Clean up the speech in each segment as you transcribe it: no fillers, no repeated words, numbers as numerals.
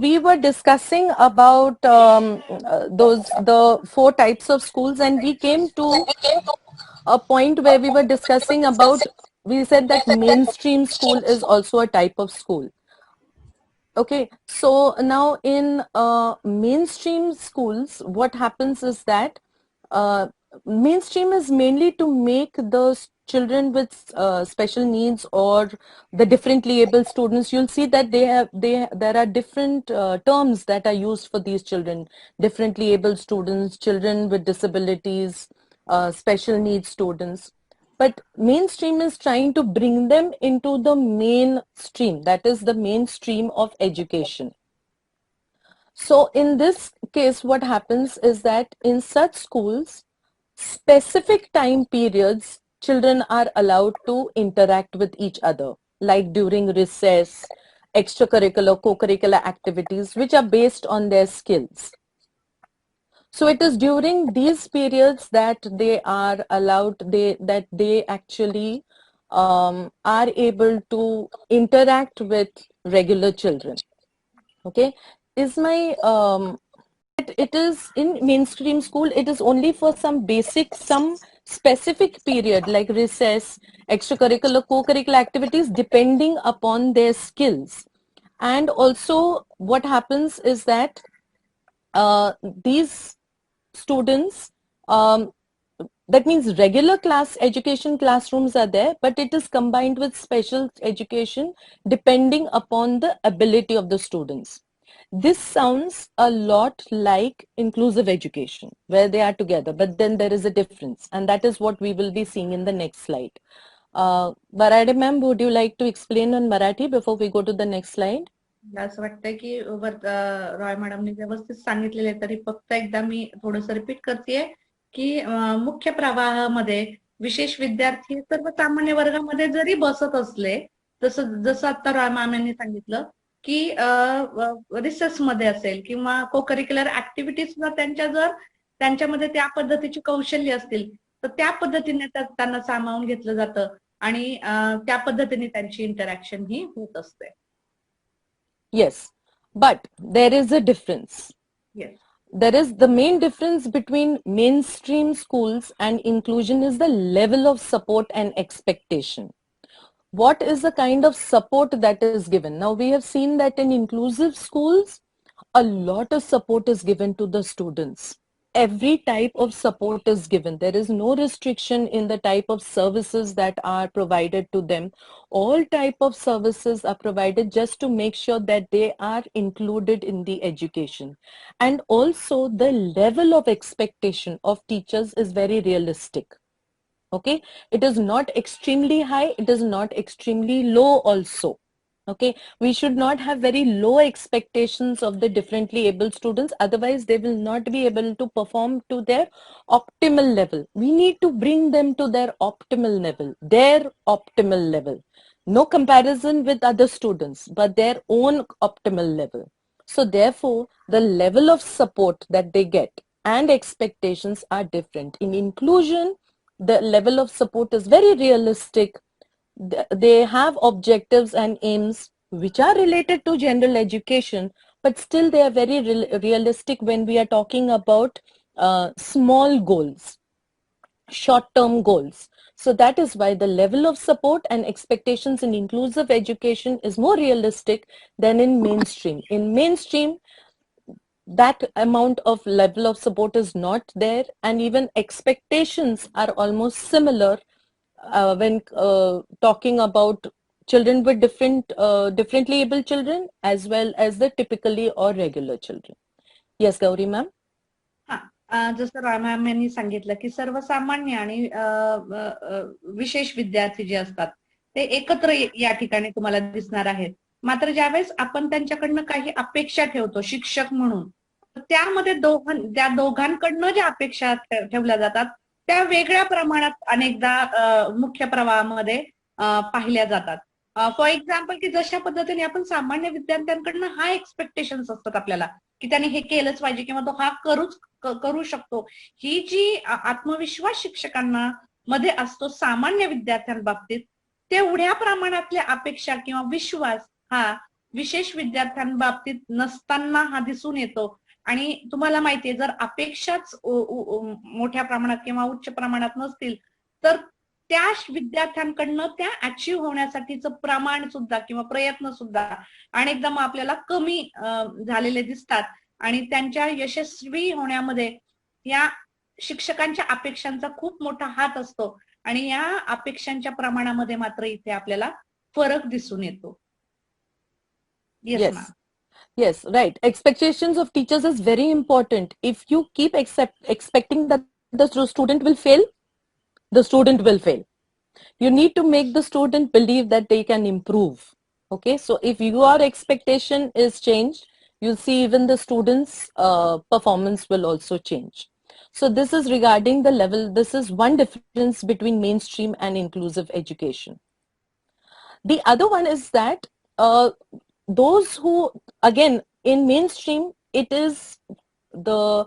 we were discussing about the four types of schools, and we came to a point where we were discussing about, we said that mainstream school is also a type of school. Okay, so now in mainstream schools, what happens is that uh, mainstream is mainly to make the children with special needs or the differently able students. You'll see that there are different terms that are used for these children: differently able students, children with disabilities, special needs students. But mainstream is trying to bring them into the mainstream, that is the mainstream of education. So in this case, what happens is that in such schools, specific time periods, children are allowed to interact with each other, like during recess, extracurricular, co-curricular activities, which are based on their skills. So it is during these periods that they are allowed, that they actually are able to interact with regular children. Okay, is my it is in mainstream school, it is only for some basic, some specific period like recess, extracurricular, co-curricular activities, depending upon their skills. And also what happens is that these students, that means regular class education classrooms are there, but it is combined with special education depending upon the ability of the students. This sounds a lot like inclusive education, where they are together, but then there is a difference, and that is what we will be seeing in the next slide. Barade ma'am, would you like to explain on Marathi before we go to the next slide? मला असं वाटतंय की रॉय मॅडमने व्यवस्थित सांगितलेले, तरी फक्त एकदा मी थोडंसं रिपीट करतेय की मुख्य प्रवाहामध्ये विशेष विद्यार्थी सर्वसामान्य वर्गामध्ये जरी बसत असले, जसं आता रॉय मॅम यांनी सांगितलं की रिसर्च मध्ये असेल किंवा को करिक्युलर ऍक्टिव्हिटीज त्यांच्यामध्ये त्या पद्धतीची कौशल्य असतील, तर त्या पद्धतीने त्यांना सामावून घेतलं जातं आणि त्या पद्धतीने त्यांची इंटरॅक्शन ही होत असते. Yes, but there is a difference. Yes. There is the main difference between mainstream schools and inclusion is the level of support and expectation. What is the kind of support that is given? Now we have seen that in inclusive schools, a lot of support is given to the students. Every type of support is given. There is no restriction in the type of services that are provided to them. All type of services are provided just to make sure that they are included in the education. And also the level of expectation of teachers is very realistic. Okay, it is not extremely high, it is not extremely low also. Okay, we should not have very low expectations of the differently able students, otherwise they will not be able to perform to their optimal level. We need to bring them to their optimal level, no comparison with other students, but their own optimal level. So therefore the level of support that they get and expectations are different. In inclusion, the level of support is very realistic. They have objectives and aims which are related to general education, but still they are very realistic when we are talking about small goals, short-term goals. So that is why the level of support and expectations in inclusive education is more realistic than in mainstream. In mainstream, that amount of level of support is not there, and even expectations are almost similar when talking about children with differently able children as well as the typically or regular children. Yes, Gauri ma'am. जसं Roy ma'am यांनी सांगितलं की सर्वसामान्य आणि विशेष विद्यार्थी जे असतात ते एकत्र या ठिकाणी तुम्हाला दिसणार आहेत. मात्र ज्यावेळेस आपण त्यांच्याकडनं काही अपेक्षा ठेवतो शिक्षक म्हणून, त्यामध्ये त्या दोघांकडनं ज्या अपेक्षा ठेवल्या जातात त्या वेगळ्या प्रमाणात अनेकदा मुख्य प्रवाहामध्ये पाहिल्या जातात. फॉर एक्झाम्पल की जशा पद्धतीने आपण सामान्य विद्यार्थ्यांकडनं हा एक्सपेक्टेशन्स असतात आपल्याला की त्याने हे केलंच पाहिजे किंवा तो हा करू शकतो, ही जी आत्मविश्वास शिक्षकांना मध्ये असतो सामान्य विद्यार्थ्यांबाबतीत, तेवढ्या प्रमाणातल्या अपेक्षा किंवा विश्वास हा विशेष विद्यार्थ्यांबाबतीत नसताना हा दिसून येतो. आणि तुम्हाला माहितीये, जर अपेक्षाच मोठ्या प्रमाणात किंवा उच्च प्रमाणात नसतील, तर त्या विद्यार्थ्यांकडनं त्या अचीव्ह होण्यासाठीचं प्रमाण सुद्धा किंवा प्रयत्न सुद्धा अनेकदा मग आपल्याला कमी झालेले दिसतात. आणि त्यांच्या यशस्वी होण्यामध्ये या शिक्षकांच्या अपेक्षांचा खूप मोठा हात असतो. आणि या अपेक्षांच्या प्रमाणामध्ये मात्र इथे आपल्याला फरक दिसून येतो. Yes ma'am. Yes, right. Expectations of teachers is very important. If you keep expecting that the student will fail, the student will fail. You need to make the student believe that they can improve. Okay, so if your expectation is changed, you'll see even the students' performance will also change. So this is regarding the level. This is one difference between mainstream and inclusive education. The other one is that those who, again, in mainstream, it is the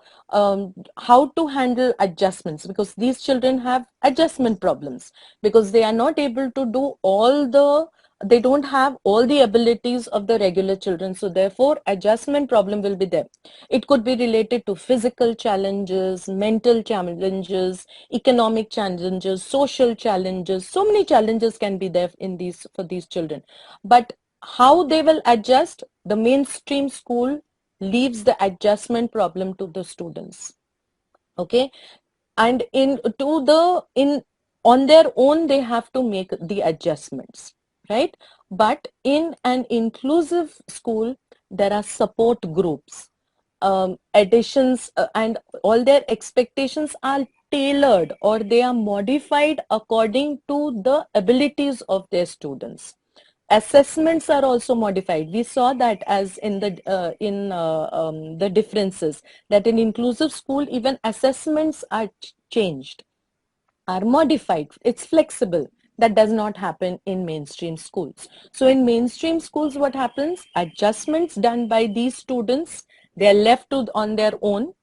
how to handle adjustments, because these children have adjustment problems because they are not able to do all the, they don't have all the abilities of the regular children, so therefore adjustment problem will be there. It could be related to physical challenges, mental challenges, economic challenges, social challenges. So many challenges can be there in these, for these children. But how they will adjust, the mainstream school leaves the adjustment problem to the students. Okay, and on their own they have to make the adjustments, right? But in an inclusive school there are support groups, additions, and all their expectations are tailored or they are modified according to the abilities of their students. Assessments are also modified. We saw that as in the differences, that in inclusive school even assessments are changed, are modified. It's flexible. That does not happen in mainstream schools. So in mainstream schools, what happens? Adjustments done by these students, they are left on their own.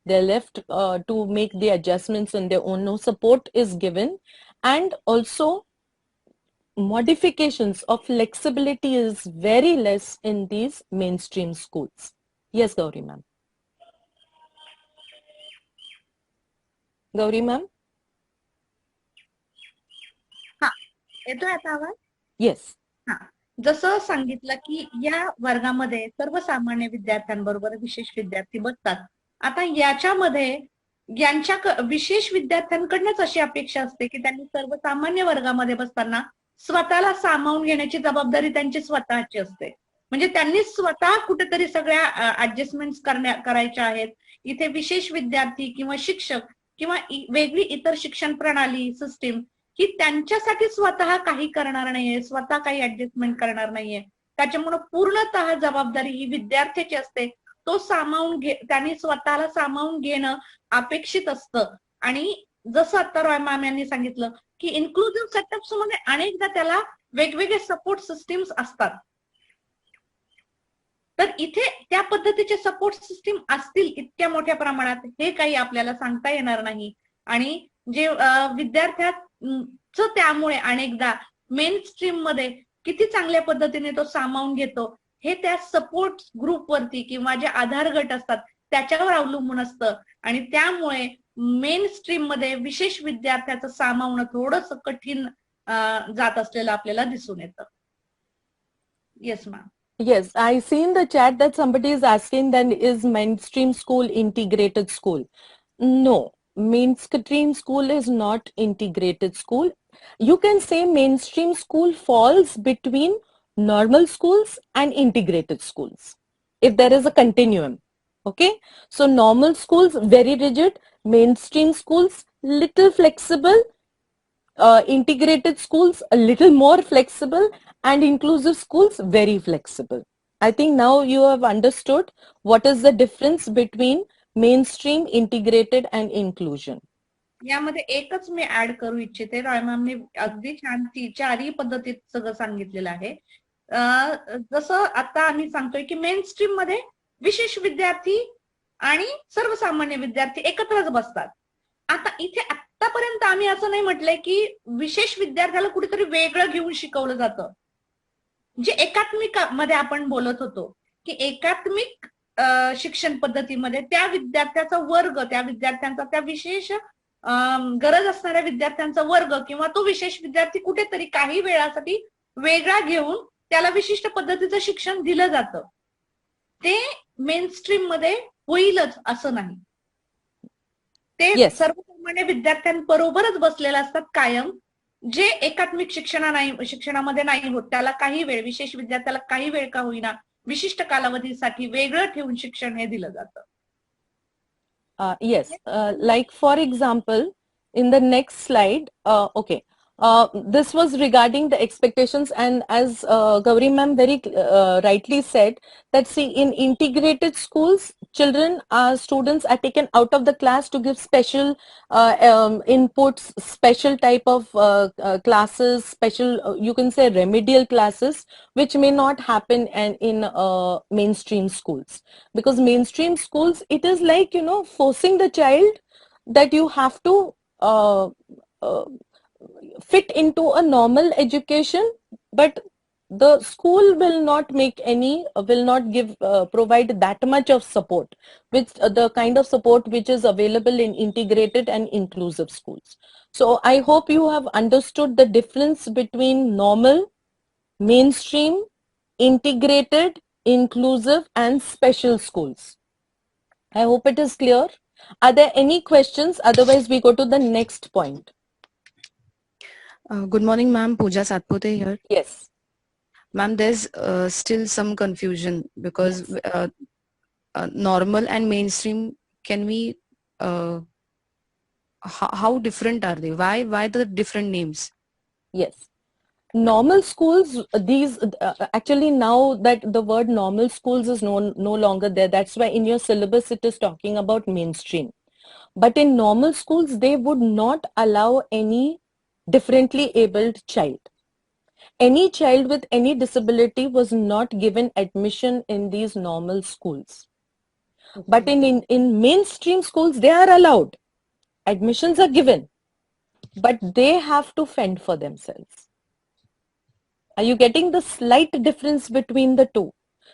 They're left to make the adjustments on their own. No support is given, and also modifications of flexibility is very less in these mainstream schools. Yes, Gauri ma'am. Gauri ma'am? हा, येतोय आता आवाज? Yes. हा, जसं सांगितलं की या वर्गामध्ये सर्वसामान्य विद्यार्थ्यांबरोबर विशेष विद्यार्थी बसतात. आता याच्यामध्ये यांच्या विशेष विद्यार्थ्यांकडनंच अशी अपेक्षा असते की त्यांनी सर्वसामान्य वर्गामध्ये बसताना स्वतःला सामावून घेण्याची जबाबदारी त्यांची स्वतःची असते. म्हणजे त्यांनी स्वतः कुठेतरी सगळ्या ऍडजस्टमेंट्स करायच्या आहेत. इथे विशेष विद्यार्थी किंवा शिक्षक किंवा वेगळी इतर शिक्षण प्रणाली सिस्टीम ही त्यांच्यासाठी स्वतः काही करणार नाहीये, स्वतः काही ऍडजस्टमेंट करणार नाहीये. त्याच्यामुळे पूर्णतः जबाबदारी ही विद्यार्थ्याची असते. तो त्यांनी स्वतःला सामावून घेणं अपेक्षित असतं. आणि जसं आता रॉय मॅम यांनी सांगितलं की इन्क्लुझिव्ह सेटअप्स मध्ये अनेकदा त्याला वेगवेगळे सपोर्ट सिस्टीम्स असतात. तर इथे त्या पद्धतीचे सपोर्ट सिस्टीम असतील इतक्या मोठ्या प्रमाणात हे काही आपल्याला सांगता येणार नाही. आणि जे विद्यार्थ्याचं त्यामुळे अनेकदा मेन स्ट्रीम मध्ये किती चांगल्या पद्धतीने तो सामावून घेतो हे त्या सपोर्ट ग्रुप वरती किंवा जे आधार गट असतात त्याच्यावर अवलंबून असतं. आणि त्यामुळे मेन स्ट्रीम मध्ये विशेष विद्यार्थ्याचं सामावणं थोडंसं कठीण जात असलेलं आपल्याला दिसून येतं. Yes ma'am. Yes, I see in the chat that somebody is asking then is mainstream school integrated school? No, mainstream school is not integrated school. You can say mainstream school falls between normal schools and integrated schools if there is a continuum. Okay, so normal schools very rigid, mainstream schools little flexible, integrated schools a little more flexible, and inclusive schools very flexible. I think now you have understood what is the difference between mainstream, integrated and inclusion. यामध्ये एकच मी add करू इच्छिते. रॉय मॅमने अगदी छान चारही पद्धतीत सगळं सांगितलेलं आहे. जसं आता आम्ही सांगतोय की मेन स्ट्रीम मध्ये विशेष विद्यार्थी आणि सर्वसामान्य विद्यार्थी एकत्रच बसतात. आता इथे आतापर्यंत आम्ही असं नाही म्हटलंय की विशेष विद्यार्थ्याला कुठेतरी वेगळं घेऊन शिकवलं जातं. जे एकात्मिक मध्ये आपण बोलत होतो की एकात्मिक शिक्षण पद्धतीमध्ये त्या विद्यार्थ्याचा वर्ग, त्या विद्यार्थ्यांचा, त्या विशेष गरज असणाऱ्या विद्यार्थ्यांचा वर्ग किंवा तो विशेष विद्यार्थी कुठेतरी काही वेळासाठी वेगळा घेऊन त्याला विशिष्ट पद्धतीचं शिक्षण दिलं जातं. ते मेन स्ट्रीम मध्ये होईलच असं नाही. ते Yes. सर्वसामान्य विद्यार्थ्यांबरोबरच बसलेले असतात कायम, जे एकात्मिक शिक्षणामध्ये नाही होत. त्याला काही वेळ, विशेष विद्यार्थ्याला काही वेळ का होईना विशिष्ट कालावधीसाठी वेगळं ठेवून शिक्षण हे दिलं जातं. Yes, like for example, in the next slide, okay, this was regarding the expectations, and as Gauri ma'am very rightly said, that see, in integrated schools, students are taken out of the class to give special inputs, special type of classes, special, you can say remedial classes, which may not happen in mainstream schools. Because mainstream schools, it is like, forcing the child that you have to uh, fit into a normal education, but the school will not provide that much of support, which the kind of support which is available in integrated and inclusive schools. So I hope you have understood the difference between normal, mainstream, integrated, inclusive and special schools. I hope it is clear. Are there any questions? Otherwise, we go to the next point. Good morning, ma'am. Pooja Satpute here. Yes. Ma'am, there's still some confusion because Yes. Normal and mainstream, can we, how different are they? Why the different names? Yes. Normal schools, actually now that the word normal schools is no longer there, that's why in your syllabus it is talking about mainstream. But in normal schools, they would not allow any differently abled child. Any child with any disability was not given admission in these normal schools. Okay. But in mainstream schools, they are allowed. Admissions are given, but they have to fend for themselves. Are you getting the slight difference between the two?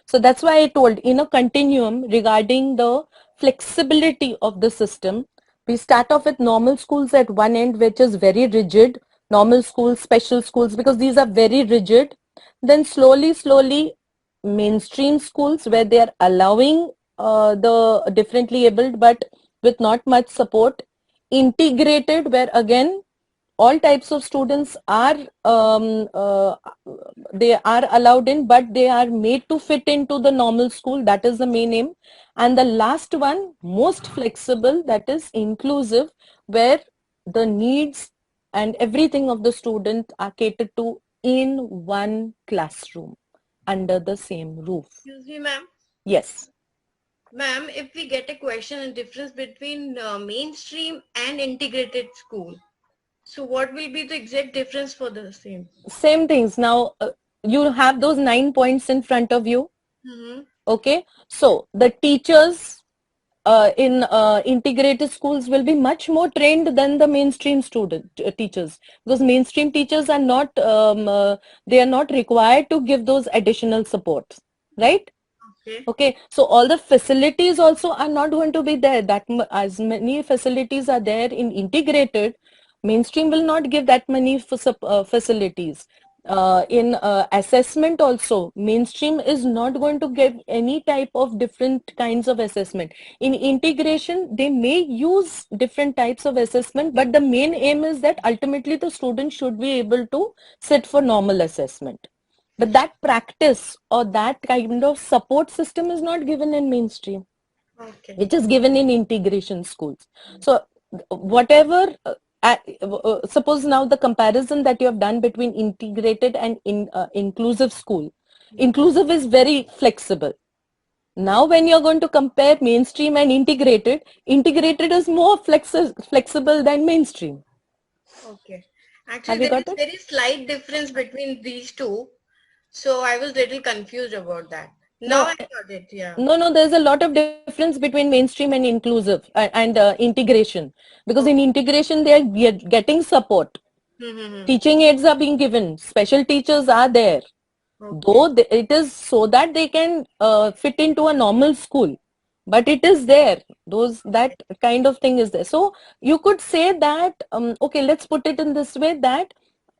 So that's why I told, in a continuum regarding the flexibility of the system, we start off with normal schools at one end, which is very rigid, normal schools, special schools, because these are very rigid. Then slowly, mainstream schools where they are allowing the differently abled, but with not much support. Integrated, where again all types of students are they are allowed in, but they are made to fit into the normal school. That is the main aim. And the last one, most flexible, that is inclusive, where the needs and everything of the student are catered to in one classroom under the same roof. Excuse me, ma'am. Yes. Ma'am, if we get a question and difference between mainstream and integrated school, so what will be the exact difference for the same? Same things. Now, you have those 9 points in front of you. Mm-hmm. Okay. So, the teachers in integrated schools will be much more trained than the mainstream teachers, because mainstream teachers are not they are not required to give those additional supports, right? Okay, so all the facilities also are not going to be there. As many facilities are there in integrated, mainstream will not give that many facilities. In assessment also, mainstream is not going to give any type of different kinds of assessment. In integration, they may use different types of assessment, but the main aim is that ultimately the student should be able to sit for normal assessment. But that practice or that kind of support system is not given in mainstream. Okay. Which is given in integration schools. So whatever, suppose now the comparison that you have done between integrated and inclusive school, inclusive is very flexible. Now when you're going to compare mainstream and integrated is more flexible than mainstream. Okay. Actually, there is very slight difference between these two. So I was little confused about that. Now I got it, yeah. No, there's a lot of difference between mainstream and inclusive and integration. Because in integration, they are getting support. Mm-hmm. Teaching aids are being given. Special teachers are there. Okay. though it is so that they can fit into a normal school, but it is there, that kind of thing is there. So you could say that, okay, let's put it in this way, that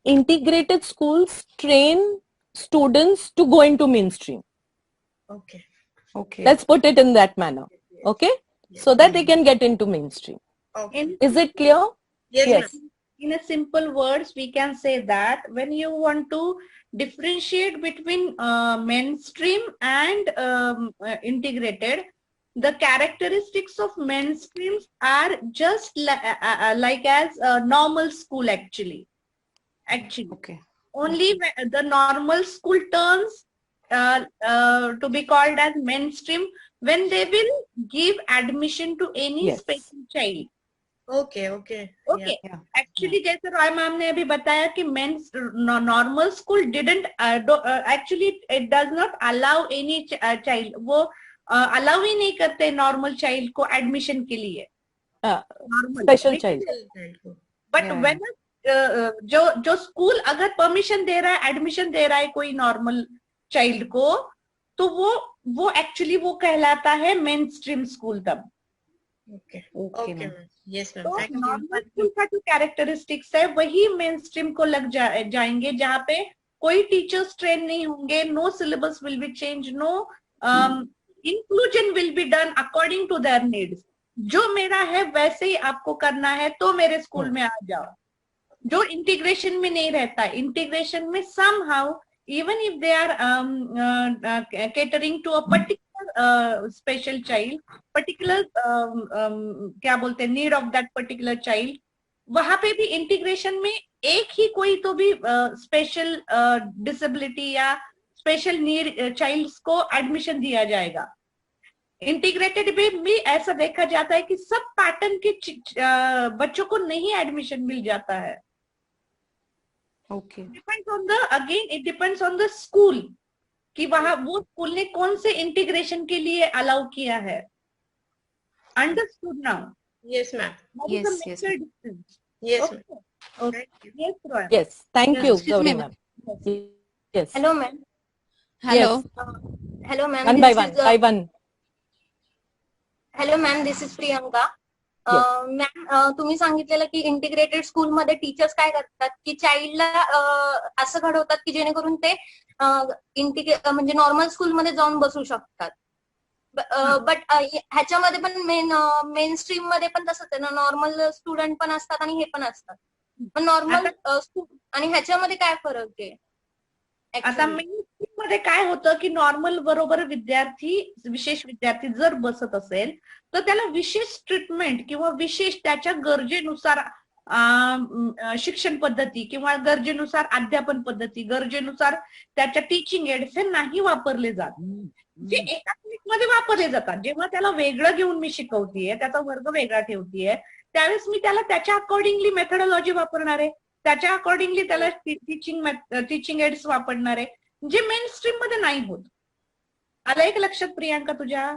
integrated schools train students to go into mainstream. Okay. Okay. Let's put it in that manner, Yes. okay, Yes. so that they can get into mainstream. Okay. Is it clear? Yes, Yes. ma'am. In a simple words, we can say that when you want to differentiate between mainstream and integrated, the characteristics of mainstreams are just like as a normal school actually. Okay. Only the normal school turns to be called as mainstream when they will give admission to any Yes. special child. Okay. Okay. Okay Yeah. Actually जैसे Roy ma'am ने अभी बताया कि means normal school didn't actually it does not allow any child, वो allow ही नहीं करते normal child को एडमिशन के लिए, special child. But Yeah, when जो स्कूल अगर परमिशन दे रहा है, एडमिशन दे रहा है कोई नॉर्मल चाइल्ड को, तो वो एक्चुअली वो कहलाता है मेन स्ट्रीम स्कूल तब। Okay. Okay, Okay, ma'am. ma'am. Yes, ma'am. तो Thank you. नॉर्मल स्कूल का जो कैरेक्टरिस्टिक्स है वही मेन स्ट्रीम को लग जाएंगे, जहाँ पे कोई टीचर्स ट्रेन नहीं होंगे, no syllabus will be change, no inclusion will be done according to their needs. जो मेरा है वैसे ही आपको करना है तो मेरे स्कूल में आ जाओ। जो इंटीग्रेशन में नहीं रहता है, इंटीग्रेशन में somehow even if they are catering to a particular special child, particular क्या बोलते हैं need of that particular child, वहां पे भी इंटीग्रेशन में एक ही कोई तो भी स्पेशल डिसेबिलिटी या स्पेशल नीड चाइल्ड्स को एडमिशन दिया जाएगा। इंटीग्रेटेड में भी ऐसा देखा जाता है कि सब पैटर्न के बच्चों को नहीं एडमिशन मिल जाता है। Okay. Depends on the again it depends on the school कि वहां वो स्कूल ने कौन से इंटीग्रेशन के लिए अलाउ किया है। Understood now? Yes, ma'am. Yes, yes, ma'am. Difference. Yes, ma'am. Okay. Yes, Roy. Yes, thank you, Excuse Gauri me, ma'am. Yes. Hello, ma'am. Hello. Hello, ma'am. One by one, by one. Hello, ma'am. This is Priyanka. Ma'am, तुम्ही सांगितलेलं की integrated स्कूलमध्ये teachers काय करतात की चाइल्डला असं घडवतात की जेणेकरून ते म्हणजे नॉर्मल स्कूलमध्ये जाऊन बसू शकतात. बट ह्याच्यामध्ये पण मेन स्ट्रीम मध्ये पण तसंच आहे ना, नॉर्मल स्टुडंट पण असतात आणि हे पण असतात. पण नॉर्मल आणि ह्याच्यामध्ये काय फरक आहे? आता मेन स्ट्रीम मध्ये काय होतं की नॉर्मल बरोबर विद्यार्थी, विशेष विद्यार्थी जर बसत असेल तर त्याला विशेष ट्रीटमेंट किंवा विशेष त्याच्या गरजेनुसार शिक्षण पद्धती किंवा गरजेनुसार अध्यापन पद्धती, गरजेनुसार त्याच्या टीचिंग एड्स हे नाही वापरले जात, जे एकात्मिक मध्ये वापरले जातात. जेव्हा त्याला वेगळं घेऊन मी शिकवतीये, त्याचा वर्ग वेगळा ठेवतीये, त्यावेळेस मी त्याला त्याच्या अकॉर्डिंगली मेथडॉलॉजी वापरणार आहे, त्याच्या अकॉर्डिंगली त्याला टीचिंग एड्स वापरणार आहे, जे मेन स्ट्रीम मध्ये नाही होत. आलं एक लक्षात प्रियांका तुझ्या?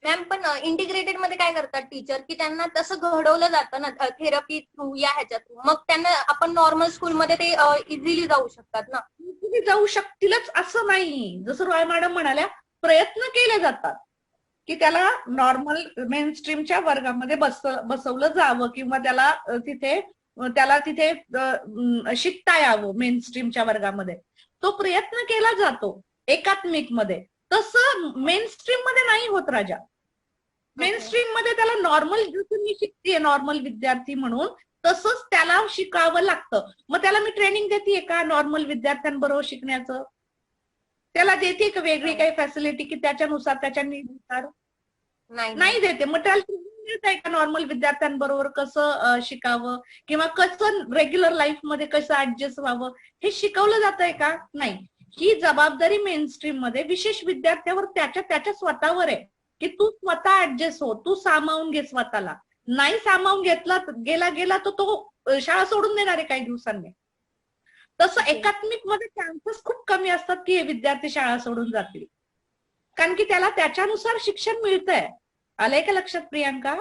मॅम, पण इंटिग्रेटेड मध्ये काय करतात टीचर की त्यांना तसं घडवलं जातं ना थेरपी थ्रू या ह्याच्या थ्रू, मग त्यांना आपण नॉर्मल स्कूलमध्ये ते इझिली जाऊ शकतात ना. तुम्ही जाऊ शकतीलच असं नाही. जसं रॉय मॅडम म्हणाल्या, प्रयत्न केले जातात की त्याला नॉर्मल मेन स्ट्रीमच्या वर्गामध्ये बसवलं जावं किंवा त्याला तिथे शिकता यावं मेन स्ट्रीमच्या वर्गामध्ये. तो प्रयत्न केला जातो एकात्मिक मध्ये. तसं मेन स्ट्रीम मध्ये नाही होत राजा. मेन स्ट्रीम मध्ये त्याला नॉर्मल, जसं मी शिकतेय नॉर्मल विद्यार्थी म्हणून, तसंच त्याला शिकावं लागतं. मग त्याला मी ट्रेनिंग देते का नॉर्मल विद्यार्थ्यांबरोबर शिकण्याचं? त्याला देते का वेगळी काही फॅसिलिटी की त्याच्यानुसार त्याच्या नीडनुसार? नाही देते. मग त्याला ट्रेनिंग मिळत आहे का नॉर्मल विद्यार्थ्यांबरोबर कसं शिकावं किंवा कसं रेग्युलर लाईफ मध्ये कसं ऍडजस्ट व्हावं हे शिकवलं जात आहे का? नाही. ही जबाबदारी मेन स्ट्रीम मध्ये विशेष विद्यार्थ्यावर त्याच्या स्वतःवर आहे की तू स्वतः ऍडजस्ट हो, तू सामावून घे स्वतःला. नाही सामावून घेतला गेला तर तो शाळा सोडून देणार आहे काही दिवसांनी. तसं एकात्मिक मध्ये चान्सेस खूप कमी असतात की हे विद्यार्थी शाळा सोडून जातील, कारण की त्याला त्याच्यानुसार शिक्षण मिळतंय. आलंय का लक्षात प्रियांका?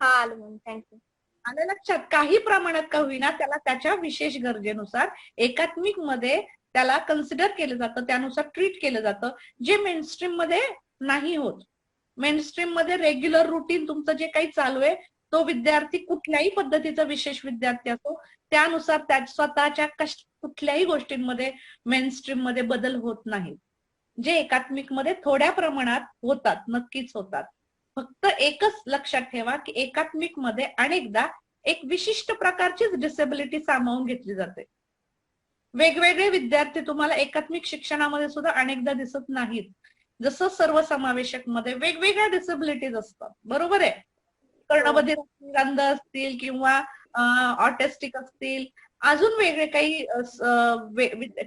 हा, आलं मॅम. थँक्यू. आलं लक्षात? काही प्रमाणात का होईना त्याला त्याच्या विशेष गरजेनुसार एकात्मिक मध्ये त्याला कन्सिडर केलं जातं, त्यानुसार ट्रीट केलं जातं, जे मेनस्ट्रीम मध्ये नाही होत. मेनस्ट्रीम मध्ये रेग्युलर रुटीन तुमचं जे काही चालू आहे, तो विद्यार्थी कुठल्याही पद्धतीचा विशेष विद्यार्थी असो, त्यानुसार त्या स्वतःच्या कुठल्याही गोष्टींमध्ये मेनस्ट्रीम मध्ये बदल होत नाही. जे एकात्मिक मध्ये थोड्या प्रमाणात होतात, नक्कीच होतात. फक्त एकच लक्षात ठेवा की एकात्मिक मध्ये अनेकदा एक विशिष्ट प्रकारचीच डिसेबिलिटी सामावून घेतली जाते. वेगवेगळे विद्यार्थी तुम्हाला एकात्मिक शिक्षणामध्ये सुद्धा अनेकदा दिसत नाहीत. जसं सर्वसमावेशक मध्ये वेगवेगळ्या डिसेबिलिटीज असतात, बरोबर आहे. कर्णबधिर असतील, अंध असतील किंवा ऑटिस्टिक असतील, अजून वेगळे काही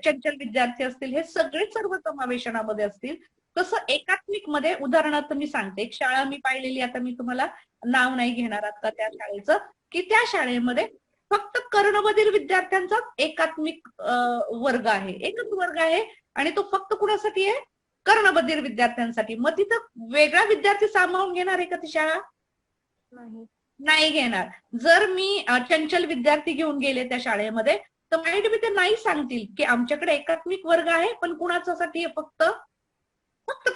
चंचल विद्यार्थी असतील, हे सगळे सर्वसमावेशनामध्ये असतील. तसं एकात्मिक मध्ये उदाहरणार्थ मी सांगते, एक शाळा मी पाहिलेली, आता मी तुम्हाला नाव नाही घेणार आता त्या शाळेचं, की त्या शाळेमध्ये फक्त कर्णबधिर विद्यार्थ्यांचा एकात्मिक वर्ग आहे, एकच वर्ग आहे, आणि तो फक्त कुणासाठी आहे, कर्णबधिर विद्यार्थ्यांसाठी. मग तिथं वेगळा विद्यार्थी सामावून घेणार आहे का ती शाळा? नाही घेणार. जर मी चंचल विद्यार्थी घेऊन गेले त्या शाळेमध्ये, तर माहिती मी ते नाही सांगतील की आमच्याकडे एकात्मिक वर्ग आहे, पण कुणाच्यासाठी फक्त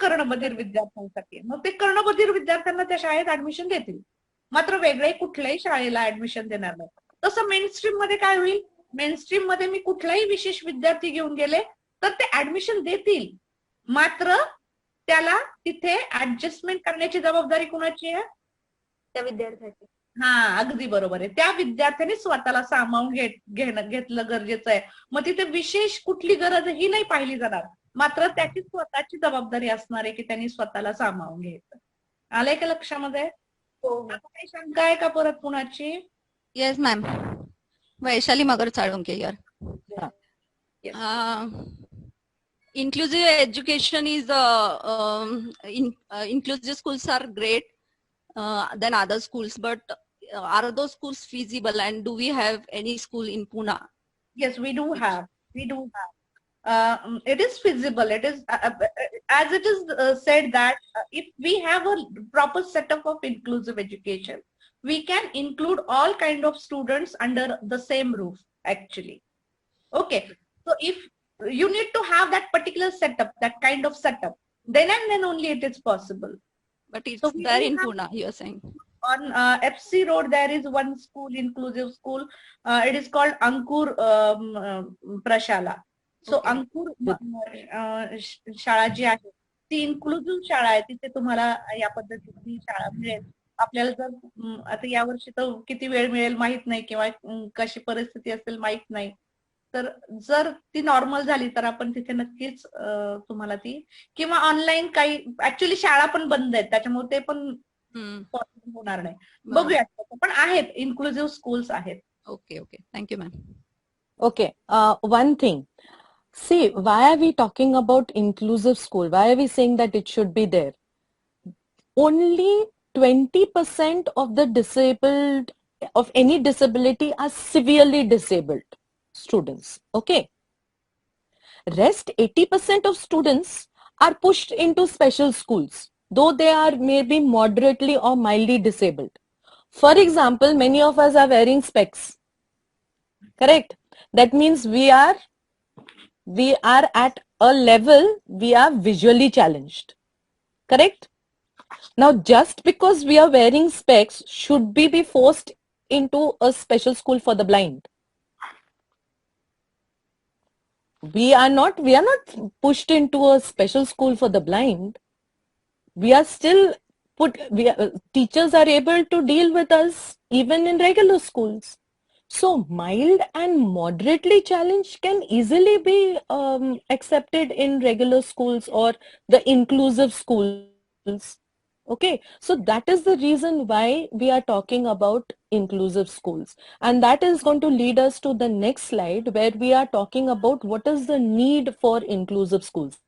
कर्णबधिर विद्यार्थ्यांसाठी. मग ते कर्णबधिर विद्यार्थ्यांना त्या शाळेत ऍडमिशन देतील, मात्र वेगळे कुठल्याही शाळेला ऍडमिशन देणार नाही. तसं मेनस्ट्रीम मध्ये काय होईल, मेनस्ट्रीम मध्ये मी कुठलाही विशेष विद्यार्थी घेऊन गेले तर ते ऍडमिशन देतील, मात्र त्याला तिथे ऍडजस्टमेंट करण्याची जबाबदारी कुणाची आहे, त्या विद्यार्थ्याची. हा, अगदी बरोबर आहे. त्या विद्यार्थ्याने स्वतःला सामावून घेतलं गरजेचं आहे. मग तिथे विशेष कुठली गरज ही नाही पाहिली जाणार, मात्र त्याची स्वतःची जबाबदारी असणार आहे की त्यांनी स्वतःला सामावून घ्यायचं. आलंय का लक्षामध्ये? आता काही शंका आहे का परत कुणाची? Yes, ma'am. Vaishali Magar Salonke here. Inclusive education is inclusive schools are great than other schools, but are those schools feasible, and do we have any school in Pune? Yes, we do have. It is feasible. It is as it is said that if we have a proper setup of inclusive education, we can include all kind of students under the same roof actually. Okay, so if you need to have that particular setup, that kind of setup, then and then only it is possible. But it's So there in Pune, you are saying. On FC Road there is one school, inclusive school. It is called Ankur Prashala. So Okay. अंकुर शाळा जी आहे ती inclusive शाळा आहे. तिथे तुम्हाला या पद्धतीची शाळा मिळेल. आपल्याला जर आता यावर्षी तर किती वेळ मिळेल माहित नाही, किंवा कशी परिस्थिती असेल माहित नाही, तर जर ती नॉर्मल झाली तर आपण तिथे नक्कीच तुम्हाला ती, किंवा ऑनलाईन काही, ऍक्च्युली शाळा पण बंद आहेत त्याच्यामुळे ते पण पॉसिबल होणार नाही. बघूयात, पण आहेत, इन्क्लुझिव्ह स्कूल्स आहेत. Okay, okay. Thank you, ma'am. Okay, one thing. See, why are we talking about inclusive school? Why are we saying that it should be there? Only 20% of the disabled, of any disability, are severely disabled students. Okay. Rest 80% of students are pushed into special schools, though they are maybe moderately or mildly disabled. For example, many of us are wearing specs. Correct? That means we are at a level, we are visually challenged. Correct? Now, just because we are wearing specs, should we be forced into a special school for the blind? We are not pushed into a special school for the blind. We are still teachers are able to deal with us even in regular schools. So mild and moderately challenged can easily be accepted in regular schools or the inclusive schools. Okay, so that is the reason why we are talking about inclusive schools, and that is going to lead us to the next slide, where we are talking about what is the need for inclusive schools.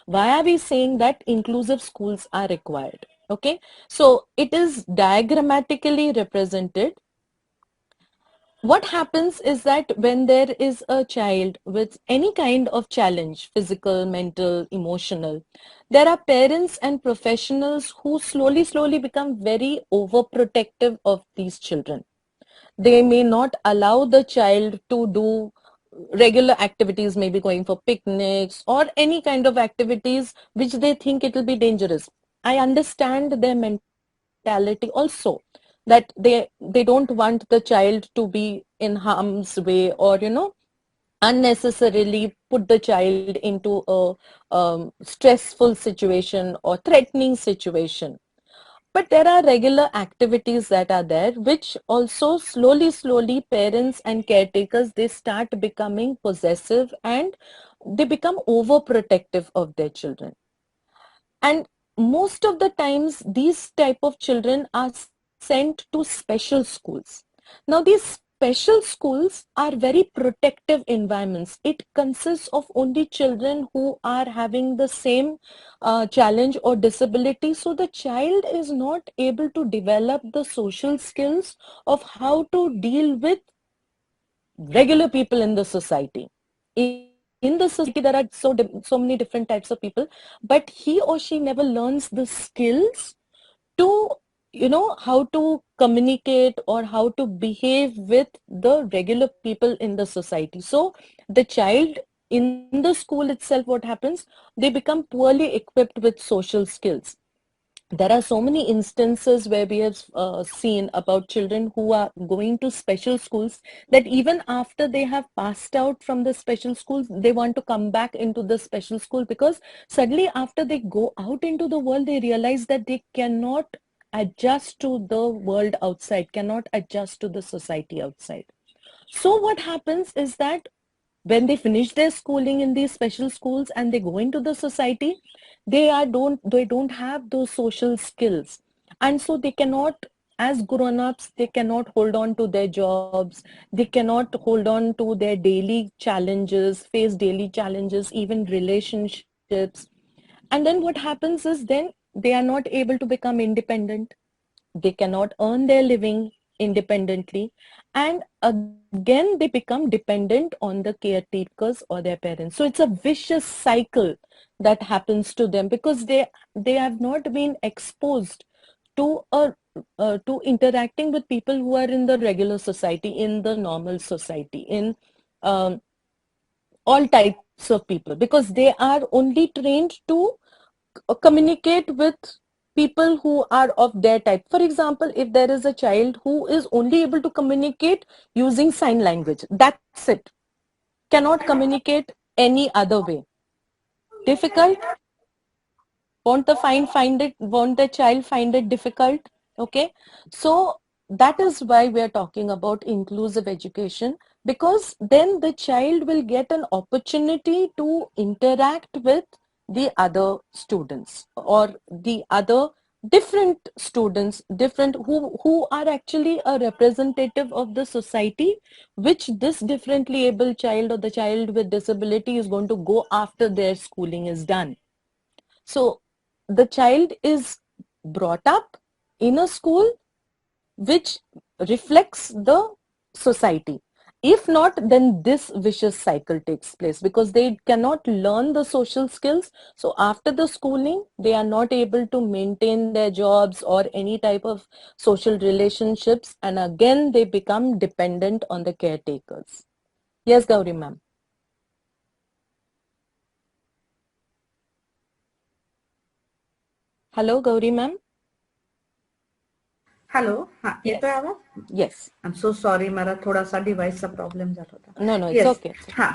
Why are we saying that inclusive schools are required? Okay, so it is diagrammatically represented. What happens is that when there is a child with any kind of challenge, physical, mental, emotional, there are parents and professionals who slowly become very overprotective of these children. They may not allow the child to do regular activities, maybe going for picnics or any kind of activities which they think it will be dangerous. I understand their mentality also, that they don't want the child to be in harm's way, or unnecessarily put the child into a stressful situation or threatening situation. But there are regular activities that are there, which also slowly parents and caretakers, they start becoming possessive and they become overprotective of their children. And most of the times these type of children are sent to special schools. Now these special schools are very protective environments. It consists of only children who are having the same challenge or disability, so the child is not able to develop the social skills of how to deal with regular people in the society. In the society, there are so many different types of people, but he or she never learns the skills to, how to communicate or how to behave with the regular people in the society. So the child in the school itself, what happens, they become poorly equipped with social skills. There are so many instances where we have seen about children who are going to special schools, that even after they have passed out from the special schools, they want to come back into the special school, because suddenly after they go out into the world, they realize that they cannot adjust to the world outside, cannot adjust to the society outside. So what happens is that when they finish their schooling in these special schools and they go into the society, they don't have those social skills, and so they cannot, as grown-ups, they cannot hold on to their jobs, they cannot hold on to their daily challenges, face daily challenges, even relationships. And then what happens is, then they are not able to become independent, they cannot earn their living independently, and again they become dependent on the caretakers or their parents. So it's a vicious cycle that happens to them, because they have not been exposed to to interacting with people who are in the regular society, in the normal society, in um, all types of people, because they are only trained to communicate with people who are of their type. For example, if there is a child who is only able to communicate using sign language, that's it, cannot communicate any other way. Difficult? Won't the child find it difficult? Okay, so that is why we are talking about inclusive education, because then the child will get an opportunity to interact with the other students, or the other different students, different, who are actually a representative of the society, which this differently able child or the child with disability is going to go after their schooling is done. So the child is brought up in a school which reflects the society. If not, then this vicious cycle takes place, because they cannot learn the social skills. So after the schooling, they are not able to maintain their jobs or any type of social relationships, and again they become dependent on the caretakers. Yes, Gauri ma'am. Hello, Gauri ma'am. Hello, हा येतोय आवाज? Yes. I am so sorry, मला थोडासा डिव्हाइसचा problem झाला होता. No, it's Yes. okay. हा,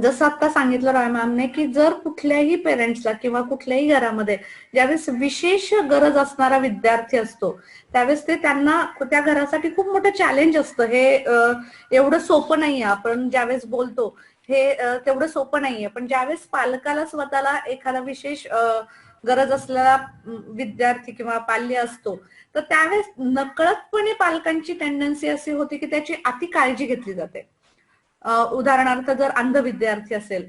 जसं आता सांगितलं रॉय मॅमने, की जर कुठल्याही पेरेंट्सला किंवा कुठल्याही घरामध्ये ज्यावेळेस विशेष गरज असणारा विद्यार्थी असतो, त्यावेळेस ते त्यांना त्या घरासाठी खूप मोठं चॅलेंज असतं. हे एवढं सोपं नाहीये. आपण ज्यावेळेस बोलतो हे तेवढं सोपं नाहीये, पण ज्यावेळेस पालकाला स्वतःला एखादा विशेष गरज असलेला विद्यार्थी किंवा पाल्य असतो, तर त्यावेळेस नकळतपणे पालकांची टेंडन्सी अशी होती की त्याची अति काळजी घेतली जाते. उदाहरणार्थ, जर अंध विद्यार्थी असेल,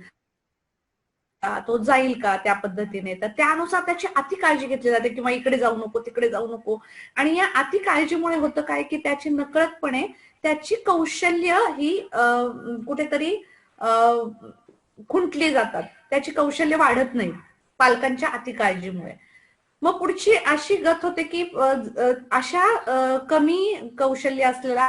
तो जाईल का त्या पद्धतीने, तर त्यानुसार त्याची अति काळजी घेतली जाते, किंवा इकडे जाऊ नको, तिकडे जाऊ नको. आणि या अति काळजीमुळे होतं काय, की त्याची नकळतपणे त्याची कौशल्य ही कुठेतरी खुंटली जातात, त्याची कौशल्य वाढत नाही पालकांच्या अति काळजीमुळे. मग पुढची अशी गत होते की अशा कमी कौशल्य असलेल्या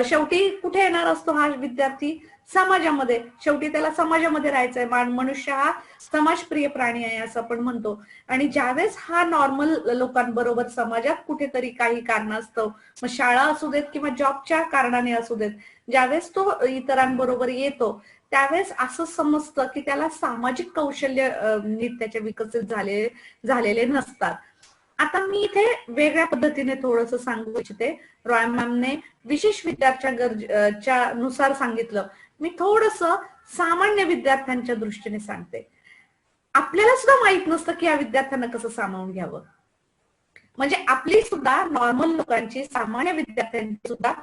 शेवटी कुठे येणार असतो हा विद्यार्थी? समाजामध्ये. शेवटी त्याला समाजामध्ये राहायचंय. मनुष्य हा समाजप्रिय प्राणी आहे असं आपण म्हणतो. आणि ज्यावेळेस हा नॉर्मल लोकांबरोबर समाजात कुठेतरी काही कारणास्तव, मग शाळा असू देत किंवा जॉबच्या कारणाने असू देत, ज्यावेळेस तो इतरांबरोबर येतो त्यावेळेस असं समजतं की त्याला सामाजिक कौशल्य नीट त्याचे विकसित झालेले नसतात. आता मी इथे वेगळ्या पद्धतीने थोडंसं सांगू इच्छिते. रॉय मॅमने विशेष विद्यार्थ्या गरजेच्या नुसार सांगितलं. मी थोडंसं सामान्य विद्यार्थ्यांच्या दृष्टीने सांगते. आपल्याला सुद्धा माहित नसतं की या विद्यार्थ्यांना कसं सामावून घ्यावं. म्हणजे आपली सुद्धा नॉर्मल लोकांची, सामान्य विद्यार्थ्यांची सुद्धा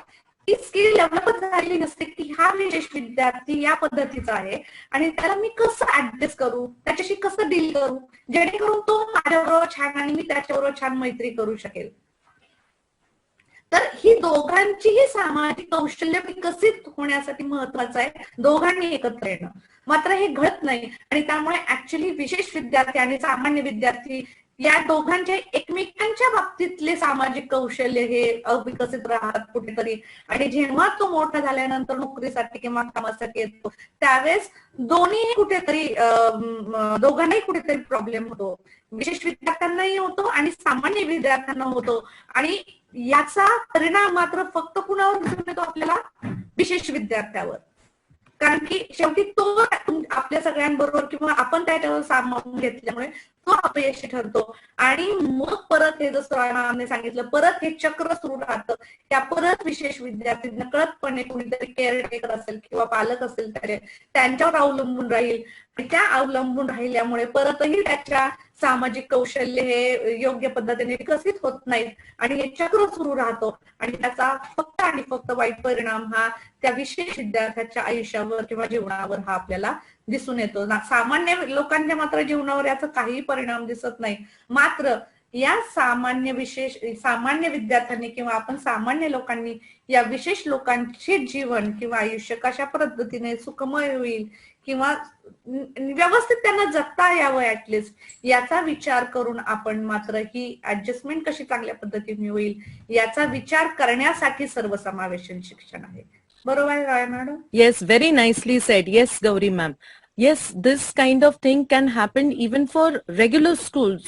ती स्किल डेव्हलप झालेली नसते की हा विशेष विद्यार्थी या पद्धतीचा आहे आणि त्याला मी कसं ऍडजस्ट करू, त्याच्याशी कसं डील करू जेणेकरून तो माझ्याबरोबर छान आणि मी त्याच्याबरोबर छान मैत्री करू शकेल. तर ही दोघांचीही सामाजिक कौशल्य विकसित होण्यासाठी महत्वाचं आहे दोघांनी एकत्र येणं. मात्र हे घडत नाही आणि त्यामुळे ऍक्च्युली विशेष विद्यार्थी आणि सामान्य विद्यार्थी या दोघांचे एकमेकांच्या बाबतीतले सामाजिक कौशल्य हे अविकसित राहतात कुठेतरी. आणि जेव्हा तो मोठा झाल्यानंतर नोकरीसाठी किंवा कामासाठी येतो त्यावेळेस दोघांनाही कुठेतरी प्रॉब्लेम होतो. विशेष विद्यार्थ्यांनाही होतो आणि सामान्य विद्यार्थ्यांना होतो. आणि याचा परिणाम मात्र फक्त कुणावर दिसून येतो? आपल्याला विशेष विद्यार्थ्यावर. कारण की शेवटी तो आपल्या सगळ्यांबरोबर किंवा आपण त्याच्यावर सामावून घेतल्यामुळे तो अपयशी ठरतो. आणि मग परत हे जसं राणाने सांगितलं, परत हे चक्र सुरू राहतं. त्या परत विशेष विद्यार्थी नकळतपणे कुणीतरी केअरटेकर असेल किंवा पालक असेल त्यांच्यावर अवलंबून राहील. आणि त्या अवलंबून राहिल्यामुळे परतही त्याच्या सामाजिक कौशल्य हे योग्य पद्धतीने विकसित होत नाहीत आणि हे चक्र सुरू राहतो. आणि त्याचा फक्त आणि फक्त वाईट परिणाम हा त्या विशेष विद्यार्थ्याच्या आयुष्यावर किंवा जीवनावर हा आपल्याला दिसून येतो. सामान्य लोकांच्या मात्र जीवनावर याचा काही परिणाम दिसत नाही. मात्र या सामान्य विद्यार्थ्यांनी किंवा आपण सामान्य लोकांनी या विशेष लोकांचे जीवन किंवा आयुष्य कशा पद्धतीने सुखमय होईल किंवा व्यवस्थित त्यांना जगता यावं ऍटलिस्ट याचा विचार करून आपण मात्र ही ऍडजस्टमेंट कशी चांगल्या पद्धतीने होईल याचा विचार करण्यासाठी सर्वसमावेशन शिक्षण आहे. बरोबर आहे madam? Yes, very nicely said. Yes, Gauri ma'am. Yes, this kind of thing can happen even for regular schools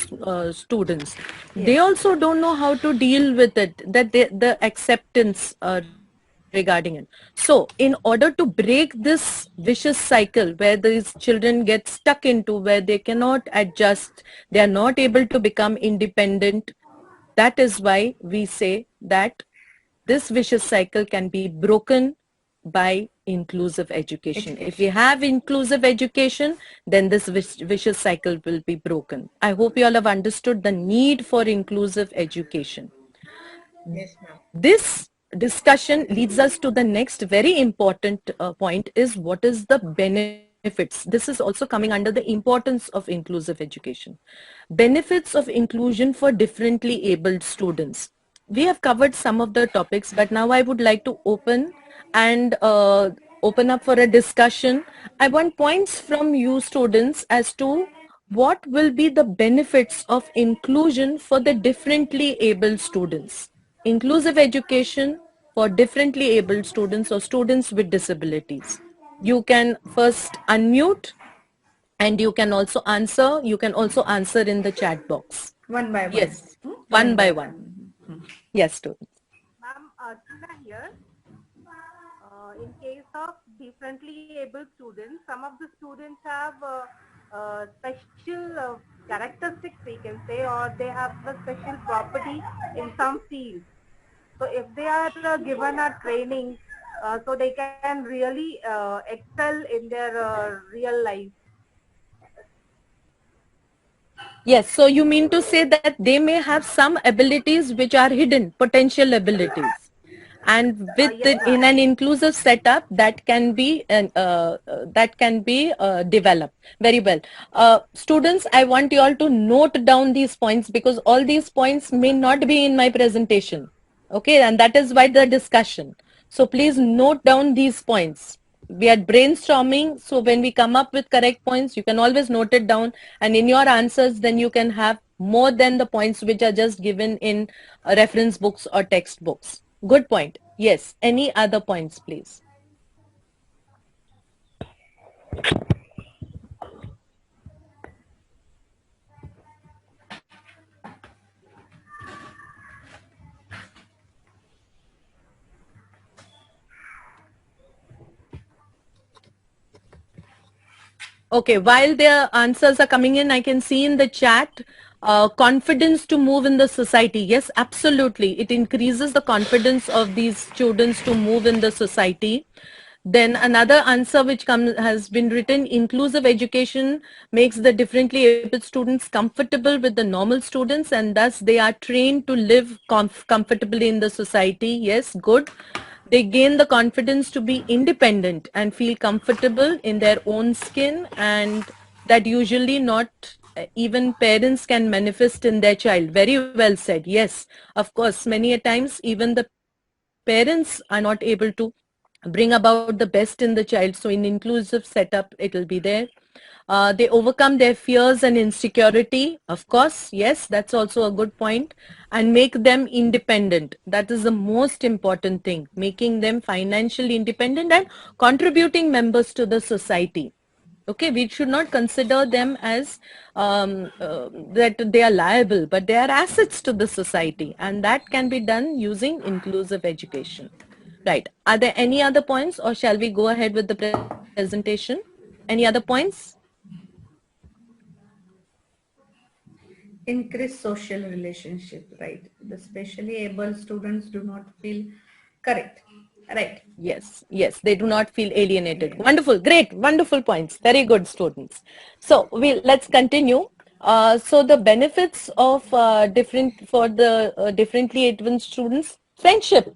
students. Yes. They also don't know how to deal with it, the acceptance regarding it. So in order to break this vicious cycle where these children get stuck into, where they cannot adjust, they are not able to become independent, that is why we say that this vicious cycle can be broken by inclusive education. If we have inclusive education, then this vicious cycle will be broken. I hope you all have understood the need for inclusive education. Yes, ma'am. This discussion leads us to the next very important point is what is the benefits. This is also coming under the importance of inclusive education. Benefits of inclusion for differently abled students. We have covered some of the topics, but now I would like to open up for a discussion. I want points from you students as to what will be the benefits of inclusion for the differently abled students. Inclusive education for differently abled students or students with disabilities. You can first unmute and you can also answer. You can also answer in the chat box. One by one. Yes, one by one. Yes, students. Ma'am, Archana here. In case of differently able students, some of the students have special characteristics, we can say, or they have a special property in some field. So if they are given a training, so they can really excel in their real life. Yes, so you mean to say that they may have some abilities which are hidden, potential abilities. And with Yes, in an inclusive setup that can be developed very well. Students, I want you all to note down these points because all these points may not be in my presentation. Okay, and that is why the discussion. So please note down these points. We are brainstorming, so when we come up with correct points, you can always note it down, and in your answers, then you can have more than the points which are just given in reference books or textbooks. Good point. Yes, any other points, please? Okay, while their answers are coming in, I can see in the chat, confidence to move in the society. Yes, absolutely. It increases the confidence of these students to move in the society. Then another answer which has been written, inclusive education makes the differently able students comfortable with the normal students, and thus they are trained to live comfortably in the society. Yes, good. They gain the confidence to be independent and feel comfortable in their own skin, and that usually not even parents can manifest in their child. Very well said. Yes, of course, many a times even the parents are not able to bring about the best in the child. So in inclusive setup, it will be there. They overcome their fears and insecurity. Of course, yes, that's also a good point. And make them independent. That is the most important thing. Making them financially independent and contributing members to the society. Okay, we should not consider them as that they are liable, but they are assets to the society, and that can be done using inclusive education. Right. Are there any other points, or shall we go ahead with the presentation? Any other points? Increase social relationship, right? The specially able students do not feel correct, right? Yes, yes, they do not feel alienated. Wonderful, great, wonderful points. Very good, students. So let's continue. So the benefits of differently abled students, friendship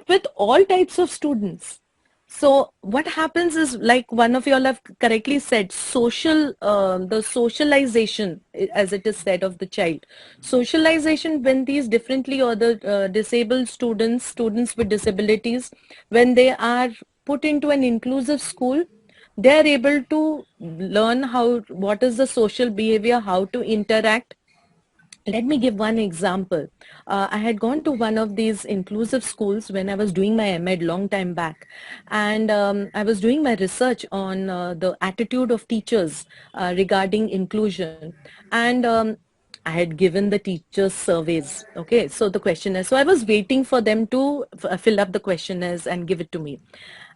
with all types of students. So what happens is, like one of you all have correctly said, the socialization, as it is said, of the child. Socialization, when these differently or the disabled students with disabilities, when they are put into an inclusive school, they are able to learn what is the social behavior, how to interact. Let me give one example. I had gone to one of these inclusive schools when I was doing my MEd long time back, and I was doing my research on the attitude of teachers regarding inclusion, and I had given the teachers surveys. Okay, so the questionnaire. So I was waiting for them to fill up the questionnaires and give it to me.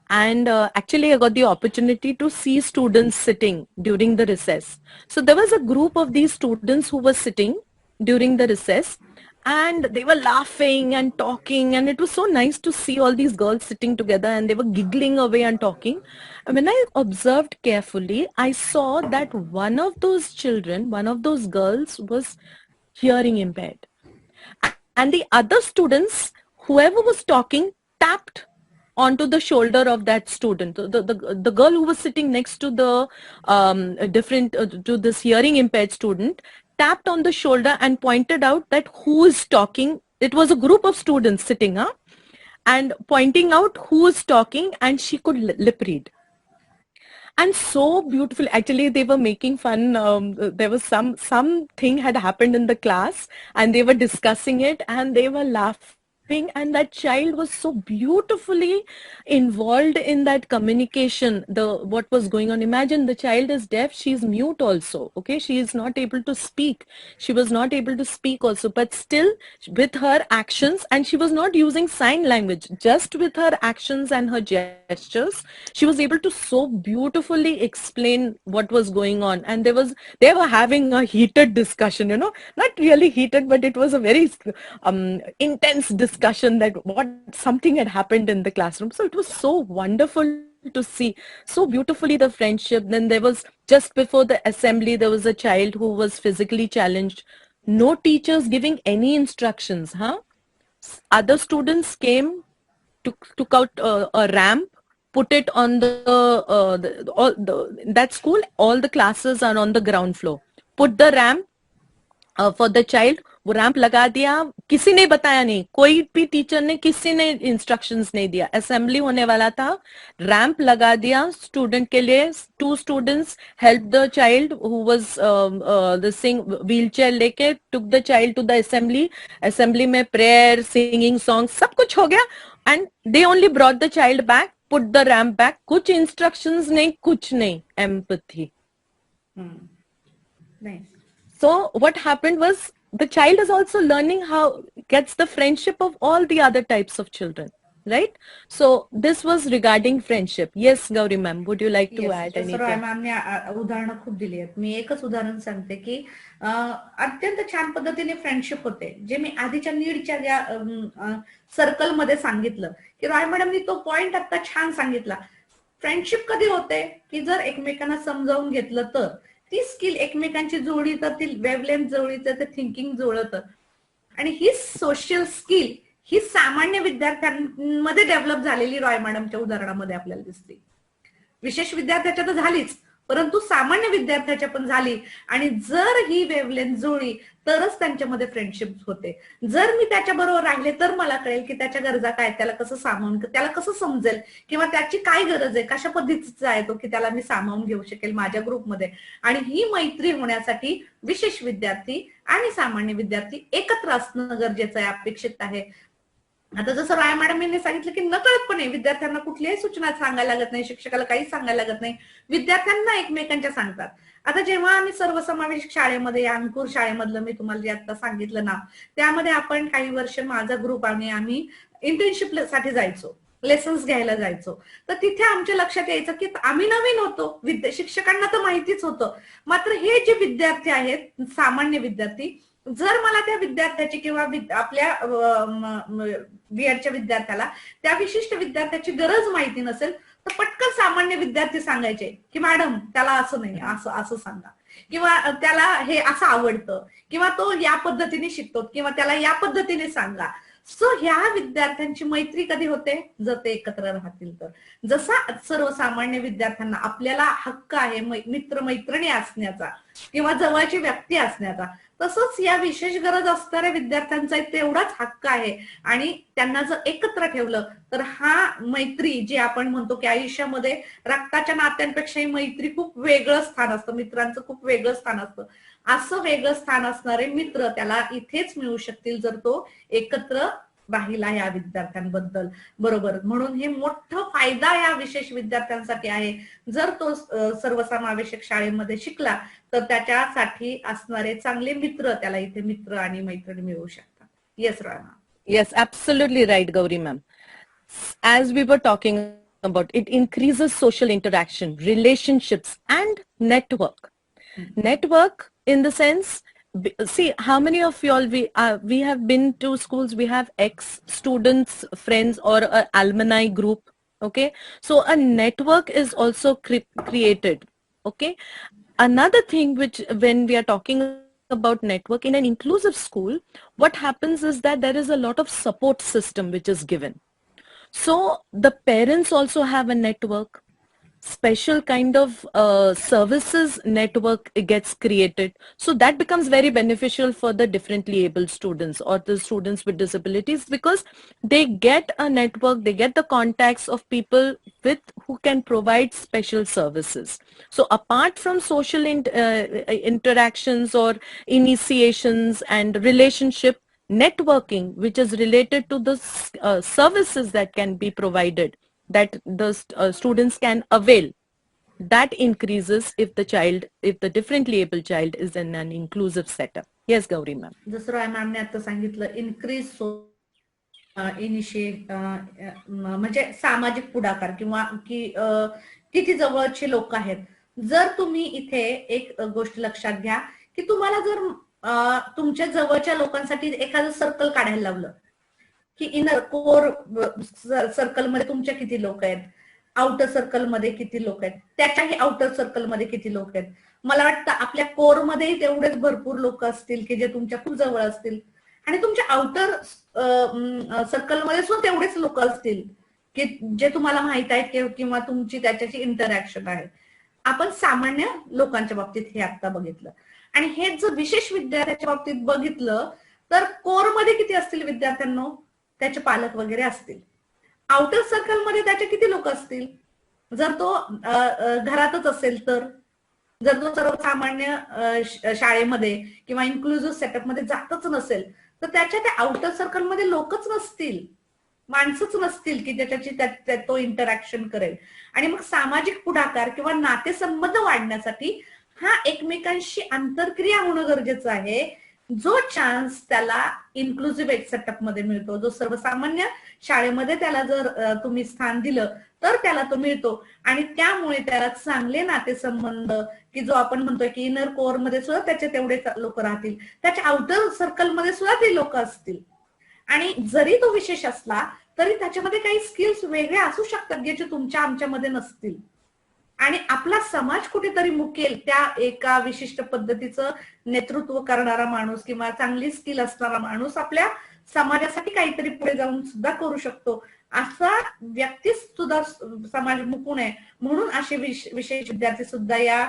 And actually, I got the opportunity to see students sitting during the recess. So there was a group of these students who were sitting during the recess, and they were laughing and talking, and it was so nice to see all these girls sitting together, and they were giggling away and talking. And when I observed carefully, I saw that one of those children, one of those girls, was hearing impaired, and the other students, whoever was talking, tapped onto the shoulder of that student. The girl who was sitting next to the different to this hearing impaired student tapped on the shoulder and pointed out that who is talking. It was a group of students sitting, and pointing out who is talking, and she could lip read. And so beautiful. Actually, they were making fun. There was something had happened in the class, and they were discussing it, and they were laughing, and that child was so beautifully involved in that communication, what was going on. Imagine, the child is deaf, she's mute also. Okay, she is not able to speak. She was not able to speak also, but still, with her actions, and she was not using sign language, just with her actions and her gestures, she was able to so beautifully explain what was going on. And they were having a heated discussion, not really heated, but it was a very intense discussion, that what something had happened in the classroom. So it was so wonderful to see, so beautifully, the friendship. Then there was, just before the assembly, there was a child who was physically challenged. No teachers giving any instructions, other students came, took out a ramp, put it on that school, all the classes are on the ground floor. Put the ramp for the child, वो ramp लगा दिया, किसी ने बताया नहीं, कोई भी teacher ने, किसी ने इंस्ट्रक्शंस नहीं दिया, असेंबली होने वाला था, रैंप लगा दिया स्टूडेंट के लिए, 2 students help the child who was dissing wheel chair लेके, took the child to the assembly, assembly में प्रेयर, सिंगिंग, सॉन्ग सब कुछ हो गया, and they only brought the child back, put the ramp back, कुछ instructions नहीं, कुछ नहीं, empathy. Nice. So what happened was the child is also learning how, gets the friendship of all the other types of children, right? So this was regarding friendship. Yes, Gauri ma'am, would you like to add anything? Roy मॅमने उदाहरणं खूप दिली आहेत. मी एकच उदाहरण सांगते की अत्यंत छान पद्धतीने फ्रेंडशिप होते, जे मी आधीच्या नीडच्या ज्या सर्कलमध्ये सांगितलं की रॉय मॅडमनी तो पॉइंट आता छान सांगितला. फ्रेंडशिप कधी होते की जर एकमेकांना समजावून घेतलं तर, ती स्किल एकमेकांची जुळली तर, ती वेवलेंथ जुळली तर, ते थिंकिंग जुळतं. आणि ही सोशल स्किल ही सामान्य विद्यार्थ्यांमध्ये डेव्हलप झालेली रॉय मॅडमच्या उदाहरणामध्ये आपल्याला दिसते. विशेष विद्यार्थ्याच्या तर झालीच, परंतु सामान्य विद्यार्थ्याच्या पण झाली. आणि जर ही वेवलेंथ जुळली तरच त्यांच्यामध्ये फ्रेंडशिप होते. जर मी त्याच्या बरोबर राहिले तर मला कळेल की त्याच्या गरजा काय, त्याला कसं सामावून, त्याला कसं समजेल, किंवा त्याची काय गरज आहे, कशा पद्धतीचा आहे तो, की त्याला मी सामावून घेऊ शकेल माझ्या ग्रुपमध्ये. आणि ही मैत्री होण्यासाठी विशेष विद्यार्थी आणि सामान्य विद्यार्थी एकत्र असणं गरजेचं आहे, अपेक्षित आहे. आता जसं राय मॅडम यांनी सांगितलं की नकळतपणे विद्यार्थ्यांना कुठल्याही सूचना सांगायला लागत नाही, शिक्षकाला काही सांगायला लागत नाही, विद्यार्थ्यांना एकमेकांच्या सांगतात. आता जेव्हा आम्ही सर्वसमावेशक शाळेमध्ये, अंकुर शाळेमधलं मी तुम्हाला जे आता सांगितलं ना, त्यामध्ये आपण काही वर्ष माझा ग्रुप आणि आम्ही इंटर्नशिप साठी जायचो, लेसन्स घ्यायला जायचो. तर तिथे आमच्या लक्षात यायचं की आम्ही नवीन होतो, शिक्षकांना तर माहितीच होतं, मात्र हे जे विद्यार्थी आहेत, सामान्य विद्यार्थी, जर मला त्या विद्यार्थ्याची किंवा आपल्या बीएडच्या विद्यार्थ्याला त्या विशिष्ट विद्यार्थ्याची गरज माहिती नसेल तर पटकन सामान्य विद्यार्थी सांगायचे की मॅडम त्याला असं नाही, असं असं सांगा, किंवा त्याला हे असं आवडतं, किंवा तो या पद्धतीने शिकतो, किंवा त्याला या पद्धतीने सांगा. सो ह्या विद्यार्थ्यांची मैत्री कधी होते, जर ते एकत्र राहतील तर. जसा सर्वसामान्य विद्यार्थ्यांना आपल्याला हक्क आहे मित्र मैत्रिणी असण्याचा किंवा जवळची व्यक्ती असण्याचा, तसंच या विशेष गरज असणाऱ्या विद्यार्थ्यांचा तेवढाच हक्क आहे. आणि त्यांना जर एकत्र ठेवलं तर हा मैत्री, जे आपण म्हणतो की आयुष्यामध्ये रक्ताच्या नात्यांपेक्षाही मैत्री खूप वेगळं स्थान असतं, मित्रांचं खूप वेगळं स्थान असतं. असं वेगळं स्थान असणारे मित्र त्याला इथेच मिळू शकतील जर तो एकत्र राहिला या विद्यार्थ्यांबद्दल, बरोबर. म्हणून हे मोठं फायदा या विशेष विद्यार्थ्यांसाठी आहे. जर तो सर्वसमावेशक शाळेमध्ये शिकला तर त्याच्यासाठी असणारे चांगले मित्र त्याला इथे मित्र आणि मैत्रिणी मिळू शकतात. Yes Rana. Yes, absolutely right, Gauri ma'am. As we were talking about, it increases social interaction, relationships, and network. Network in the sense, see how many of y'all we have been to schools, we have ex students, friends, or a alumni group. Okay, so a network is also created. Okay, another thing which, when we are talking about network in an inclusive school, what happens is that there is a lot of support system which is given. So the parents also have a network, special kind of services network gets created. So that becomes very beneficial for the differently abled students or the students with disabilities, because they get a network, they get the contacts of people who can provide special services. So apart from social interactions or initiations and relationship, networking which is related to the services that can be provided, that the students can avail, that increases if the differently able child is in an inclusive setup. Yes, Gauri ma'am. जसं रॉय मॅमने आता सांगितलं, increase initiate म्हणजे सामाजिक पुढाकार, किंवा किती जवळचे लोक आहेत. जर तुम्ही इथे एक गोष्ट लक्षात घ्या की तुम्हाला जर तुमच्या जवळच्या लोकांसाठी एखादं सर्कल काढायला लावलं की इनर कोर सर्कल मध्ये तुमच्या किती लोक आहेत, आउटर सर्कल मध्ये किती लोक आहेत, त्याच्याही आउटर सर्कल मध्ये किती लोक आहेत. मला वाटतं आपल्या कोर मध्ये तेवढेच भरपूर लोक असतील की जे तुमच्या खूप जवळ असतील, आणि तुमच्या आउटर सर्कल मध्ये सुद्धा तेवढेच लोक असतील की जे तुम्हाला माहित आहेत किंवा तुमची त्याच्याशी इंटरॅक्शन आहे. आपण सामान्य लोकांच्या बाबतीत हे आता बघितलं, आणि हेच जर विशेष विद्यार्थ्याच्या बाबतीत बघितलं तर कोरमध्ये किती असतील विद्यार्थ्यांनो? त्याचे पालक वगैरे असतील. आउटर सर्कलमध्ये त्याचे किती लोक असतील? जर तो घरातच असेल तर, जर तो सर्वसामान्य शाळेमध्ये किंवा इन्क्लुझिव्ह सेटअपमध्ये जातच नसेल तर त्याच्या त्या आउटर सर्कलमध्ये लोकच नसतील, माणसंच नसतील की ज्याच्याशी तो इंटरॅक्शन करेल. आणि मग सामाजिक पुढाकार किंवा नातेसंबंध वाढण्यासाठी हा एकमेकांशी आंतरक्रिया होणं गरजेचं आहे. जो चान्स त्याला इन्क्लुझिव्ह सेटअप मध्ये मिळतो, जो सर्वसामान्य शाळेमध्ये त्याला जर तुम्ही स्थान दिलं तर त्याला तो मिळतो. आणि त्यामुळे त्याला चांगले नातेसंबंध, की जो आपण म्हणतोय की इनर कोअर मध्ये सुद्धा त्याचे तेवढे लोक राहतील, त्याच्या आउटर सर्कलमध्ये सुद्धा ते लोक असतील. आणि जरी तो विशेष असला तरी त्याच्यामध्ये काही स्किल्स वेगळ्या असू शकतात ज्याचे तुमच्या आमच्यामध्ये नसतील. आणि आपला समाज कुठेतरी मुकेल त्या एका विशिष्ट पद्धतीचं नेतृत्व करणारा माणूस किंवा चांगली स्किल असणारा माणूस आपल्या समाजासाठी काहीतरी पुढे जाऊन सुद्धा करू शकतो. असा व्यक्ती सुद्धा समाज मुकू नये म्हणून असे विशेष विद्यार्थी सुद्धा या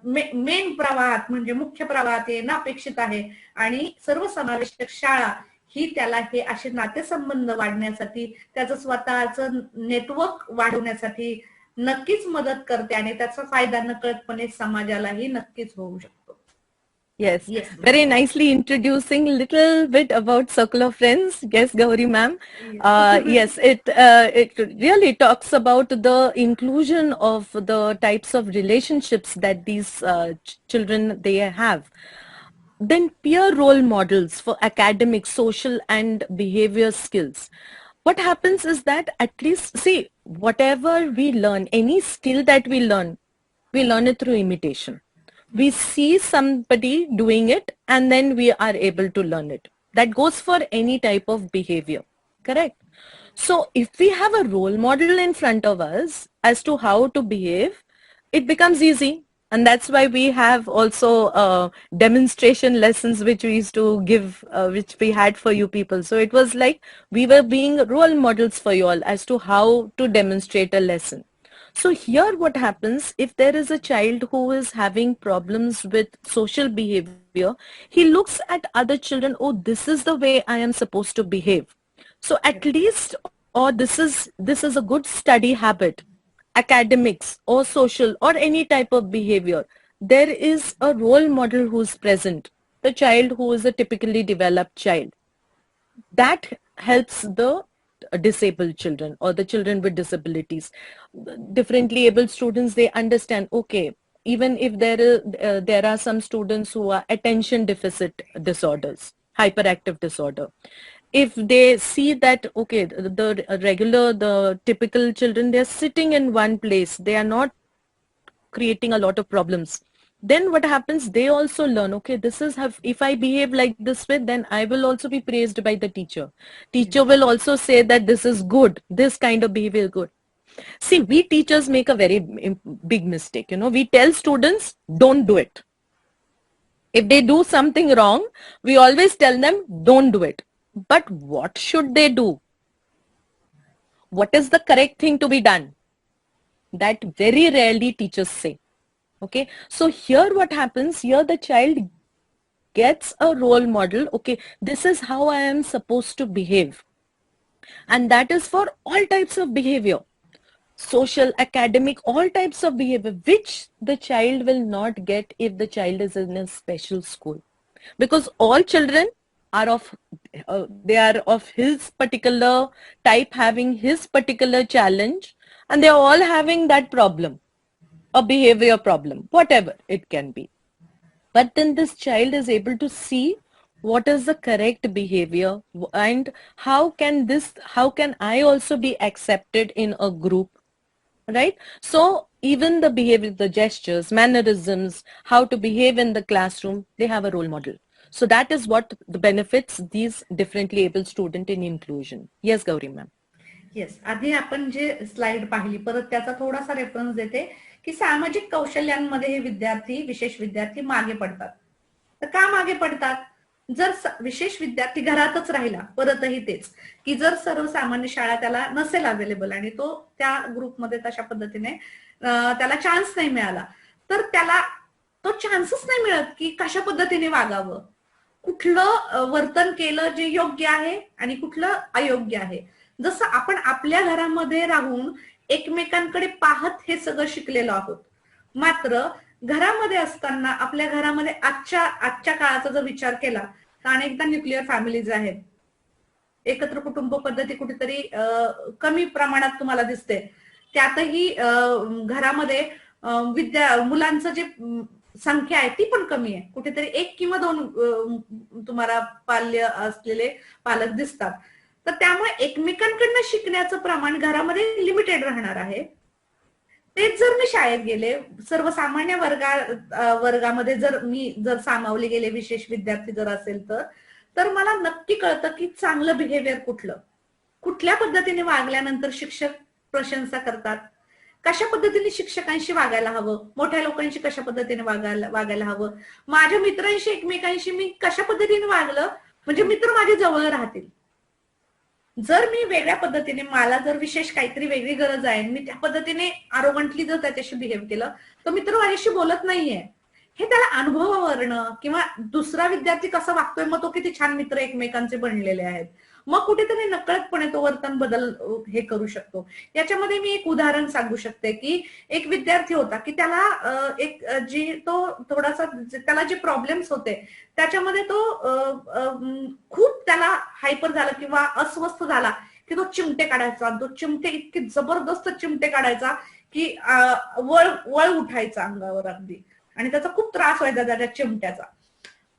मेन प्रवाहात म्हणजे मुख्य प्रवाहात येणं अपेक्षित आहे. आणि सर्वसमावेशक शाळा ही त्याला हे असे नातेसंबंध वाढण्यासाठी, त्याचं स्वतःचं नेटवर्क वाढवण्यासाठी नक्कीच मदत करते आणि त्याचा फायदा नकळतपणे समाजालाही नक्कीच होऊ शकतो. Yes, very nicely introducing little bit about Circle of Friends. Yes, Gauri ma'am. Yes, it really talks about the inclusion of the types of relationships that these children they have. Then peer role models for academic, social and behavior skills. What happens is that at least, see, whatever we learn, any skill that we learn it through imitation. We see somebody doing it and then we are able to learn it. That goes for any type of behavior, correct? So if we have a role model in front of us as to how to behave, it becomes easy. And that's why we have also demonstration lessons which we used to give, which we had for you people. So it was like we were being role models for you all as to how to demonstrate a lesson. So here what happens, if there is a child who is having problems with social behavior, he looks at other children, oh, this is the way I am supposed to behave. So at least, or this is a good study habit, academics or social or any type of behavior, there is a role model who is present, the child who is a typically developed child. That helps the disabled children or the children with disabilities. Differently abled students, they understand, okay, even if there are some students who are attention deficit disorders, hyperactive disorder, if they see that, okay, the typical children, they're sitting in one place, they are not creating a lot of problems, then what happens, they also learn, okay, this is how, if I behave like this way, then I will also be praised by the teacher will also say that this is good, this kind of behavior is good. See, we teachers make a very big mistake, we tell students don't do it. If they do something wrong, we always tell them don't do it. But what should they do? What is the correct thing to be done? That very rarely teachers say. Okay, so here what happens, here the child gets a role model, okay, this is how I am supposed to behave. And that is for all types of behavior, social, academic, all types of behavior, which the child will not get if the child is in a special school. Because all children are they are of his particular type, having his particular challenge, and they are all having that problem, a behavior problem, whatever it can be. But then this child is able to see what is the correct behavior and how can I also be accepted in a group, right? So even the behavior, the gestures, mannerisms, how to behave in the classroom, they have a role model. So that is what the benefits these differently able student in inclusion. Yes, Gauri ma'am. Yes, आधी आपण जे slide पाहिली परत त्याचा थोडासा reference देते की सामाजिक कौशल्यांमध्ये हे विद्यार्थी, विशेष विद्यार्थी मागे पडतात. तर का मागे पडतात? जर विशेष विद्यार्थी घरातच राहिला, परतही तेच की जर सर्वसामान्य शाळा त्याला नसेल अवेलेबल आणि तो त्या ग्रुपमध्ये तशा पद्धतीने त्याला चान्स नाही मिळाला, तर त्याला तो चान्सच नाही मिळत की कशा पद्धतीने वागावं. कुठलं वर्तन केलं जे योग्य आहे आणि कुठलं अयोग्य आहे. जसं आपण आपल्या घरामध्ये राहून एकमेकांकडे पाहत हे सगळं शिकलेलो आहोत, मात्र घरामध्ये असताना आपल्या घरामध्ये आजच्या काळाचा जर विचार केला तर अनेकदा न्यूक्लिअर फॅमिलीज आहेत, एकत्र कुटुंब पद्धती कुठेतरी कमी प्रमाणात तुम्हाला दिसते. त्यातही घरामध्ये मुलांचं जे संख्या आहे ती पण कमी आहे, कुठेतरी 1 किंवा 2 तुम्हाला पाल्य असलेले पालक दिसतात. तर त्यामुळे एकमेकांकडनं शिकण्याचं प्रमाण घरामध्ये लिमिटेड राहणार आहे. तेच जर मी शाळेत गेले, सर्वसामान्य वर्गामध्ये जर सामावले गेले, विशेष विद्यार्थी जर असेल तर मला नक्की कळतं की चांगलं बिहेवियर कुठलं, कुठल्या पद्धतीने वागल्यानंतर शिक्षक प्रशंसा करतात, कशा पद्धतीने शिक्षकांशी वागायला हवं, मोठ्या लोकांशी कशा पद्धतीने वागायला हवं, माझ्या मित्रांशी एकमेकांशी मी कशा पद्धतीने वागलं म्हणजे मित्र माझे जवळ राहतील. जर मी वेगळ्या पद्धतीने, मला जर विशेष काहीतरी वेगळी गरज आहे, मी त्या पद्धतीने आरोगंटली जर त्याच्याशी बिहेव केलं तर मित्र माझ्याशी बोलत नाहीये. हे त्याला अनुभवावरनं किंवा दुसरा विद्यार्थी कसा वागतोय, मग तो किती छान मित्र एकमेकांचे बनलेले आहेत, मग कुठेतरी नकळतपणे तो वर्तन बदल हे करू शकतो. याच्यामध्ये मी एक उदाहरण सांगू शकते की एक विद्यार्थी होता की त्याला थोडासा त्याला जे प्रॉब्लेम्स होते त्याच्यामध्ये तो खूप त्याला हायपर झाला किंवा अस्वस्थ झाला की तो चिमटे काढायचा. तो चिमटे इतके जबरदस्त चिमटे काढायचा की वळ उठायचा अंगावर अगदी, आणि त्याचा खूप त्रास व्हायचा त्या चिमट्याचा.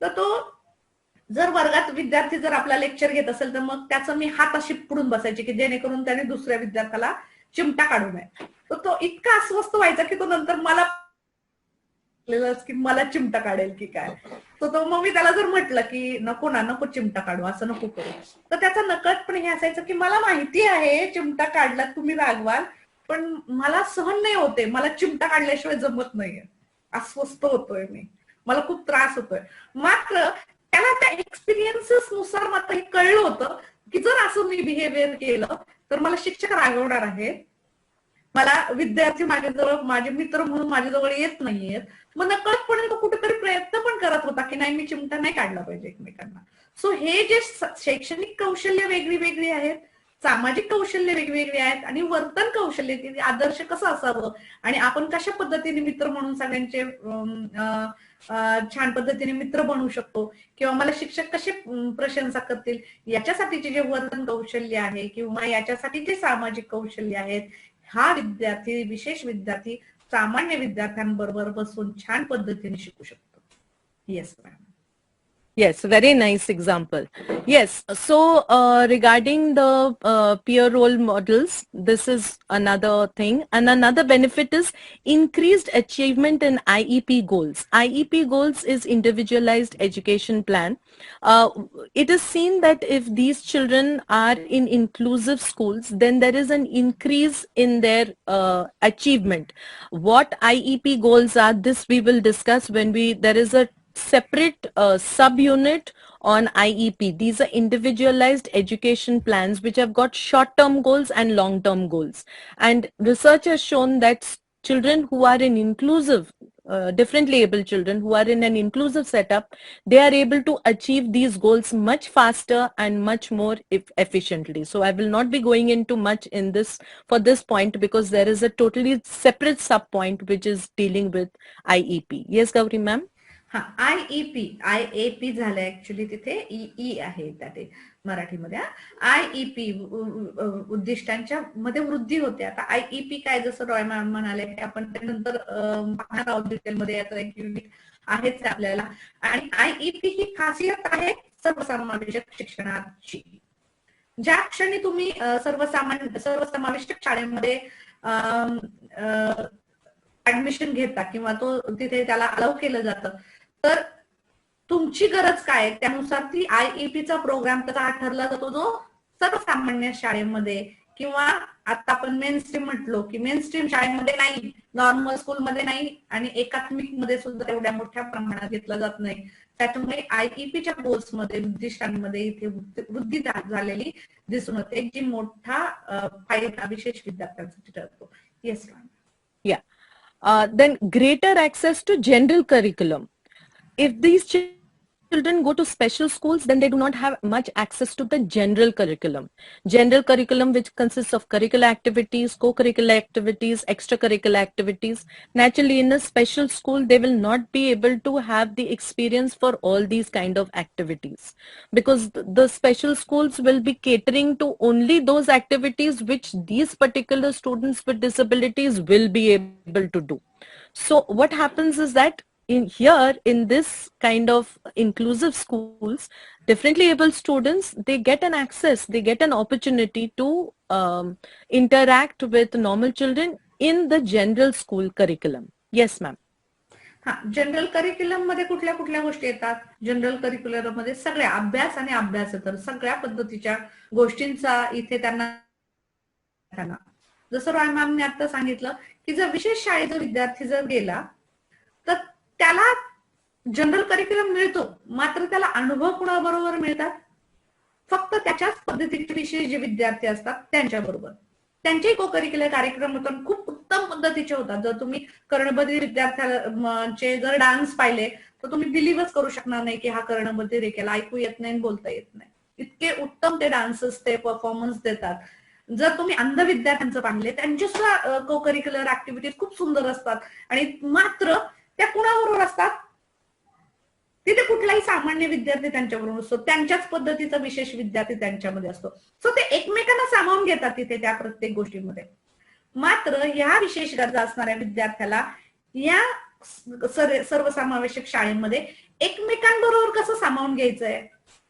तर तो जर वर्गात विद्यार्थी जर आपला लेक्चर घेत असेल तर मग त्याचं मी हात अशी पुढून बसायचे की जेणेकरून त्याने दुसऱ्या विद्यार्थ्याला चिमटा काढू नये. तर तो इतका अस्वस्थ व्हायचा की तो नंतर मला चिमटा काढेल की काय. तो मग मी त्याला जर म्हटलं की नको चिमटा काढू, असं नको करू, तर त्याचा नकळतपणे हे असायचं की मला माहिती आहे चिमटा काढला तुम्ही रागवाल, पण मला सहन नाही होते, मला चिमटा काढल्याशिवाय जमत नाहीये, अस्वस्थ होतोय मी, मला खूप त्रास होतोय. मात्र त्याला त्या एक्सपिरियन्सेस नुसार मात्र हे कळलं होतं की जर असं मी बिहेवियर केलं तर मला शिक्षक रागवणार आहेत, मला विद्यार्थी माझ्याजवळ, माझे मित्र म्हणून माझ्याजवळ येत नाहीयेत. मग नकळतपणे तो कुठेतरी प्रयत्न पण करत होता की नाही, मी चिमटा नाही काढला पाहिजे एकमेकांना. सो हे जे शैक्षणिक कौशल्य वेगळी आहेत, सामाजिक कौशल्य वेगवेगळे आहेत, आणि वर्तन कौशल्य की आदर्श कसं असावं आणि आपण कशा पद्धतीने मित्र म्हणून सगळ्यांचे छान पद्धतीने मित्र बनवू शकतो किंवा मला शिक्षक कसे प्रशंसा करतील, याच्यासाठीचे जे वर्तन कौशल्य आहे किंवा याच्यासाठी जे सामाजिक कौशल्य आहेत, हा विद्यार्थी, विशेष विद्यार्थी सामान्य विद्यार्थ्यांबरोबर बसून छान पद्धतीने शिकू शकतो. Yes ma'am. Yes, very nice example. Yes, so regarding the peer role models, this is another thing, and another benefit is increased achievement in IEP goals. IEP goals is individualized education plan. It is seen that if these children are in inclusive schools, then there is an increase in their achievement. What IEP goals are, this we will discuss when there is a separate subunit on IEP. These are individualized education plans which have got short-term goals and long-term goals. And research has shown that children who are in inclusive, differently able children who are in an inclusive setup, they are able to achieve these goals much faster and much more efficiently. So I will not be going into much in this for this point because there is a totally separate sub point which is dealing with IEP. Yes, Gauri ma'am. हा, IEP झालं actually, तिथे ई आहे ते मराठीमध्ये. IEP उद्दिष्टांच्या मध्ये वृद्धी होते. आता IEP काय, जसं रॉय मॅम म्हणाले की आपण त्यानंतर पाहणार आहोत डिटेलमध्ये, याचा एक युनिट आहेच आपल्याला. आणि IEP ही खासियत आहे सर्वसमावेशक शिक्षणाची. ज्या क्षणी तुम्ही सर्वसमावेशक शाळेमध्ये ऍडमिशन घेता किंवा तो तिथे त्याला अलाउ केलं जातं, तर तुमची गरज काय त्यानुसार ती IEPचा प्रोग्राम त्याचा ठरला जातो, जो सर्वसामान्य शाळेमध्ये किंवा आता आपण मेन स्ट्रीम म्हटलो की मेन स्ट्रीम शाळेमध्ये नाही, नॉर्मल स्कूलमध्ये नाही, आणि एकात्मिक मध्ये सुद्धा एवढ्या मोठ्या प्रमाणात घेतला जात नाही. त्याच्यामुळे IEPच्या गोल्स मध्ये, उद्दिष्टांमध्ये इथे वृद्धी झालेली दिसून येते, जी मोठा फायदा विशेष विद्यार्थ्यांसाठी ठरतो. Yes ma'am. Then greater access to general curriculum. If these children go to special schools, then they do not have much access to the general curriculum. General curriculum, which consists of curricular activities, co-curricular activities, extracurricular activities. Naturally, in a special school, they will not be able to have the experience for all these kind of activities, because the special schools will be catering to only those activities which these particular students with disabilities will be able to do. So what happens is that in this kind of inclusive schools, differently able students, they get an access, they get an opportunity to interact with normal children in the general school curriculum. Yes, ma'am. हा, general curriculum मध्ये कुठल्या कुठल्या गोष्टी येतात? General curriculum मध्ये सगळ्या अभ्यास आणि अभ्यासेतर सगळ्या पद्धतीच्या गोष्टींचा इथे त्यांना जसं रॉय मॅमने आता सांगितलं की जर विशेष शाळेत जर विद्यार्थी जर गेला तर त्याला जनरल करिक्युलम मिळतो, मात्र त्याला अनुभव कुणाबरोबर मिळतात? फक्त त्याच्याच पद्धतीचे विषय जे विद्यार्थी असतात त्यांच्याबरोबर. त्यांचे को करिक्युलर कार्यक्रम होतात, खूप उत्तम पद्धतीचे होतात. जर तुम्ही कर्णबधिर विद्यार्थ्यांचे जर डान्स पाहिले तर तुम्ही बिलीव्हच करू शकणार नाही की हा कर्णबधिर आहे, त्याला ऐकू येत नाही, बोलता येत नाही. इतके उत्तम ते डान्सेस, ते परफॉर्मन्स देतात. जर तुम्ही अंध विद्यार्थ्यांचं पाहिले, त्यांचे सुद्धा को करिक्युलर ऍक्टिव्हिटीज खूप सुंदर असतात, आणि मात्र त्या कुणाबरोबर असतात? तिथे कुठलाही सामान्य विद्यार्थी त्यांच्याबरोबर असतो, त्यांच्याच पद्धतीचा विशेष विद्यार्थी त्यांच्यामध्ये असतो. सो ते एकमेकांना सामावून घेतात तिथे त्या प्रत्येक गोष्टीमध्ये. मात्र ह्या विशेष गरजा असणाऱ्या विद्यार्थ्याला या सर्वसमावेशक शाळेमध्ये एकमेकांबरोबर कसं सामावून घ्यायचंय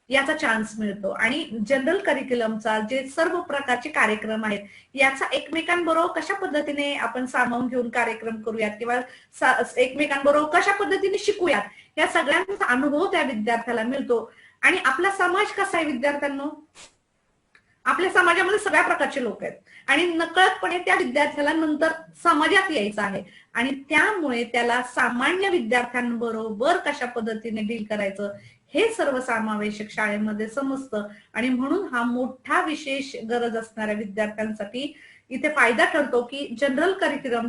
याचा चान्स मिळतो. आणि जनरल करिक्युलमचा जे सर्व प्रकारचे कार्यक्रम आहेत याचा एकमेकांबरोबर कशा पद्धतीने आपण सामावून घेऊन कार्यक्रम करूयात किंवा एकमेकांबरोबर कशा पद्धतीने शिकूयात, या सगळ्यांचा अनुभव त्या विद्यार्थ्याला मिळतो. आणि आपला समाज कसा आहे विद्यार्थ्यांनो? आपल्या समाजामध्ये सगळ्या प्रकारचे लोक आहेत, आणि नकळतपणे त्या विद्यार्थ्याला नंतर समाजात यायचं आहे, आणि त्यामुळे त्याला सामान्य विद्यार्थ्यांबरोबर कशा पद्धतीने डील करायचं हे सर्वसमावेशक शाळेमध्ये समजतं. आणि म्हणून हा मोठा विशेष गरज असणाऱ्या विद्यार्थ्यांसाठी इथे फायदा ठरतो की जनरल करिक्युलम,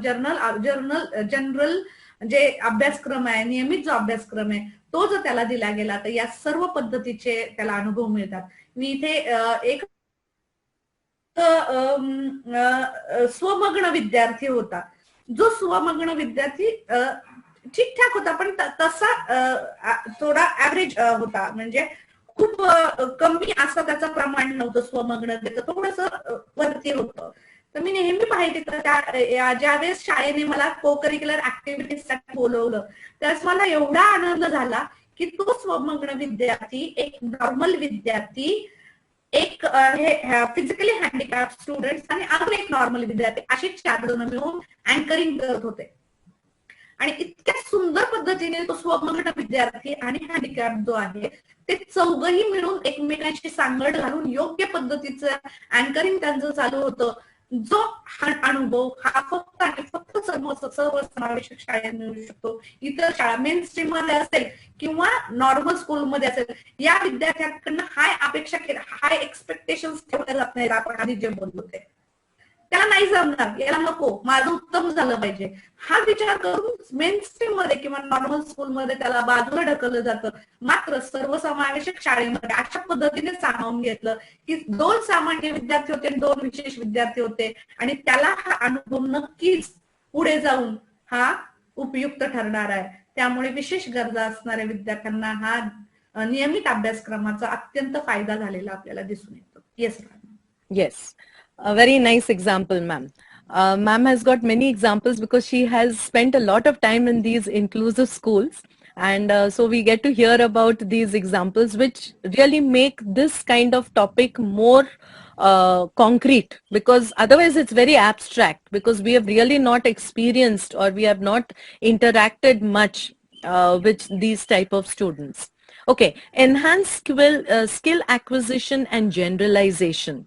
जनरल जे अभ्यासक्रम आहे, नियमित जो अभ्यासक्रम आहे तो जर त्याला दिला गेला तर या सर्व पद्धतीचे त्याला अनुभव मिळतात. मी इथे एक स्वमग्न विद्यार्थी होता, जो स्वमग्न विद्यार्थी ठीकठाक होता, पण तसा थोडा ऍव्हरेज होता, म्हणजे खूप कमी असं त्याचं प्रमाण नव्हतं स्वमग्नतेचं, थोडस वरती होतं. तर मी नेहमी पाहिजे तर ज्यावेळेस शाळेने मला को करिक्युलर ऍक्टिव्हिटीज साठी बोलवलं त्यावेळेस मला एवढा आनंद झाला की तो स्वमग्न विद्यार्थी, एक नॉर्मल विद्यार्थी, एक हे फिजिकली हँडिकॅप स्टुडंट आणि अजून एक नॉर्मल विद्यार्थी, असे 4 जण मिळून अँकरिंग करत होते. आणि इतक्या सुंदर पद्धतीने तो स्वमग्न विद्यार्थी आणि हँडिकॅप जो आहे ते चौघही मिळून एकमेकांशी सांगड घालून योग्य पद्धतीचं अँकरिंग त्यांचं चालू होतं. जो हा अनुभव हा फक्त आणि फक्त सर्वसमावेशक शाळेत मिळू शकतो. इतर शाळा मेन स्ट्रीम मध्ये असेल किंवा नॉर्मल स्कूलमध्ये असेल, या विद्यार्थ्यांकडनं हाय एक्सपेक्टेशन्स ठेवल्या जात नाहीत. आपण आधी जे बोललो ते त्याला नाही जमणार, याला नको, माझं उत्तम झालं पाहिजे, हा विचार करून मेन स्ट्रीम मध्ये किंवा नॉर्मल स्कूलमध्ये त्याला बाजूला ढकललं जातं. मात्र सर्वसमावेशक शाळेमध्ये अशा पद्धतीने सामावून घेतलं की 2 सामान्य विद्यार्थी होते आणि 2 विशेष विद्यार्थी होते, आणि त्याला हा अनुभव नक्कीच पुढे जाऊन हा उपयुक्त ठरणार आहे. त्यामुळे विशेष गरजा असणाऱ्या विद्यार्थ्यांना हा नियमित अभ्यासक्रमाचा अत्यंत फायदा झालेला आपल्याला दिसून येतो. Yes Yes. A very nice example, ma'am. Ma'am has got many examples because she has spent a lot of time in these inclusive schools. And so we get to hear about these examples which really make this kind of topic more concrete, because otherwise it's very abstract, because we have really not experienced or we have not interacted much with these type of students. Okay, enhanced skill acquisition and generalization.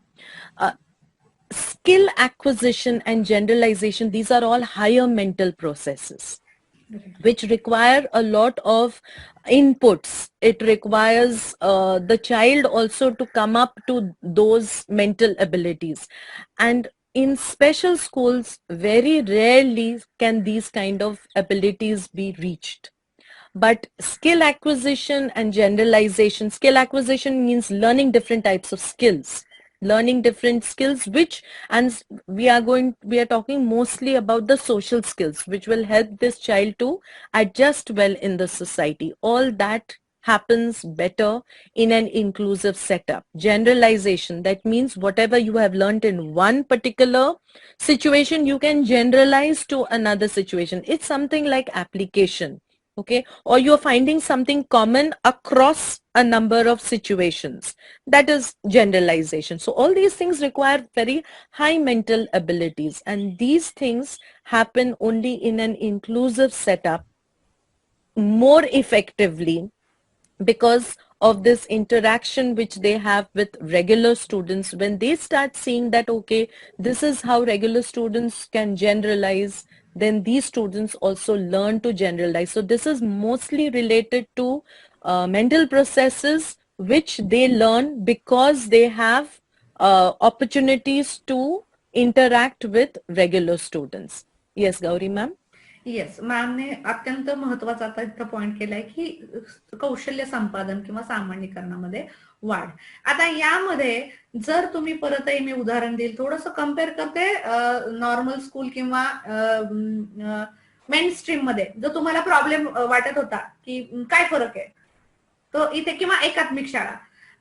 Skill acquisition and generalization, these are all higher mental processes which require a lot of inputs. It requires the child also to come up to those mental abilities, and in special schools very rarely can these kind of abilities be reached. But skill acquisition and generalization, skill acquisition means learning different types of skills, learning different skills, which, and we are talking mostly about the social skills, which will help this child to adjust well in the society. All that happens better in an inclusive setup. Generalization, that means whatever you have learned in one particular situation, you can generalize to another situation. It's something like application. Okay, or you're finding something common across a number of situations. That is generalization. So all these things require very high mental abilities, and these things happen only in an inclusive setup more effectively because of this interaction which they have with regular students. When they start seeing that, okay, this is how regular students can generalize, then these students also learn to generalize. So this is mostly related to mental processes which they learn because they have opportunities to interact with regular students. Yes, Gauri ma'am. Yes, मॅमने अत्यंत महत्वाचा आता इथं point केलाय की कौशल्य संपादन किंवा सामान्यीकरणामध्ये वाढ. आता यामध्ये जर तुम्ही परतही मी उदाहरण देईल, थोडंसं कम्पेअर करते नॉर्मल स्कूल किंवा मेन स्ट्रीम मध्ये जर तुम्हाला प्रॉब्लेम वाटत होता की काय फरक आहे तो इथे, किंवा एकात्मिक शाळा.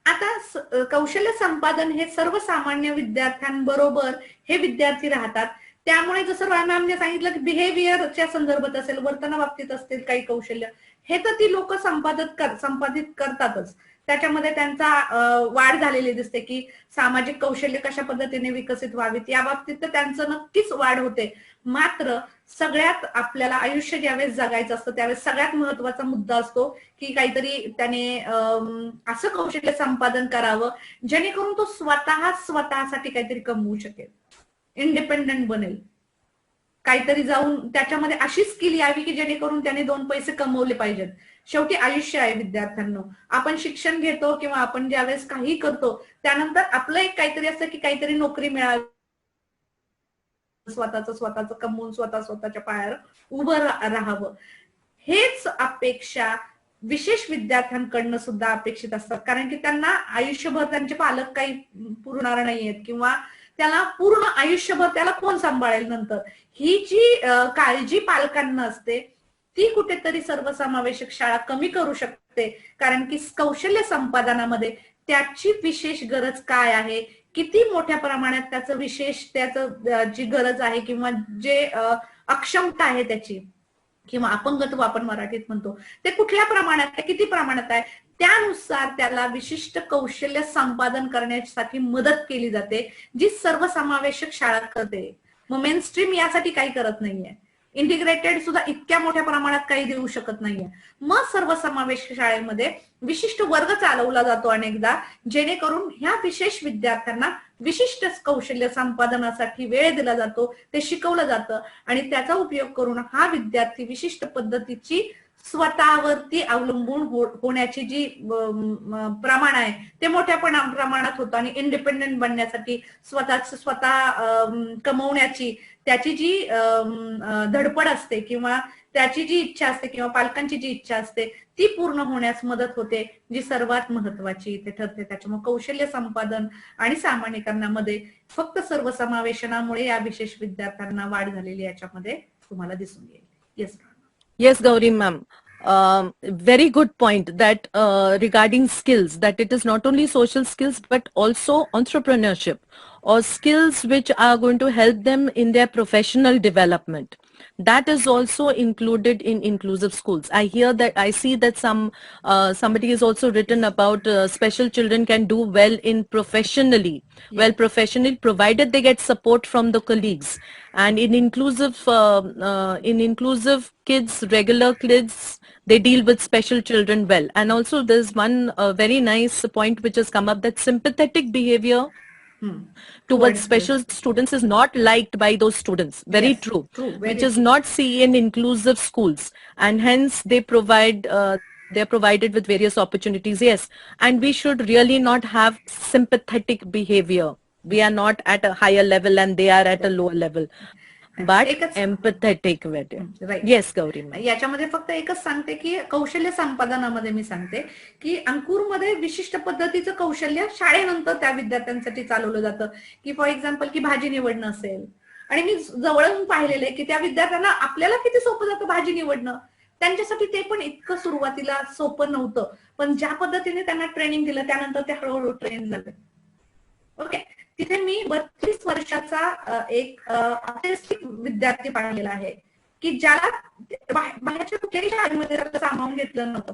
आता कौशल्य संपादन हे सर्वसामान्य विद्यार्थ्यांबरोबर हे विद्यार्थी राहतात. त्यामुळे जसं मॅमने सांगितलं की बिहेवियरच्या संदर्भात असेल, वर्तनाबाबतीत असतील काही कौशल्य, हे तर ती लोक संपादित करतातच. त्याच्यामध्ये त्यांचा वाढ झालेली दिसते की सामाजिक कौशल्य कशा पद्धतीने विकसित व्हावीत या बाबतीत तर त्यांचं नक्कीच वाढ होते. मात्र सगळ्यात आपल्याला आयुष्य ज्यावेळेस जगायचं असतं त्यावेळेस सगळ्यात महत्वाचा मुद्दा असतो की काहीतरी त्याने असं कौशल्य संपादन करावं जेणेकरून तो स्वतःसाठी काहीतरी कमवू शकेल, इंडिपेंडंट बनेल, काहीतरी जाऊन त्याच्यामध्ये अशी स्किल यावी की जेणेकरून त्याने 2 पैसे कमवले पाहिजेत. शेवटी आयुष्य आहे विद्यार्थ्यांनो. आपण शिक्षण घेतो किंवा आपण ज्यावेळेस काही करतो त्यानंतर आपलं एक काहीतरी असतं की काहीतरी नोकरी मिळावी, स्वतःच कमवून स्वतःच्या पायावर उभं राहावं. हेच अपेक्षा विशेष विद्यार्थ्यांकडनं सुद्धा अपेक्षित असतात, कारण की त्यांना आयुष्यभर त्यांचे पालक काही पुरणार नाहीयेत किंवा त्याला पूर्ण आयुष्यभर त्याला कोण सांभाळेल नंतर, ही जी काळजी पालकांना असते ती कुठेतरी सर्वसमावेशक शाळा कमी करू शकते. कारण की कौशल्य संपादनामध्ये त्याची विशेष गरज काय आहे, किती मोठ्या प्रमाणात त्याचं जी गरज आहे किंवा जे अक्षमता आहे त्याची किंवा अपंगत्व आपण मराठीत म्हणतो ते कुठल्या प्रमाणात, किती प्रमाणात आहे, त्यानुसार त्याला विशिष्ट कौशल्य संपादन करण्यासाठी मदत केली जाते, जी सर्वसमावेशक शाळा करते. मग मेन स्ट्रीम यासाठी काही करत नाहीये, इंटिग्रेटेड सुद्धा इतक्या मोठ्या प्रमाणात काही देऊ शकत नाहीये. मग सर्वसमावेशक शाळेमध्ये विशिष्ट वर्ग चालवला जातो अनेकदा, जेणेकरून ह्या विशेष विद्यार्थ्यांना विशिष्ट कौशल्य संपादनासाठी वेळ दिला जातो, ते शिकवलं जातं आणि त्याचा उपयोग करून हा विद्यार्थी विशिष्ट पद्धतीची स्वतःवरती अवलंबून होण्याची जी प्रमाण आहे ते मोठ्या प्रमाणात होतं आणि इंडिपेंडंट बनण्यासाठी स्वतः कमवण्याची त्याची जी धडपड असते किंवा त्याची जी इच्छा असते किंवा पालकांची जी इच्छा असते ती पूर्ण होण्यास मदत होते, जी सर्वात महत्वाची इथे ठरते. त्याच्यामुळे कौशल्य संपादन आणि सामान्यीकरणामध्ये फक्त सर्वसमावेशनामुळे या विशेष विद्यार्थ्यांना वाढ झालेली याच्यामध्ये तुम्हाला दिसून येईल. Yes. Yes, Gauri ma'am. Very good point that regarding skills, that it is not only social skills but also entrepreneurship or skills which are going to help them in their professional development. That is also included in inclusive schools. I hear that, I see that somebody has also written about special children can do well in professionally, well professionally, provided they get support from the colleagues. And in inclusive kids, regular kids, they deal with special children well. And also there's one very nice point which has come up, that sympathetic behavior towards special students is not liked by those students. Very Yes, true. very Which is not seen in inclusive schools, and hence they are provided with various opportunities. Yes, and we should really not have sympathetic behavior. We are not at a higher level and they are at a lower level. but एकच empathetic with it. Right. Yes, Gauri ma'am. याच्यामध्ये फक्त एकच सांगते की कौशल्य संपादनामध्ये मी सांगते की अंकुरमध्ये विशिष्ट पद्धतीचं कौशल्य शाळेनंतर त्या विद्यार्थ्यांसाठी चालवलं जातं, की फॉर एक्झाम्पल की भाजी निवडणं असेल. आणि मी जवळून पाहिलेलं आहे की त्या विद्यार्थ्यांना आपल्याला किती सोपं जातं भाजी निवडणं, त्यांच्यासाठी ते पण इतकं सुरुवातीला सोपं नव्हतं. पण ज्या पद्धतीने त्यांना ट्रेनिंग दिलं त्यानंतर ते हळूहळू ट्रेन झाले. ओके. तिथे मी 32 वर्षाचा एक ऑटिस्टिक विद्यार्थी पाहिलेला आहे की ज्याला बाहेरच्या कुठल्याही शाळेमध्ये त्याला सामावून घेतलं नव्हतं.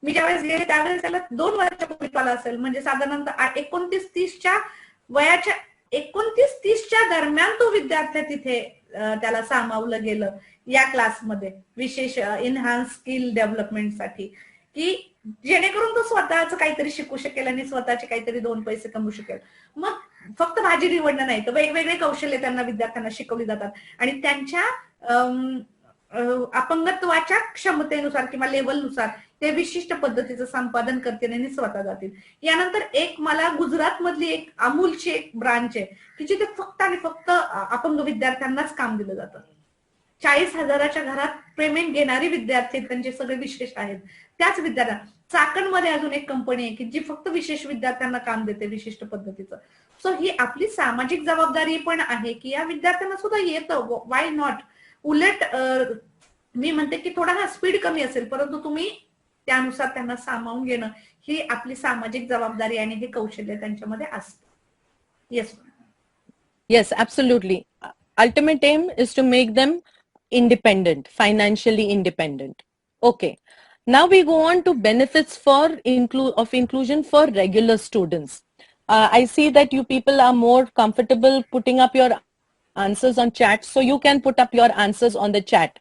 मी ज्यावेळेस गेले त्यावेळेस त्याला 2 वर्षापूर्वी आला असेल, म्हणजे साधारणतः 29-30च्या वयाच्या 29-30च्या दरम्यान तो विद्यार्थी तिथे त्याला सामावलं गेलं या क्लासमध्ये विशेष इन्हान्स स्किल डेव्हलपमेंटसाठी, की जेणेकरून तो स्वतःच काहीतरी शिकू शकेल आणि स्वतःचे काहीतरी 2 पैसे कमवू शकेल. मग फक्त भाजी निवडणं नाही तर वेगवेगळे कौशल्य त्यांना विद्यार्थ्यांना शिकवली जातात आणि त्यांच्या अपंगत्वाच्या क्षमतेनुसार किंवा लेवलनुसार ते विशिष्ट पद्धतीचं संपादन करतील आणि स्वतः जातील. यानंतर एक मला गुजरात मधली एक अमूलची एक ब्रांच आहे की जिथे फक्त आणि फक्त अपंग विद्यार्थ्यांनाच काम दिलं जातं. 40,000च्या घरात पेमेंट घेणारी विद्यार्थी त्यांचे सगळे विशेष आहेत. त्याच विद्यार्थ्यांना चाकणमध्ये अजून एक कंपनी आहे की जी फक्त विशेष विद्यार्थ्यांना काम देते विशिष्ट पद्धतीचं. सो ही आपली सामाजिक जबाबदारी पण आहे की या विद्यार्थ्यांना सुद्धा येतं, वाय नॉट. उलट मी म्हणते की थोडा हा स्पीड कमी असेल परंतु तुम्ही त्यानुसार त्यांना सामावून घेणं ही आपली सामाजिक जबाबदारी आणि हे कौशल्य त्यांच्यामध्ये असतं. Yes. Yes, absolutely. Ultimate aim is to make them independent, financially independent. Okay. Now we go on to benefits of inclusion for regular students. I see that you people are more comfortable putting up your answers on chat, so you can put up your answers on the chat.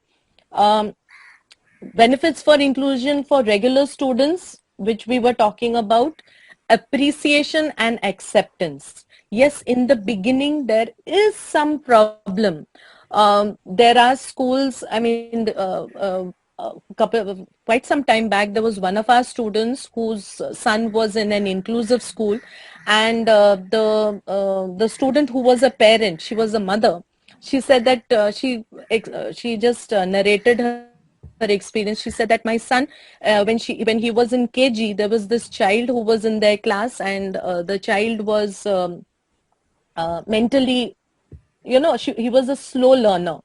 Benefits for inclusion for regular students, which we were talking about, appreciation and acceptance. Yes, in the beginning, there is some problem. There are schools, I mean, quite some time back, there was one of our students whose son was in an inclusive school, and the student who was a parent, she was a mother. She said that she just narrated her experience. She said that my son, when he was in KG, there was this child who was in their class, and the child was mentally, he was a slow learner.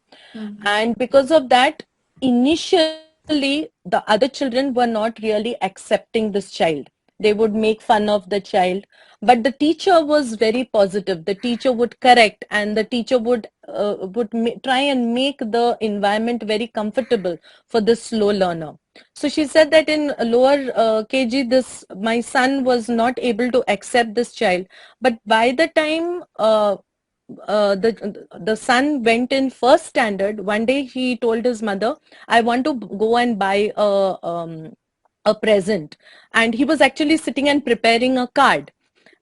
And because of that, initially the other children were not really accepting this child. They would make fun of the child, but the teacher was very positive. The teacher would correct, and the teacher would try and make the environment very comfortable for this slow learner. So she said that in lower KG, my son was not able to accept this child, but by the time the son went in first standard, one day he told his mother, I want to go and buy a present. And he was actually sitting and preparing a card.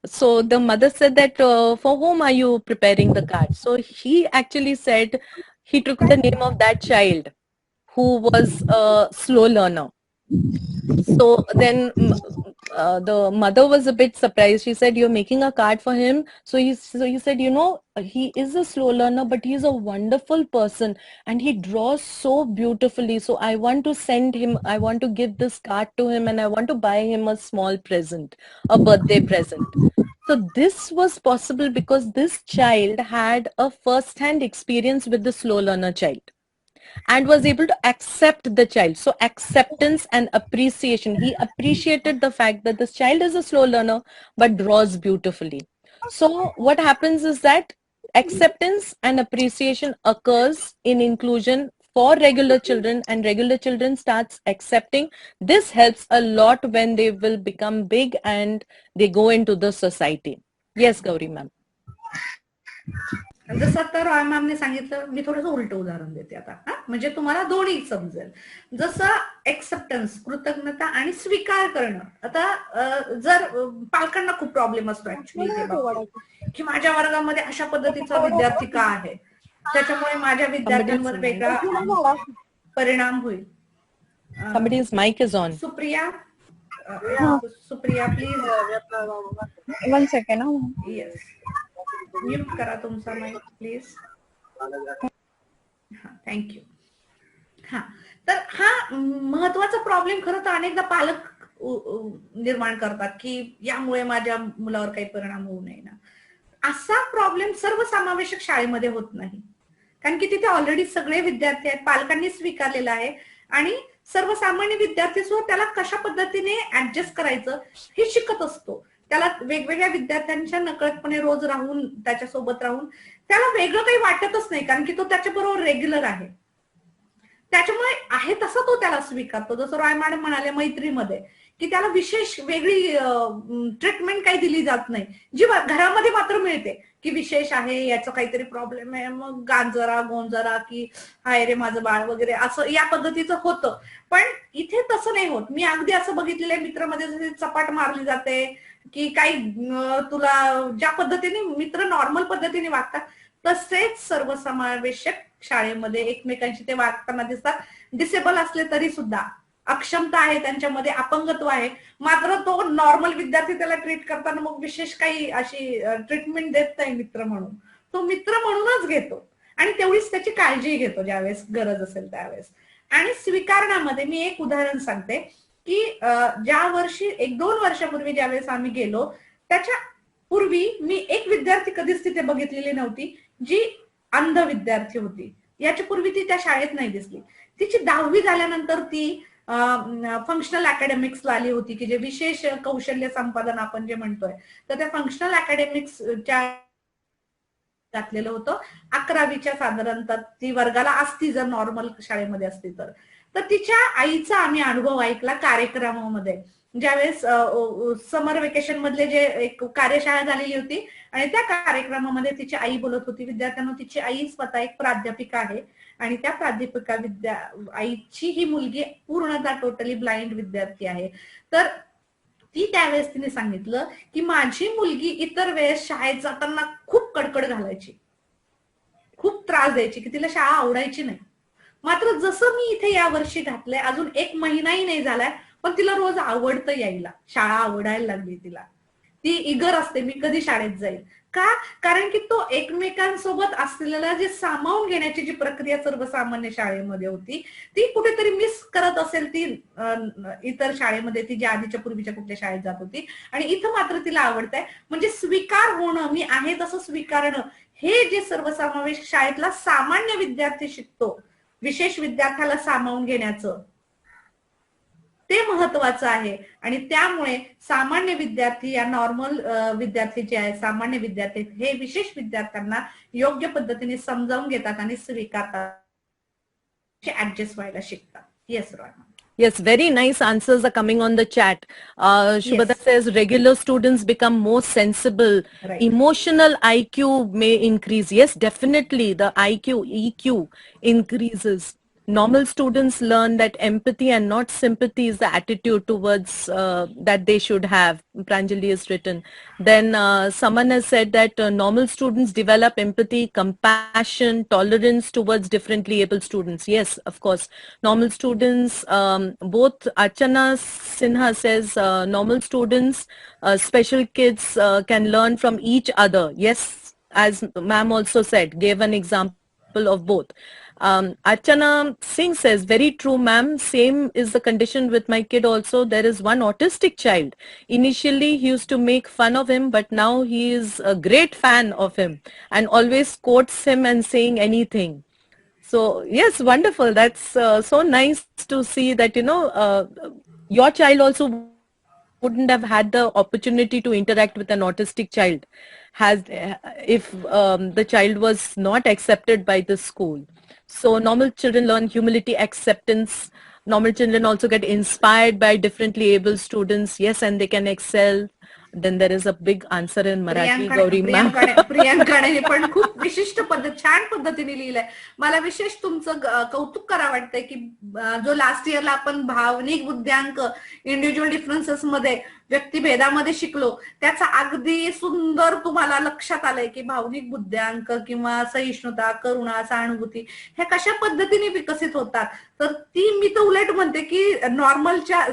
So the mother said that, for whom are you preparing the card? So he actually said, he took the name of that child who was a slow learner. So then the mother was a bit surprised. She said, you're making a card for him. So he said, he is a slow learner, but he's a wonderful person and he draws so beautifully. So I want to give this card to him, and I want to buy him a small present, a birthday present. So this was possible because this child had a first-hand experience with the slow learner child and was able to accept the child. So acceptance and appreciation. He appreciated the fact that this child is a slow learner but draws beautifully. So what happens is that acceptance and appreciation occurs in inclusion for regular children, and regular children starts accepting. This helps a lot when they will become big and they go into the society. Yes, Gauri ma'am. जसं तर रॉय मॅमने सांगितलं, मी थोडंसं उलट उदाहरण देते आता, म्हणजे तुम्हाला दोन्ही समजेल. जसं एक्सेप्टन्स, कृतज्ञता आणि स्वीकार करणं. आता जर पालकांना खूप प्रॉब्लेम असतो ऍक्च्युली की माझ्या वर्गामध्ये अशा पद्धतीचा विद्यार्थी का आहे, त्याच्यामुळे माझ्या विद्यार्थ्यांवर वेगळा परिणाम होईल. Somebody's mic is on. Supriya, Supriya please. 1 second. Yes, mute करा तुमचा माईक प्लीज. थँक्यू. हा, तर हा महत्वाचा प्रॉब्लेम खरं तर अनेकदा पालक निर्माण करतात की यामुळे माझ्या मुलावर काही परिणाम होऊ नये ना. असा प्रॉब्लेम सर्वसमावेशक शाळेमध्ये होत नाही, कारण की तिथे ऑलरेडी सगळे विद्यार्थी आहेत, पालकांनी स्वीकारलेलं आहे आणि सर्वसामान्य विद्यार्थी सुद्धा त्याला कशा पद्धतीने ऍडजस्ट करायचं हे शिकत असतो. त्याला वेगवेगळ्या विद्यार्थ्यांच्या नकळतपणे रोज राहून त्याच्यासोबत राहून त्याला वेगळं काही वाटतच नाही, कारण की तो त्याच्याबरोबर रेग्युलर आहे. त्याच्यामुळे आहे तसं तो त्याला स्वीकारतो. जसं रॉय मॅडम म्हणाले मैत्रीमध्ये की त्याला विशेष वेगळी ट्रीटमेंट काही दिली जात नाही, जी घरामध्ये मात्र मिळते की विशेष आहे, याचा काहीतरी प्रॉब्लेम आहे, मग गांजरा गोंजरा की हाय रे माझं बाळ वगैरे असं या पद्धतीचं होतं. पण इथे तसं नाही होत. मी अगदी असं बघितलेलं आहे मित्रामध्ये जशी चपाट मारली जाते की काही तुला ज्या पद्धतीने मित्र नॉर्मल पद्धतीने वागतात तसेच सर्वसमावेशक शाळेमध्ये एकमेकांशी ते वागताना दिसतात. डिसेबल असले तरी सुद्धा, अक्षमता आहे त्यांच्यामध्ये, अपंगत्व आहे, मात्र तो नॉर्मल विद्यार्थी त्याला ट्रीट करताना मग विशेष काही अशी ट्रीटमेंट देत नाही मित्र म्हणून. तो मित्र म्हणूनच घेतो आणि तेवढीच त्याची काळजी घेतो ज्यावेळेस गरज असेल त्यावेळेस. आणि स्वीकारण्यामध्ये मी एक उदाहरण सांगते की ज्या वर्षी 1-2 वर्षापूर्वी ज्यावेळेस आम्ही गेलो त्याच्या पूर्वी मी एक विद्यार्थी कधीच तिथे बघितलेली नव्हती जी अंध विद्यार्थी होती. याच्या पूर्वी ती त्या शाळेत नाही दिसली. तिची 10वी झाल्यानंतर ती फंक्शनल अकॅडमिक्सला आली होती की जे विशेष कौशल्य संपादन आपण जे म्हणतोय, तर त्या फंक्शनल अकॅडमिक्सच्या घातलेलं होतं. 11वीच्या साधारणतः ती वर्गाला असती जर नॉर्मल शाळेमध्ये असती तर. तर तिच्या आईचा आम्ही अनुभव ऐकला कार्यक्रमामध्ये, ज्यावेळेस समर वेकेशन मधले जे एक कार्यशाळा झालेली होती आणि त्या कार्यक्रमामध्ये तिची आई बोलत होती विद्यार्थ्यांना. तिची आई स्वतः एक प्राध्यापिका आहे आणि त्या प्राध्यापिका आईची ही मुलगी पूर्णतः टोटली ब्लाइंड विद्यार्थी आहे. तर ती त्यावेळेस तिने सांगितलं की माझी मुलगी इतर वेळेस शाळेत जाताना खूप कडकड घालायची, खूप त्रास द्यायची की तिला शाळा आवडायची नाही. मात्र जसं मी इथे या वर्षी घातलंय, अजून 1 महिनाही नाही झालाय, पण तिला रोज आवडतं यायला, शाळा आवडायला लागली तिला. ती इगर असते मी कधी शाळेत जाईल. का? कारण की तो एकमेकांसोबत असलेला जे सामावून घेण्याची जी प्रक्रिया सर्वसामान्य शाळेमध्ये होती ती कुठेतरी मिस करत असेल ती इतर शाळेमध्ये, ती ज्या आधीच्या पूर्वीच्या कुठल्या शाळेत जात होती. आणि इथं मात्र तिला आवडतंय. म्हणजे स्वीकार होणं, मी आहे तसं स्वीकारणं, हे जे सर्वसमावेश शाळेतला सामान्य विद्यार्थी शिकतो, विशेष विद्यार्थ्याला सामावून घेण्याचं, ते महत्वाचं आहे. आणि त्यामुळे सामान्य विद्यार्थी या नॉर्मल विद्यार्थी जे आहे, सामान्य विद्यार्थी हे विशेष विद्यार्थ्यांना योग्य पद्धतीने समजावून घेतात आणि स्वीकारतात, ऍडजस्ट व्हायला शिकतात. Yes Roy. Yes, very nice answers are coming on the chat. Shubhada says regular students become more sensible. Right. Emotional IQ may increase. Yes, definitely the IQ, EQ increases. Normal students learn that empathy and not sympathy is the attitude towards that they should have. Pranjali has written. Then someone has said that normal students develop empathy, compassion, tolerance towards differently able students. Yes, of course. Normal students, both Archana Sinha says normal students, special kids can learn from each other. Yes, as ma'am also said, gave an example of both. Archana Singh says, very true ma'am, same is the condition with my kid also. There is one autistic child. Initially he used to make fun of him, but now he is a great fan of him and always quotes him and saying anything. So yes, wonderful. That's so nice to see that, you know, your child also wouldn't have had the opportunity to interact with an autistic child if the child was not accepted by the school. So normal children learn humility, acceptance. Normal children also get inspired by differently able students. Yes, and they can excel. Then there is a big answer in Marathi. Gauri ma'am. प्रियांकाने पण खूप विशिष्ट छान पद्धतीने लिहिलंय. मला विशेष तुमचं कौतुक करावं वाटतंय की जो लास्ट इयरला आपण भावनिक बुद्ध्यांक इंडिव्हिज्युअल डिफरन्सेस मध्ये व्यक्तिभेदामध्ये शिकलो, त्याचा अगदी सुंदर तुम्हाला लक्षात आलंय की भावनिक बुद्ध्यांक किंवा सहिष्णुता, करुणा, सहानुभूती ह्या कशा पद्धतीने विकसित होतात. तर ती मी तर उलट म्हणते की नॉर्मलच्या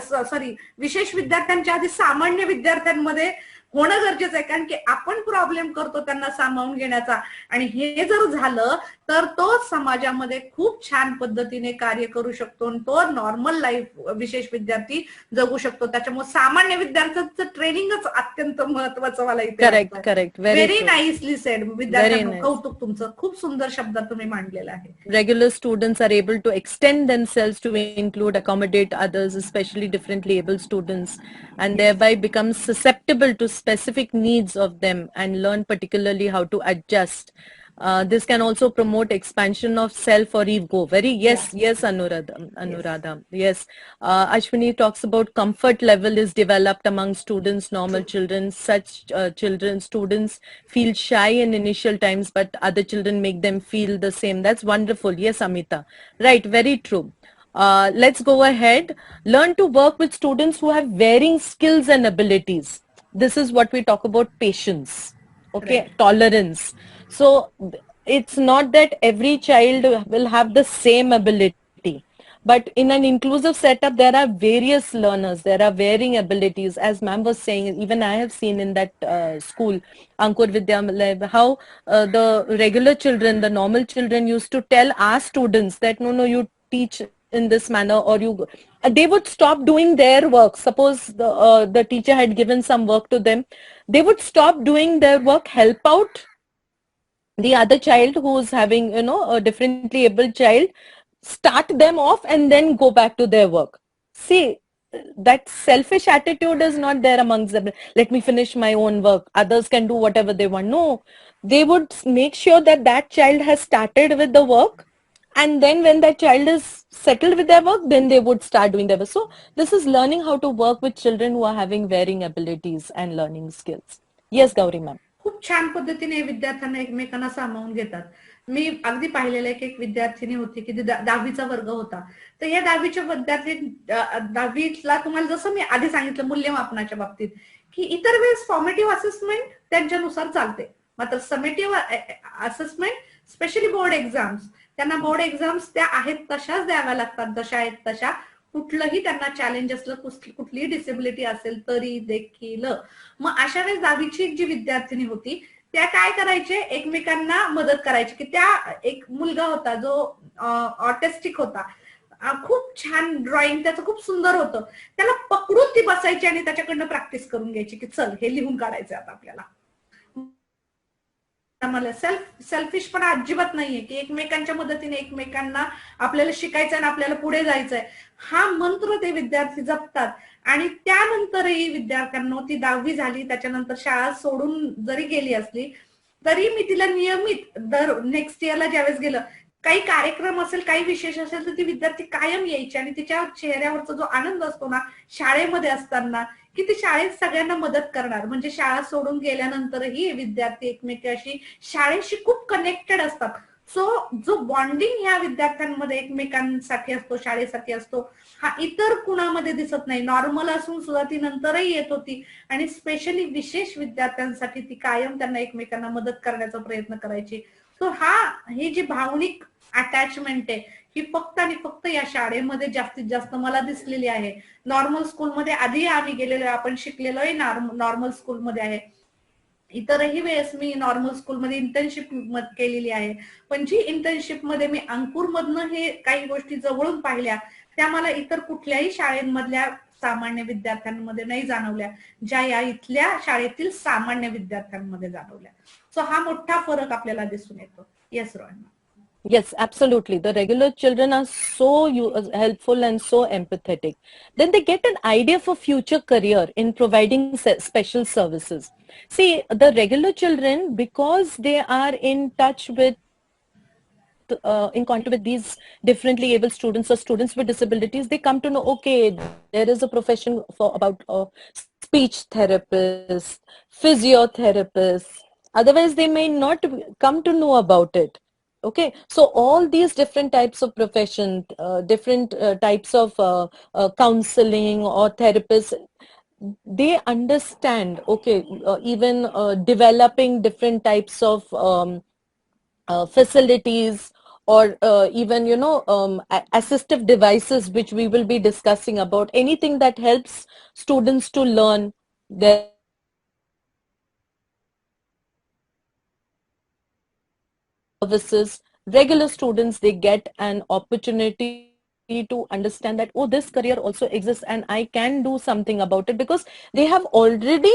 विशेष विद्यार्थ्यांच्या आधी सामान्य विद्यार्थ्यांमध्ये होणं गरजेचं आहे, कारण की आपण प्रॉब्लेम करतो त्यांना सामावून घेण्याचा, आणि हे जर झालं तर तो समाजामध्ये खूप छान पद्धतीने कार्य करू शकतो आणि तो नॉर्मल लाईफ विशेष विद्यार्थी जगू शकतो. त्याच्यामुळे सामान्य विद्यार्थ्यांचं ट्रेनिंगच अत्यंत महत्वाचं मला इथे correct correct very nicely said. विद्यार्थ्यांना कौतुक, तुमचं खूप सुंदर शब्दात तुम्ही मांडलेलं आहे. Regular students are able to extend themselves to include, accommodate others, especially differently able students, and thereby become susceptible to specific needs of them and learn particularly how to adjust. This can also promote expansion of self or ego. Yes, Anuradha. Yes. Ashwini talks about comfort level is developed among students, normal children. Such students feel shy in initial times, but other children make them feel the same. That's wonderful. Yes, Amita. Right, very true. Let's go ahead. Learn to work with students who have varying skills and abilities. This is what we talk about patience. Okay, right. Tolerance. So it's not that every child will have the same ability, but in an inclusive setup there are various learners, there are varying abilities. As ma'am was saying, even I have seen in that school, Ankur Vidyalaya, how the regular children, the normal children used to tell our students that no, you teach in this manner, or you they would stop doing their work. Suppose the teacher had given some work to them, they would stop doing their work, help out the other child who's having, a differently able child, start them off and then go back to their work. See, that selfish attitude is not there amongst them. Let me finish my own work, others can do whatever they want. No, they would make sure that that child has started with the work, and then when that child is settled with their work, then they would start doing their work. So this is learning how to work with children who are having varying abilities and learning skills. Yes, Gauri ma'am. खूप छान पद्धतीने विद्यार्थ्यांना एकमेकांना सामावून घेतात. मी अगदी पाहिलेलं एक विद्यार्थिनी होती की 10वीचा वर्ग होता. तर या 10वीच्या विद्यार्थी 10वीला तुम्हाला जसं मी आधी सांगितलं मूल्यमापनाच्या बाबतीत की इतर वेळेस फॉर्मेटिव्ह असेसमेंट त्यांच्यानुसार चालते, मात्र summative assessment specially board exams, त्यांना बोर्ड एक्झाम्स त्या आहेत तशाच द्याव्या लागतात, जशा आहेत तशा. कुठलंही त्यांना चॅलेंज असलं, कुठलीही डिसेबिलिटी असेल तरी देखील. मग अशा वेळेस 10वीची जी विद्यार्थिनी होती त्या काय करायचे, एकमेकांना मदत करायची. की त्या एक मुलगा होता जो ऑटिस्टिक होता, खूप छान ड्रॉइंग त्याचं खूप सुंदर होतं, त्याला पकडून ती बसायची आणि त्याच्याकडनं प्रॅक्टिस करून घ्यायची की चल हे लिहून काढायचं आता आपल्याला. मला सेल्फिश पण अजिबात नाहीये की एकमेकांच्या मदतीने एकमेकांना आपल्याला शिकायचं आणि आपल्याला पुढे जायचंय, हा मंत्र ते विद्यार्थी जपतात. आणि त्यानंतरही विद्यार्थ्यांना ती 10वी झाली, त्याच्यानंतर शाळा सोडून जरी गेली असली तरी मी तिला नियमित दर नेक्स्ट इयरला ज्यावेळेस गेलं, काही कार्यक्रम असेल, काही विशेष असेल तर ती विद्यार्थी कायम यायची आणि तिच्या चेहऱ्यावरचा जो आनंद असतो ना शाळेमध्ये असताना, की ती शाळेत सगळ्यांना मदत करणार. म्हणजे शाळा सोडून गेल्यानंतरही विद्यार्थी एकमेकांशी शाळेशी खूप कनेक्टेड असतात. सो जो बॉन्डिंग ह्या विद्यार्थ्यांमध्ये एकमेकांसाठी असतो, शाळेसाठी असतो, हा इतर कुणामध्ये दिसत नाही. नॉर्मल असून सुद्धा ती नंतरही येत होती आणि स्पेशली विशेष विद्यार्थ्यांसाठी ती कायम त्यांना एकमेकांना मदत करण्याचा प्रयत्न करायची. सो ही जी भावनिक अटॅचमेंट आहे ही फक्त आणि फक्त या शाळेमध्ये जास्तीत जास्त मला दिसलेली आहे. नॉर्मल स्कूलमध्ये आधी आम्ही गेलेलो, आपण शिकलेलो आहे, नॉर्मल स्कूलमध्ये आहे. इतरही वेळेस मी नॉर्मल स्कूलमध्ये इंटर्नशिप केलेली आहे, पण जी इंटर्नशिप मध्ये मी अंकुरमधनं हे काही गोष्टी जवळून पाहिल्या त्या मला इतर कुठल्याही शाळेमधल्या सामान्य विद्यार्थ्यांमध्ये नाही जाणवल्या, ज्या या इथल्या शाळेतील सामान्य विद्यार्थ्यांमध्ये जाणवल्या. सो हा मोठा फरक आपल्याला दिसून येतो. Yes Rohan. Yes, absolutely. The regular children are so helpful and so empathetic. Then they get an idea for future career in providing special services. See, the regular children, because they are in touch with in contact with these differently able students or students with disabilities, they come to know, okay, there is a profession for about speech therapist, physiotherapist. Otherwise, they may not come to know about it. Okay, so all these different types of profession, different types of counseling or therapists, they understand, okay, even developing different types of facilities or even, assistive devices, which we will be discussing about, anything that helps students to learn their services, regular students, they get an opportunity to understand that, oh, this career also exists and I can do something about it, because they have already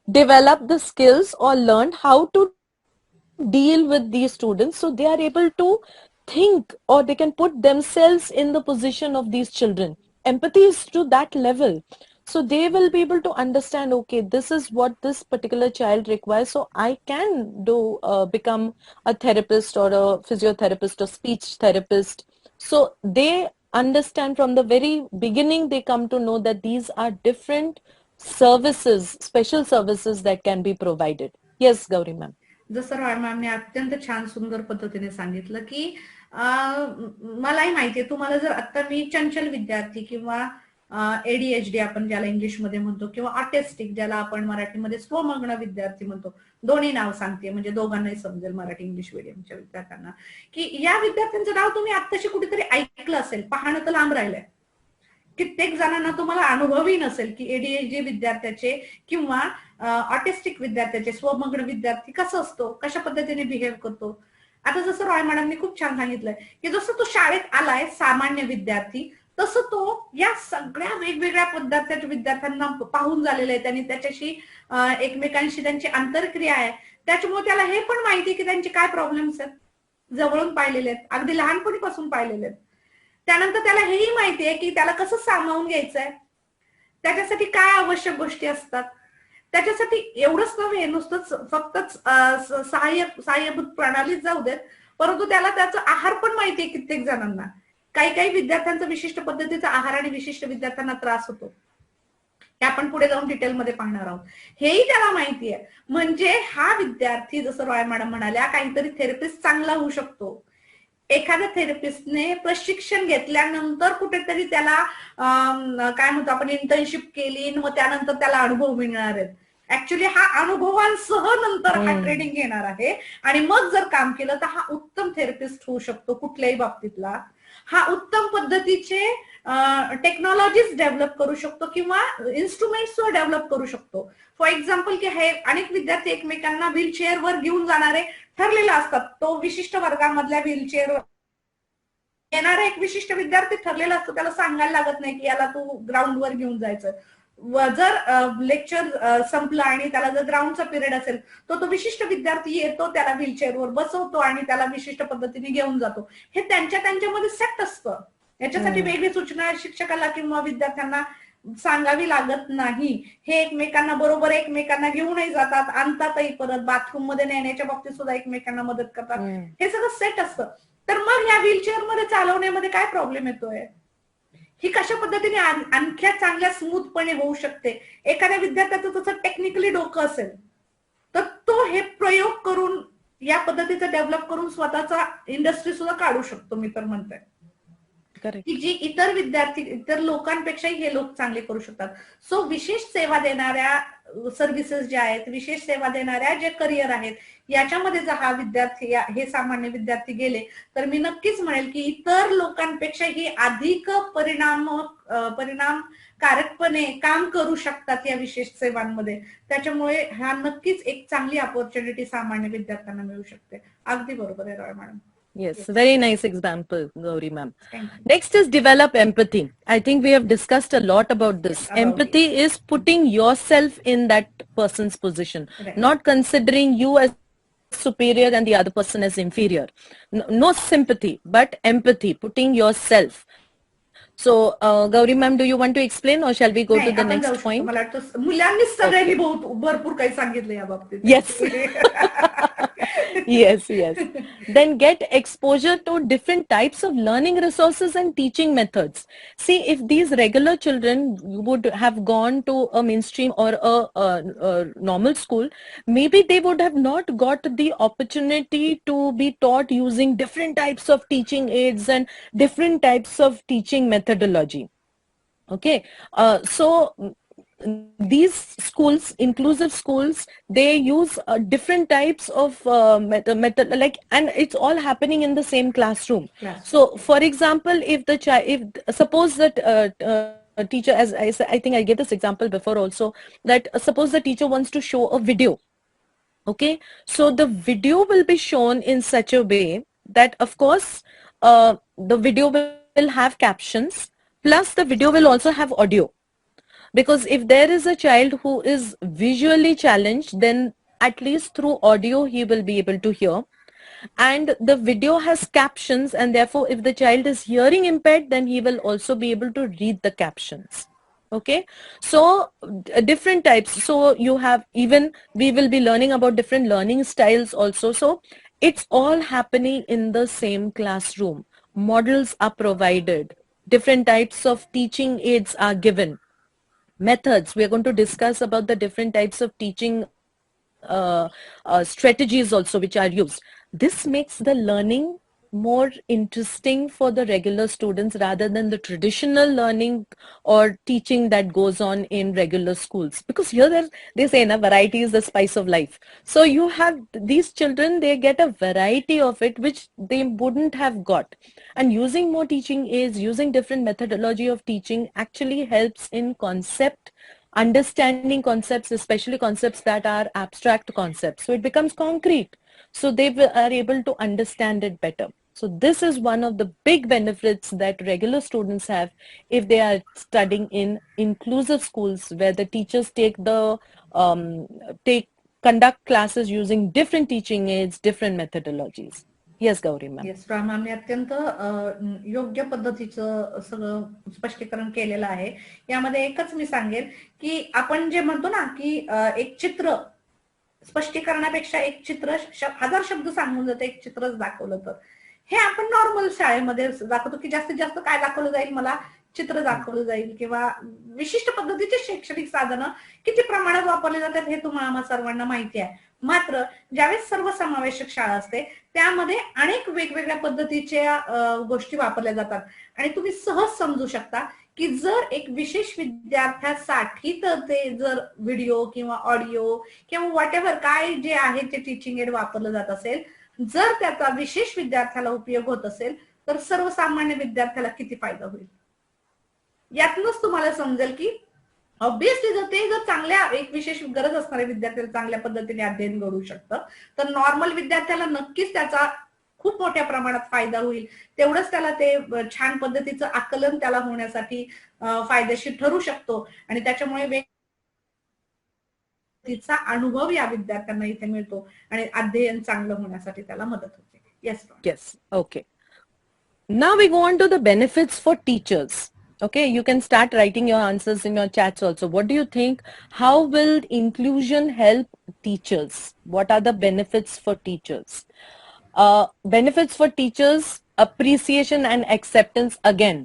developed the skills or learned how to deal with these students, so they are able to think, or they can put themselves in the position of these children. Empathy is to that level, so they will be able to understand, okay, this is what this particular child requires, so I can do become a therapist or a physiotherapist or speech therapist. So they understand from the very beginning, they come to know that these are different services, special services that can be provided. Yes, Gauri ma'am. जसं रॉय मॅमने अत्यंत छान सुंदर पद्धतीने सांगितलं की मलाही माहितीये, तुम्हाला जर आता मी चंचल विद्यार्थी किंवा एडीएचडी आपण ज्याला इंग्लिशमध्ये म्हणतो, किंवा ऑटिस्टिक ज्याला आपण मराठीमध्ये स्वमग्न विद्यार्थी म्हणतो, दोन्ही नाव सांगते म्हणजे दोघांनाही समजेल मराठी इंग्लिश मीडियमच्या विद्यार्थ्यांना, की या विद्यार्थ्यांचं नाव तुम्ही आत्ताशी कुठेतरी ऐकलं असेल, पाहणं तर लांब राहिलंय. कित्येक जणांना तुम्हाला अनुभवही नसेल की एडीएचडी विद्यार्थ्याचे किंवा ऑटिस्टिक विद्यार्थ्याचे स्वमग्न विद्यार्थी कसं असतो, कशा पद्धतीने बिहेव करतो. आता जसं रॉय मॅडमने खूप छान सांगितलंय की जसं तो शाळेत आलाय सामान्य विद्यार्थी, तसं तो या सगळ्या वेगवेगळ्या पद्धतीच्या विद्यार्थ्यांना पाहून झालेला आहे, त्यांनी त्याच्याशी एकमेकांशी त्यांची आंतरक्रिया आहे, त्याच्यामुळे त्याला हे पण माहिती की त्यांचे काय प्रॉब्लेम्स आहेत, जवळून पाहिलेले आहेत, अगदी लहानपणीपासून पाहिलेले आहेत. त्यानंतर त्याला हेही माहिती आहे की त्याला कसं सामावून घ्यायचंय, त्याच्यासाठी काय आवश्यक गोष्टी असतात. त्याच्यासाठी एवढंच नव्हे, नुसतंच फक्तच सहाय्यभूत प्रणालीच जाऊ देत, परंतु त्याला त्याचा आहार पण माहिती आहे. कित्येक जणांना काही विद्यार्थ्यांचा विशिष्ट पद्धतीचा आहार आणि विशिष्ट विद्यार्थ्यांना त्रास होतो, हे आपण पुढे जाऊन डिटेलमध्ये पाहणार आहोत. हेही त्याला माहिती आहे. म्हणजे हा विद्यार्थी, जसं रॉय मॅडम म्हणाल्या, काहीतरी थेरपिस्ट चांगला होऊ शकतो. एखाद्या थेरपिस्टने प्रशिक्षण घेतल्यानंतर कुठेतरी त्याला काय म्हणतो आपण, इंटर्नशिप केली, मग त्यानंतर त्याला अनुभव मिळणार आहेत. ऍक्च्युली हा अनुभवांसह नंतर हा ट्रेनिंग घेणार आहे आणि मग जर काम केलं तर हा उत्तम थेरपिस्ट होऊ शकतो. कुठल्याही बाबतीतला हा उत्तम पद्धतीचे टेक्नॉलॉजीज डेव्हलप करू शकतो किंवा इन्स्ट्रुमेंट्स डेव्हलप करू शकतो. फॉर एक्झाम्पल की हे अनेक विद्यार्थी एकमेकांना व्हीलचेअरवर घेऊन जाणारे ठरलेला असतात. तो विशिष्ट वर्गामधल्या व्हीलचेअरवर येणारा एक विशिष्ट विद्यार्थी ठरलेला असतो, त्याला सांगायला लागत नाही की याला तू ग्राउंडवर घेऊन जायचं. जर लेक्चर संपलं आणि त्याला जर ग्राउंडचा पिरियड असेल तो विशिष्ट विद्यार्थी येतो, त्याला व्हीलचेअरवर बसवतो आणि त्याला विशिष्ट पद्धतीने घेऊन जातो. हे त्यांच्यामध्ये सेट असतं. याच्यासाठी वेगळी सूचना शिक्षकाला किंवा विद्यार्थ्यांना सांगावी लागत नाही. हे एकमेकांना बरोबर एकमेकांना घेऊनही जातात, आणतातही, परत बाथरूम मध्ये नेण्याच्या बाबतीत सुद्धा एकमेकांना मदत करतात. हे सगळं सेट असतं. तर मग या व्हीलचेअर मध्ये चालवण्यामध्ये काय प्रॉब्लेम येतोय, ही कशा पद्धतीने आणखी चांगल्या स्मूथपणे होऊ शकते. एखाद्या विद्यार्थ्याचं तसं टेक्निकली डोकं असेल तर तो हे प्रयोग करून या पद्धतीचं डेव्हलप करून स्वतःचा इंडस्ट्री सुद्धा काढू शकतो. मी तर म्हणते की जी इतर विद्यार्थी, इतर लोकांपेक्षाही हे लोक चांगले करू शकतात. सो विशेष सेवा देणाऱ्या सर्व्हिसेस ज्या आहेत, विशेष सेवा देणाऱ्या जे करिअर आहेत, याच्यामध्ये जर हा विद्यार्थी, हे सामान्य विद्यार्थी गेले तर मी नक्कीच म्हणेल की इतर लोकांपेक्षाही अधिक परिणामकारकपणे काम करू शकतात या विशेष सेवांमध्ये. त्याच्यामुळे हा नक्कीच एक चांगली अपॉर्च्युनिटी सामान्य विद्यार्थ्यांना मिळू शकते. अगदी बरोबर आहे Roy madam. Yes, very nice example, Gauri ma'am. Next is develop empathy. I think we have discussed a lot about this. Empathy is putting yourself in that person's position, not considering you as superior and the other person as inferior. No sympathy, but empathy, putting yourself. So, Gauri ma'am, do you want to explain or shall we go to the next point? मला वाटतं मुलांनीच सगळ्यांनी भरपूर काही सांगितलं या बाबतीत. Yes. Yes. Then get exposure to different types of learning resources and teaching methods. See, if these regular children would have gone to a mainstream or a normal school, maybe they would have not got the opportunity to be taught using different types of teaching aids and different types of teaching methodology. Okay, so these schools, inclusive schools, they use different types of method, like, and it's all happening in the same classroom. So for example, if suppose that a teacher, as I think I gave this example before also, that suppose the teacher wants to show a video. Okay, so the video will be shown in such a way that, of course, the video will have captions, plus the video will also have audio. Because if there is a child who is visually challenged, then at least through audio he will be able to hear. And the video has captions, and therefore if the child is hearing impaired, then he will also be able to read the captions. Okay, so different types. So you have, even we will be learning about different learning styles also. So it's all happening in the same classroom. Models are provided, different types of teaching aids are given, methods. We are going to discuss about the different types of teaching strategies also which are used. This makes the learning more interesting for the regular students rather than the traditional learning or teaching that goes on in regular schools. Because here they say na, variety is the spice of life. So you have these children, they get a variety of it which they wouldn't have got. And using more teaching aids, using different methodology of teaching actually helps in understanding concepts, especially concepts that are abstract concepts. So it becomes concrete. So they are able to understand it better. So this is one of the big benefits that regular students have if they are studying in inclusive schools, where the teachers conduct classes using different teaching aids, different methodologies. Yes, Gauri ma'am. Yes, मॅमने अत्यंत योग्य पद्धतीचं सगळं स्पष्टीकरण केलेलं आहे. यामध्ये एकच मी सांगेल की आपण जे म्हणतो ना की एक चित्र स्पष्टीकरणापेक्षा एक चित्र 1000 शब्द सांगून जातं, एक चित्रच दाखवलं तर, हे आपण नॉर्मल शाळेमध्ये दाखवतो की जास्तीत जास्त काय दाखवलं जाईल, मला चित्र दाखवलं जाईल, किंवा विशिष्ट पद्धतीचे शैक्षणिक साधनं किती प्रमाणात वापरले जातात हे तुम्हाला सर्वांना माहिती आहे. मात्र ज्यावेळेस सर्वसमावेशक शाळा असते त्यामध्ये अनेक वेगवेगळ्या पद्धतीच्या गोष्टी वापरल्या जातात आणि तुम्ही सहज समजू शकता की जर एक विशेष विद्यार्थ्यासाठी तर ते जर व्हिडिओ किंवा ऑडिओ किंवा व्हॉट एव्हर काय जे आहे ते टीचिंग एड वापरलं जात असेल, जर त्याचा विशेष विद्यार्थ्याला उपयोग होत असेल तर सर्वसामान्य विद्यार्थ्याला किती फायदा होईल. यातूनच तुम्हाला समजेल की ऑब्विसली जर चांगल्या एक विशेष गरज असणाऱ्या विद्यार्थ्याला चांगल्या पद्धतीने अध्ययन घडू शकतं, तर नॉर्मल विद्यार्थ्याला नक्कीच त्याचा खूप मोठ्या प्रमाणात फायदा होईल. तेवढंच त्याला ते छान पद्धतीचं आकलन त्याला होण्यासाठी फायदेशीर ठरू शकतो आणि त्याच्यामुळे तिचा अनुभव या विद्यार्थ्यांना इथे मिळतो आणि अध्ययन चांगलं होण्यासाठी त्याला मदत होते. Yes. Okay. Now we go on to the benefits for teachers. Okay, you can start writing your answers in your chats also. What do you think? How will inclusion help teachers? What are the benefits for teachers? Benefits for teachers: appreciation and acceptance again.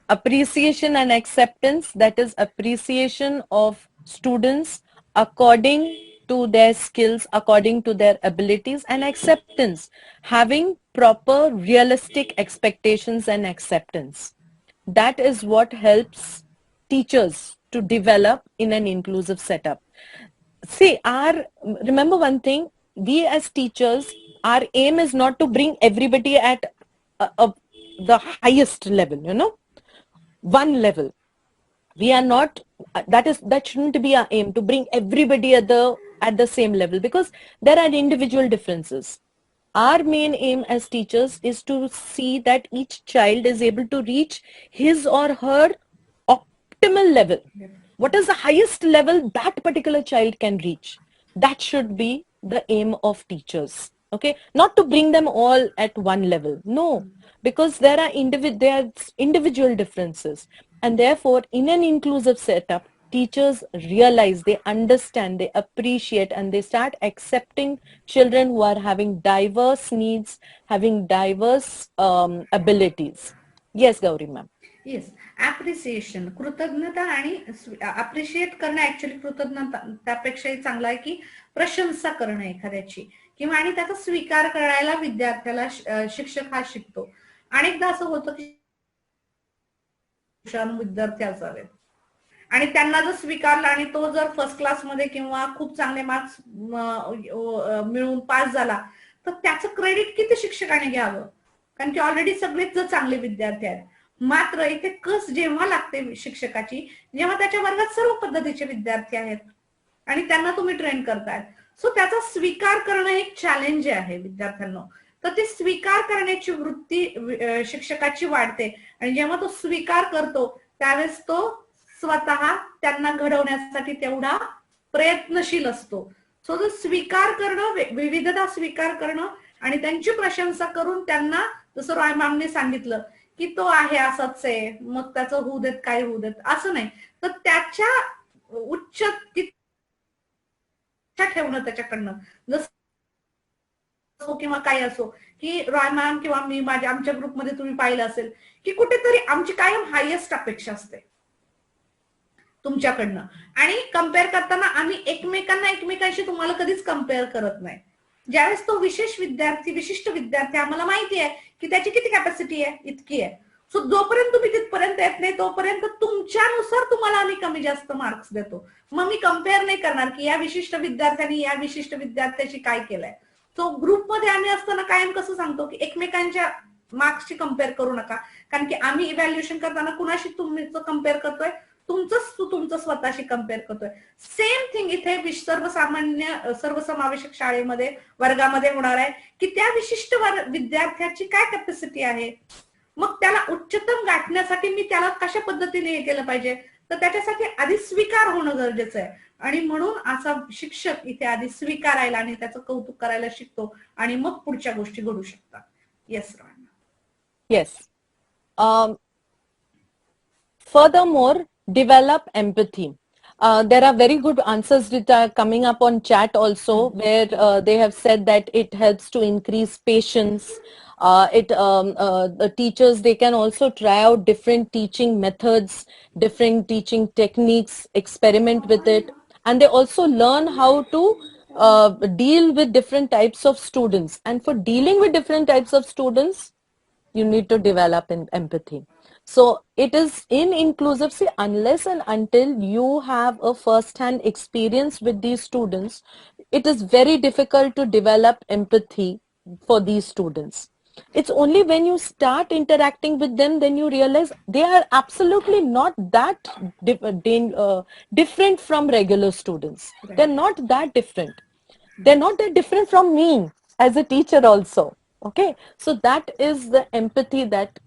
Appreciation and acceptance, that is appreciation of students according to their skills, according to their abilities, and acceptance, having proper realistic expectations and acceptance. That is what helps teachers to develop in an inclusive setup. See, remember one thing, we as teachers, our aim is not to bring everybody at the highest level, one level. We are not, that shouldn't be our aim, to bring everybody at the same level, because there are individual differences. Our main aim as teachers is to see that each child is able to reach his or her optimal level. What is the highest level that particular child can reach? That should be the aim of teachers. Okay, not to bring them all at one level. No, because there are individual differences, and therefore in an inclusive setup, teachers realize, they understand, they appreciate, and they start accepting children who are having diverse needs, having diverse abilities. Yes, Gauri ma'am. Yes, appreciation, कृतज्ञता आणि appreciate करणं, actually कृतज्ञता त्यापेक्षाही चांगलं आहे की प्रशंसा करणं एखाद्याची, किंवा आणि त्याचा स्वीकार करायला विद्यार्थ्याला शिक्षक हा शिकतो. अनेकदा असं होतं की विद्यार्थी असावेत आणि त्यांना जर स्वीकारला आणि तो जर फर्स्ट क्लासमध्ये किंवा खूप चांगले मार्क्स मिळवून पास झाला तर त्याचं क्रेडिट किती शिक्षकाने घ्यावं, कारण की ऑलरेडी सगळेच जर चांगले विद्यार्थी आहेत. मात्र इथे कस जेव्हा लागते शिक्षकाची, जेव्हा त्याच्या वर्गात सर्व पद्धतीचे विद्यार्थी आहेत आणि त्यांना तुम्ही ट्रेन करतायत. सो त्याचा स्वीकार करणं एक चॅलेंज आहे विद्यार्थ्यांना. तर ती स्वीकार करण्याची वृत्ती शिक्षकाची वाढते आणि जेव्हा तो स्वीकार करतो त्यावेळेस तो स्वतः त्यांना घडवण्यासाठी तेवढा प्रयत्नशील असतो. सो तो स्वीकार करणं, विविधता स्वीकार करणं आणि त्यांची प्रशंसा करून त्यांना, जसं रॉय मॅमने सांगितलं की तो आहे असाच आहे, मग त्याचं होऊ देत काय होऊ देत, असं नाही, तर त्याच्या उच्च ठेवणं त्याच्याकडनं, जसं किंवा काय असो, की रॉय मॅम किंवा मी आमच्या ग्रुपमध्ये तुम्ही पाहिलं असेल की कुठेतरी आमची कायम हायेस्ट अपेक्षा असते तुमच्याकडनं. आणि कम्पेअर करताना आम्ही एकमेकांशी तुम्हाला कधीच कम्पेअर करत नाही. ज्यावेळेस तो विशिष्ट विद्यार्थी आम्हाला माहिती आहे की त्याची किती कॅपॅसिटी आहे, इतकी आहे, सो जोपर्यंत तुम्ही तिथपर्यंत येत नाही तोपर्यंत तुमच्यानुसार तुम्हाला आम्ही कमी जास्त मार्क्स देतो. मग मी कम्पेअर नाही करणार की या विशिष्ट विद्यार्थ्यांनी या विशिष्ट विद्यार्थ्याशी काय केलंय. सो ग्रुपमध्ये आम्ही असताना कायम कसं सांगतो की एकमेकांच्या मार्क्सची कम्पेअर करू नका, कारण की आम्ही इव्हॅल्युएशन करताना कुणाशी तुमचं कम्पेअर करतोय, तुमचं स्वतःशी कम्पेअर करतोय. सेम थिंग इथे सर्वसमावेशक शाळेमध्ये वर्गामध्ये होणार आहे की त्या विशिष्ट विद्यार्थ्याची काय कॅपॅसिटी आहे, मग त्याला उच्चतम गाठण्यासाठी मी त्याला कशा पद्धतीने हे केलं पाहिजे, तर त्याच्यासाठी आधी स्वीकार होणं गरजेचं आहे. आणि म्हणून असा शिक्षक इथे आधी स्वीकारायला आणि त्याचं कौतुक करायला शिकतो आणि मग पुढच्या गोष्टी घडू शकतात. Yes Rana. Yes. Furthermore, develop empathy. There are very good answers that are coming up on chat also, where they have said that it helps to increase patience. The teachers, they can also try out different teaching methods, different teaching techniques, experiment with it, and they also learn how to deal with different types of students. And for dealing with different types of students, you need to develop empathy. So it is in inclusive, see, unless and until you have a first-hand experience with these students, it is very difficult to develop empathy for these students. It's only when you start interacting with them, then you realize they are absolutely not that different from regular students. They're not that different. They're not that different from me as a teacher also. Okay, so that is the empathy that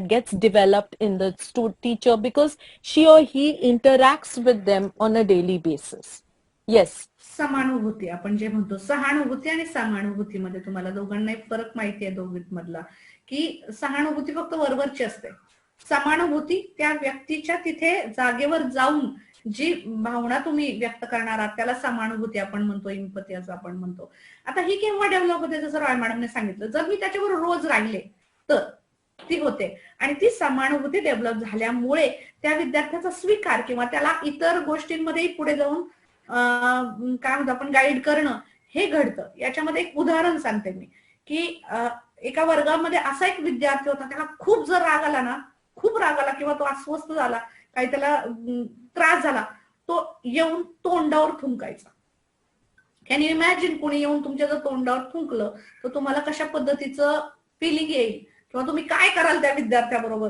gets developed in the teacher, because she or he interacts with them on a daily basis. Yes. समानुभूती आपण जे म्हणतो, सहानुभूती आणि समानुभूतीमध्ये तुम्हाला दोघांना एक फरक माहिती आहे दोघींमधला, की सहानुभूती फक्त वरवरची असते. समानुभूती त्या व्यक्तीच्या तिथे जागेवर जाऊन जी भावना तुम्ही व्यक्त करणार आहात त्याला समानुभूती आपण म्हणतो, इम्पथी असं आपण म्हणतो. आता ही केव्हा डेव्हलप होते, जसं रॉय मॅडमने सांगितलं, जर मी त्याच्याबरोबर रोज राहिले तर ती होते. आणि ती समानुभूती डेव्हलप झाल्यामुळे त्या विद्यार्थ्याचा स्वीकार किंवा त्याला इतर गोष्टींमध्येही पुढे जाऊन काय म्हणतो आपण गाईड करणं हे घडतं. याच्यामध्ये एक उदाहरण सांगते मी, की एका वर्गामध्ये असा एक विद्यार्थी होता, त्याला खूप जर राग आला ना, खूप राग आला किंवा तो अस्वस्थ झाला, काही त्याला त्रास झाला, तो येऊन तोंडावर थुंकायचा. कॅन यू इमॅजिन, कोणी येऊन तुमच्या जर तोंडावर थुंकलं तर तुम्हाला कशा पद्धतीचं फिलिंग येईल किंवा तुम्ही काय कराल त्या विद्यार्थ्याबरोबर.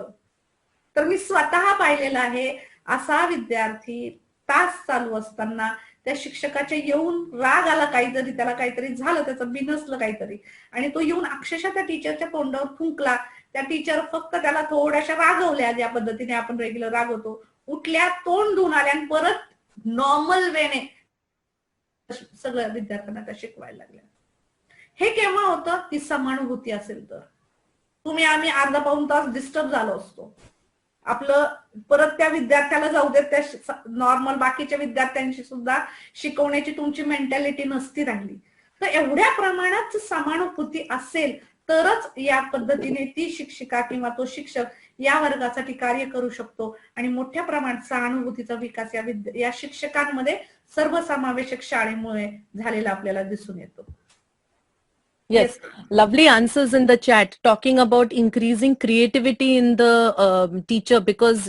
तर मी स्वतः पाहिलेलं आहे, असा विद्यार्थी तास चालू असताना त्या शिक्षकाच्या येऊन राग आला, काहीतरी त्याला काहीतरी झालं, त्याचं बिनसलं काहीतरी, आणि तो येऊन अक्षरशः त्या टीचरच्या तोंडावर थुंकला. त्या टीचर फक्त त्याला थोड्याशा रागवल्या, ज्या पद्धतीने आपण रेग्युलर रागवतो, उठल्या, तोंड धुवून आल्या आणि परत नॉर्मल वेने सगळ्या विद्यार्थ्यांना त्या शिकवायला लागल्या. हे केव्हा होतं, ती समानुभूती असेल तर. तुम्ही आम्ही अर्धा पाऊण तास डिस्टर्ब झालो असतो, आपलं परत त्या विद्यार्थ्याला जाऊ देत, त्या नॉर्मल बाकीच्या विद्यार्थ्यांशी सुद्धा शिकवण्याची तुमची मेंटॅलिटी नसती राहिली. तर एवढ्या प्रमाणात समानुभूती असेल तरच या पद्धतीने ती शिक्षिका किंवा तो शिक्षक या वर्गासाठी कार्य करू शकतो आणि मोठ्या प्रमाणात सहानुभूतीचा विकास या शिक्षकांमध्ये सर्वसमावेशक शाळेमुळे झालेला आपल्याला दिसून येतो. Yes, lovely answers in the chat, talking about increasing creativity in the teacher, because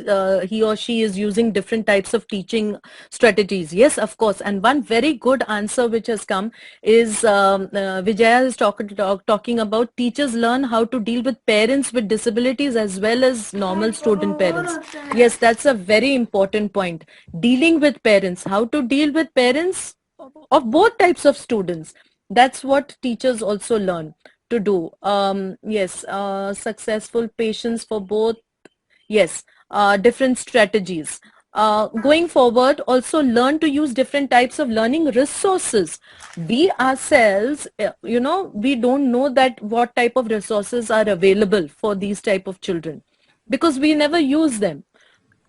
he or she is using different types of teaching strategies. Yes, of course. And one very good answer which has come is Vijaya is talking about teachers learn how to deal with parents with disabilities as well as normal student parents. Yes, that's a very important point. Dealing with parents, how to deal with parents of both types of students. That's what teachers also learn to do. Yes, successful patience for both. Yes, different strategies. Going forward, also learn to use different types of learning resources. We ourselves, we don't know that what type of resources are available for these type of children, because we never use them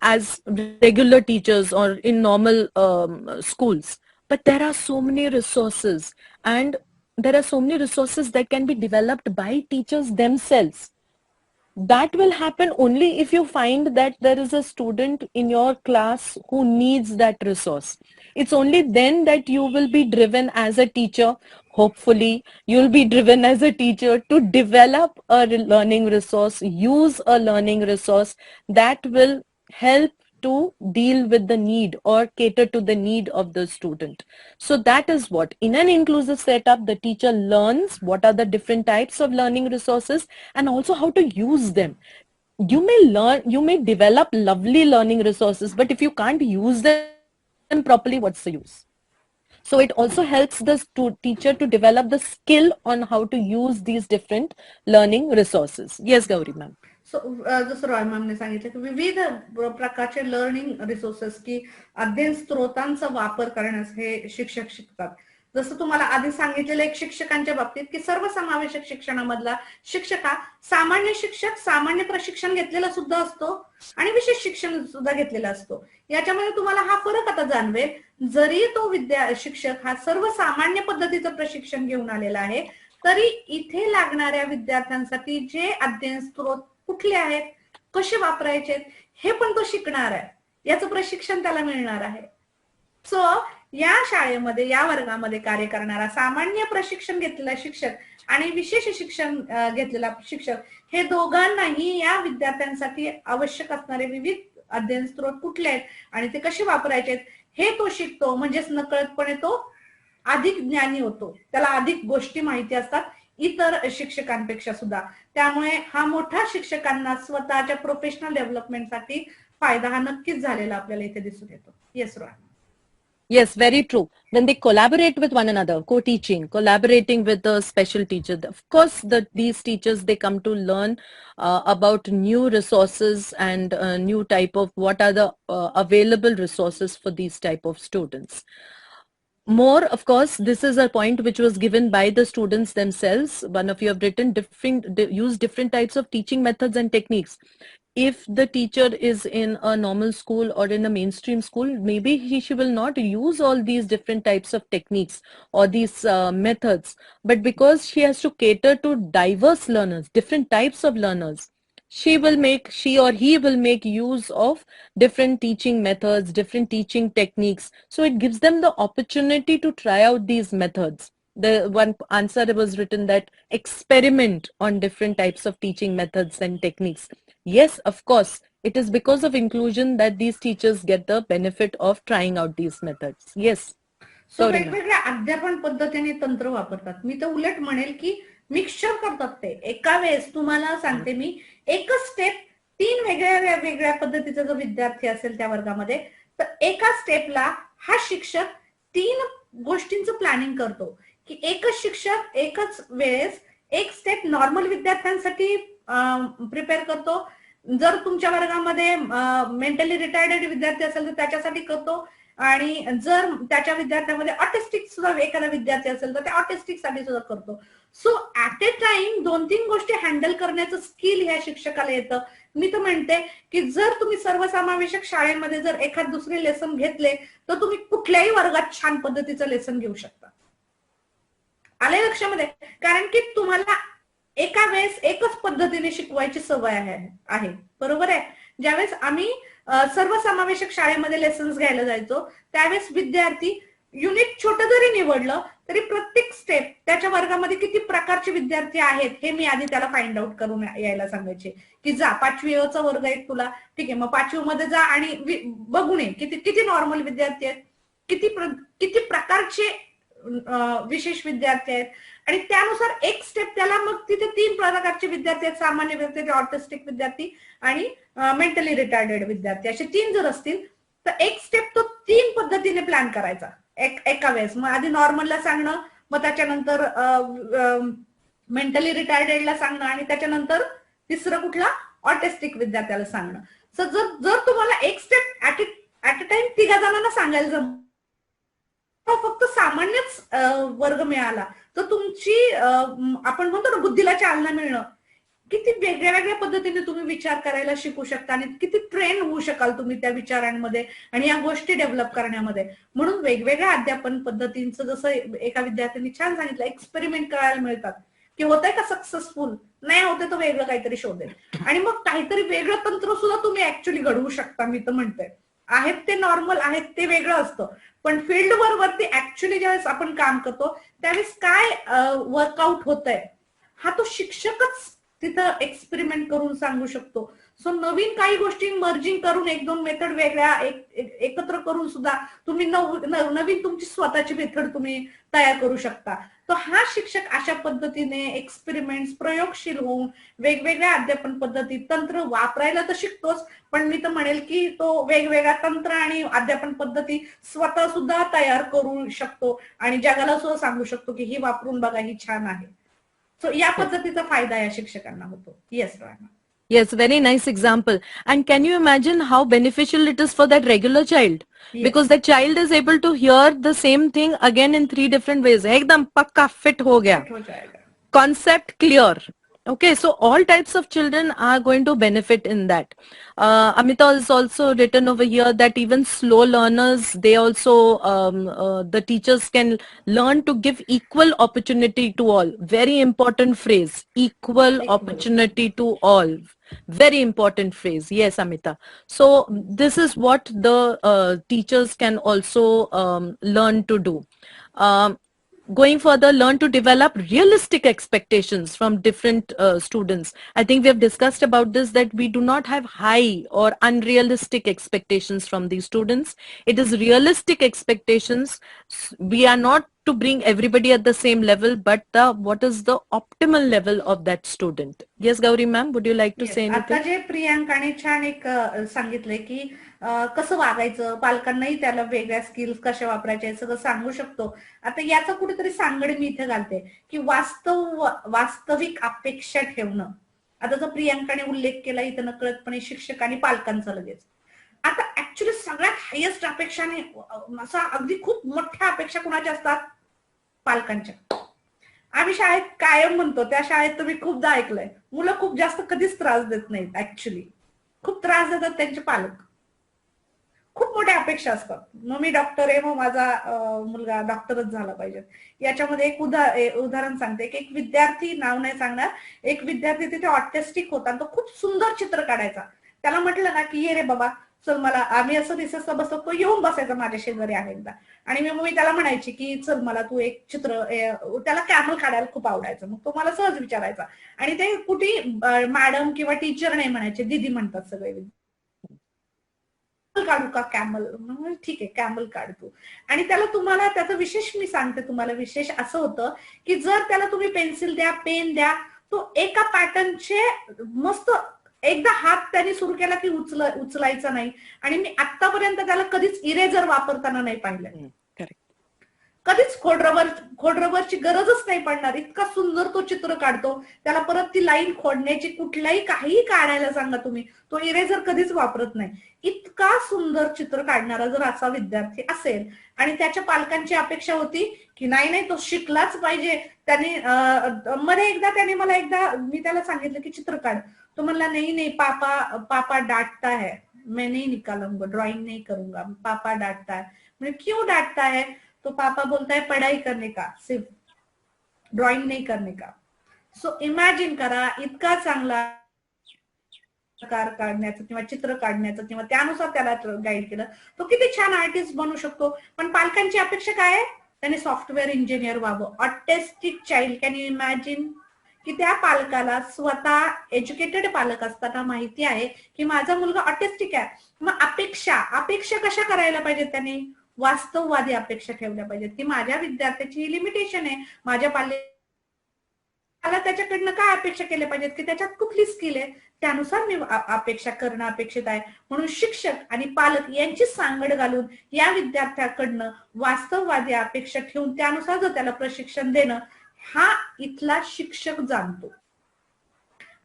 as regular teachers or in normal schools. But there are so many resources, and there are so many resources that can be developed by teachers themselves. That will happen only if you find that there is a student in your class who needs that resource. It's only then that you will be driven as a teacher. Hopefully, you'll be driven as a teacher to develop a learning resource, use a learning resource that will help to deal with the need or cater to the need of the student. So that is what, in an inclusive setup, the teacher learns what are the different types of learning resources and also how to use them. You may develop lovely learning resources, but if you can't use them properly, what's the use? So it also helps the teacher to develop the skill on how to use these different learning resources. Yes, Gauri ma'am. सो जसं रॉय मॅमने सांगितलं की विविध प्रकारचे learning resources की अध्ययन स्त्रोतांचा वापर करण्यास हे शिक्षक शिकतात. जसं तुम्हाला आधी सांगितलेलं एक शिक्षकांच्या बाबतीत की सर्वसमावेशक शिक्षणामधला शिक्षक हा सामान्य शिक्षक, सामान्य प्रशिक्षण घेतलेला सुद्धा असतो आणि विशेष शिक्षण सुद्धा घेतलेला असतो. याच्यामध्ये तुम्हाला हा फरक आता जाणवेल. जरी तो शिक्षक हा सर्वसामान्य पद्धतीचं प्रशिक्षण घेऊन आलेला आहे, तरी इथे लागणाऱ्या विद्यार्थ्यांसाठी जे अध्ययन स्त्रोत कुठले आहेत, कसे वापरायचे हे पण तो शिकणार आहे. याचं प्रशिक्षण त्याला मिळणार आहे. सो या शाळेमध्ये, या वर्गामध्ये कार्य करणारा सामान्य प्रशिक्षण घेतलेला शिक्षक आणि विशेष शिक्षण घेतलेला शिक्षक हे दोघांनाही या विद्यार्थ्यांसाठी आवश्यक असणारे विविध अध्ययन स्त्रोत कुठले आहेत आणि ते कसे वापरायचे हे तो शिकतो. म्हणजेच नकळतपणे तो अधिक ज्ञानी होतो, त्याला अधिक गोष्टी माहिती असतात इतर शिक्षकांपेक्षा सुद्धा. त्यामुळे हा मोठा शिक्षकांना स्वतःच्या प्रोफेशनल डेव्हलपमेंटसाठी फायदा हा नक्कीच झालेला आपल्याला इथे दिसून येतो. Yes Rohan. Yes, very true. When they collaborate with one another, co-teaching, collaborating with the special teacher, of course, these teachers, they come to learn about new resources and new type of what are the available resources for these type of students. More, of course, this is a point which was given by the students themselves. One of you have written use different types of teaching methods and techniques. If the teacher is in a normal school or in a mainstream school, maybe she will not use all these different types of techniques or these methods. But because she has to cater to diverse learners, different types of learners, she or he will make use of different teaching methods, different teaching techniques. So it gives them the opportunity to try out these methods. The one answer was written that experiment on different types of teaching methods and techniques. Yes, of course, it is because of inclusion that these teachers get the benefit of trying out these methods. Yes. सो वेगवेगळ्या अध्यापन पद्धतीने तंत्र वापरतात. मी तर उलट म्हणेल की mixture करतात ते. एका वेळेस तुम्हाला सांगते मी, एकच स्टेप 3 वेगळ्या पद्धतीचा जो विद्यार्थी असेल त्या वर्गामध्ये, तर एका स्टेपला हा शिक्षक 3 गोष्टींचं प्लॅनिंग करतो की एकच शिक्षक एकच वेळेस एक स्टेप नॉर्मल विद्यार्थ्यांसाठी प्रिपेअर करतो. जर तुमच्या वर्गामध्ये मेंटली रिटायर्ड विद्यार्थी असेल तर त्याच्यासाठी करतो, आणि जर त्याच्या विद्यार्थ्यांमध्ये ऑटिस्टिक सुद्धा एखादा विद्यार्थी असेल तर त्या ऑटिस्टिक साठी सुद्धा करतो. सो ऍट ए टाइम 2-3 गोष्टी हँडल करण्याचं स्किल ह्या शिक्षकाला येतं. मी तर म्हणते की जर तुम्ही सर्वसमावेशक शाळेमध्ये जर एखाद दुसरे लेसन घेतले तर तुम्ही कुठल्याही वर्गात छान पद्धतीचं लेसन घेऊ शकता. आले लक्षामध्ये? कारण की तुम्हाला एका वेळेस एकच पद्धतीने शिकवायची सवय आहे. बरोबर आहे? ज्यावेळेस आम्ही सर्वसमावेशक शाळेमध्ये लेसन्स घ्यायला जायचो त्यावेळेस विद्यार्थी युनिट छोटं जरी निवडलं तरी प्रत्येक स्टेप त्याच्या वर्गामध्ये किती प्रकारचे विद्यार्थी आहेत हे मी आधी त्याला फाइंड आउट करून यायला सांगायचे की जा 5वीचा वर्ग आहे तुला, ठीक आहे, मग 5वी मध्ये जा आणि बघून ये किती नॉर्मल विद्यार्थी आहेत, किती प्रकारचे विशेष विद्यार्थी आहेत, आणि त्यानुसार एक स्टेप त्याला मग तिथे 3 प्रकारचे विद्यार्थी आहेत, सामान्य विद्यार्थी, ऑटिस्टिक विद्यार्थी आणि मेंटली रिटार्डेड विद्यार्थी, असे 3 जर असतील तर एक स्टेप तो 3 पद्धतीने प्लॅन करायचा. एका वेळेस. मग आधी नॉर्मलला सांगणं, मग त्याच्यानंतर मेंटली रिटार्डेडला सांगणं, आणि त्याच्यानंतर तिसरं कुठला ऑटिस्टिक विद्यार्थ्याला सांगणं. सो जर तुम्हाला एक स्टेप ऍट अ टाइम तिघा जणांना सांगायला फक्त सामान्यच वर्ग मिळाला तर तुमची आपण म्हणतो ना बुद्धीला चालना मिळणं, किती वेगळ्या वेगळ्या पद्धतीने तुम्ही विचार करायला शिकू शकता आणि किती ट्रेन होऊ शकाल तुम्ही त्या विचारांमध्ये आणि या गोष्टी डेव्हलप करण्यामध्ये. म्हणून वेगवेगळ्या अध्यापन पद्धतींचं, जसं एका विद्यार्थ्यांनी छान सांगितलं, एक्सपेरिमेंट करायला मिळतात की होतंय का सक्सेसफुल, नाही होते तर वेगळं काहीतरी शोधेल, आणि मग काहीतरी वेगळं तंत्र सुद्धा तुम्ही ऍक्च्युली घडवू शकता. मी तर म्हणते आहेत ते नॉर्मल आहेत ते वेगळं असतं, पण फील्ड वरती ऍक्च्युली ज्यावेळेस आपण काम करतो त्यावेळेस काय वर्कआउट होतंय हा तो शिक्षकच तिथं एक्सपेरिमेंट करून सांगू शकतो. सो नवीन काही गोष्टी मर्जिंग करून एक दोन मेथड वेगळ्या एकत्र करून सुद्धा तुम्ही नवीन तुमची स्वतःची मेथड तुम्ही तयार करू शकता. तो हा शिक्षक अशा पद्धतीने एक्सपेरिमेंट्स, प्रयोगशील होऊन वेगवेगळ्या अध्यापन पद्धती तंत्र वापरायला तर शिकतोच, पण मी तर म्हणेल की तो वेगवेगळ्या तंत्र आणि अध्यापन पद्धती स्वतः सुद्धा तयार करू शकतो आणि जगाला सुद्धा सांगू शकतो की ही वापरून बघा, ही छान आहे. सो या पद्धतीचा फायदा या शिक्षकांना होतो. Yes Rana. Yes, very nice example. And can you imagine how beneficial it is for that regular child? Yes. Because that child is able to hear the same thing again in 3 different ways. Ekdam pakka fit ho gaya. हो जाएगा. Concept clear. Okay, so all types of children are going to benefit in that. Amita has also written over here that even slow learners, they also, the teachers can learn to give equal opportunity to all. Very important phrase, equal opportunity to all. Very important phrase. Yes, Amita. So this is what the teachers can also learn to do. Going further, learn to develop realistic expectations from different students. I think we have discussed about this, that we do not have high or unrealistic expectations from these students. It is realistic expectations. We are not to bring everybody at the same level, but what is the optimal level of that student. Yes, Gauri ma'am, would you like to say anything? आता जे प्रियांकाने छान एक सांगितलंय की कसं वागायचं, पालकांनाही त्याला वेगळ्या skills कशा वापरायच्या सगळं सांगू शकतो. आता याचा कुठेतरी सांगड मी इथे घालते की वास्तविक अपेक्षा ठेवणं. आता जर प्रियांकाने उल्लेख केला इथं नकळतपणे शिक्षक आणि पालकांचा लगेच. आता ऍक्च्युली सगळ्यात हायेस्ट अपेक्षाने असा अगदी खूप मोठ्या अपेक्षा कुणाच्या असतात? पालकांच्या. आम्ही शाळेत कायम म्हणतो, त्या शाळेत तुम्ही खूपदा ऐकलंय, मुलं खूप जास्त कधीच त्रास देत नाहीत. ऍक्च्युली खूप त्रास देतात त्यांचे पालक. खूप मोठ्या अपेक्षा असतात. मग मी डॉक्टर आहे, मग माझा मुलगा डॉक्टरच झाला पाहिजे. याच्यामध्ये एक उदाहरण सांगते की एक विद्यार्थी, नाव नाही सांगणार, एक विद्यार्थी तिथे ऑटिस्टिक होता, तो खूप सुंदर चित्र काढायचा. त्याला म्हटलं ना की ये रे बाबा चल, मला आम्ही असं रिसर्चला बसतो, तो येऊन बसायचा माझ्या शेजारी अनेकदा, आणि मी त्याला म्हणायची की चल मला तू एक चित्र, त्याला कॅमल काढायला खूप आवडायचं. मग तो मला सहज विचारायचा, आणि ते कुठे मॅडम किंवा टीचर नाही म्हणायचे, दीदी म्हणतात सगळे. काढू का कॅमल? ठीक आहे कॅमल काढ तू. आणि त्याला तुम्हाला त्याचं विशेष मी सांगते तुम्हाला, विशेष असं होतं की जर त्याला तुम्ही पेन्सिल द्या, पेन द्या, तो एका पॅटर्नचे मस्त एकदा हात त्याने सुरू केला की उचलायचा नाही. आणि मी आतापर्यंत त्याला कधीच इरेजर वापरताना नाही पाहिलं. कधीच खोडरबरची गरजच नाही पडणार. इतका सुंदर तो चित्र काढतो. त्याला परत ती लाईन खोडण्याची, कुठल्याही काही काढायला सांगा तुम्ही, तो इरेजर कधीच वापरत नाही. इतका सुंदर चित्र काढणारा जर असा विद्यार्थी असेल, आणि त्याच्या पालकांची अपेक्षा होती की नाही तो शिकलाच पाहिजे. त्याने मध्ये एकदा मी त्याला सांगितलं की चित्र काढ. तो म्हणला नहीं पापा डांटता है, मैं नहीं निकालूंगा, ड्राइंग नहीं करूंगा, पापा डांटता है. म्हणजे क्यों डांटता है? तो पापा बोलता है पढ़ाई करने का, सिर्फ ड्राइंग नहीं करने का. सो इमॅजिन करा, इतका चांगला कार काढण्याचं किंवा चित्र काढण्याचं किंवा त्यानुसार त्याला गाईड केलं, तो किती छान आर्टिस्ट बनू शकतो. पण पालकांची अपेक्षा काय आहे? त्याने सॉफ्टवेअर इंजिनियर व्हावं. Autistic child, can you imagine की त्या पालकाला स्वतः एज्युकेटेड पालक असताना माहिती आहे की माझा मुलगा ऑटिस्टिक आहे. मग अपेक्षा कशा करायला पाहिजेत? त्याने वास्तववादी अपेक्षा ठेवल्या पाहिजेत की माझ्या विद्यार्थ्याची लिमिटेशन आहे, माझ्या मला त्याच्याकडनं काय अपेक्षा केल्या पाहिजेत की त्याच्यात कुठली स्किल आहे त्यानुसार मी अपेक्षा करणं अपेक्षित आहे. म्हणून शिक्षक आणि पालक यांची सांगड घालून या विद्यार्थ्याकडनं वास्तववादी अपेक्षा ठेवून त्यानुसार जर त्याला प्रशिक्षण देणं हा इथला शिक्षक जाणतो.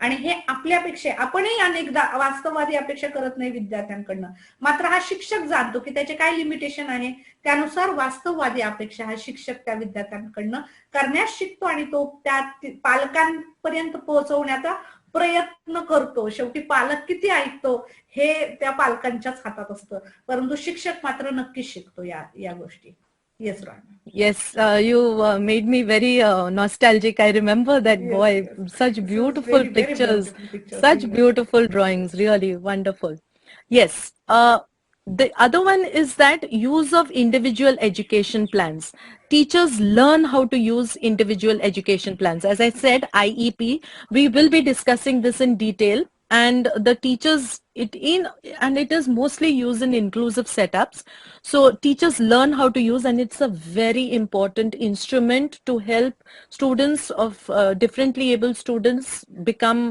आणि हे आपल्यापेक्षा आपणही अनेकदा वास्तववादी अपेक्षा करत नाही विद्यार्थ्यांकडनं, मात्र हा शिक्षक जाणतो की त्याचे काय लिमिटेशन आहे, त्यानुसार वास्तववादी अपेक्षा हा शिक्षक त्या विद्यार्थ्यांकडनं करण्यास शिकतो आणि तो त्या पालकांपर्यंत पोहोचवण्याचा प्रयत्न करतो. शेवटी पालक किती ऐकतो हे त्या पालकांच्याच हातात असतं, परंतु शिक्षक मात्र नक्कीच शिकतो या गोष्टी. Yes, Rana. Yes, you made me very nostalgic. I remember that Yes, boy, yes. such This was beautiful very, very pictures, beautiful pictures. such Yes. beautiful drawings, really wonderful. Yes, the other one is that use of individual education plans. Teachers learn how to use individual education plans. As I said, IEP, we will be discussing this in detail. And the teachers, it is mostly used in inclusive setups. So teachers learn how to use, and it's a very important instrument to help students of differently able students become,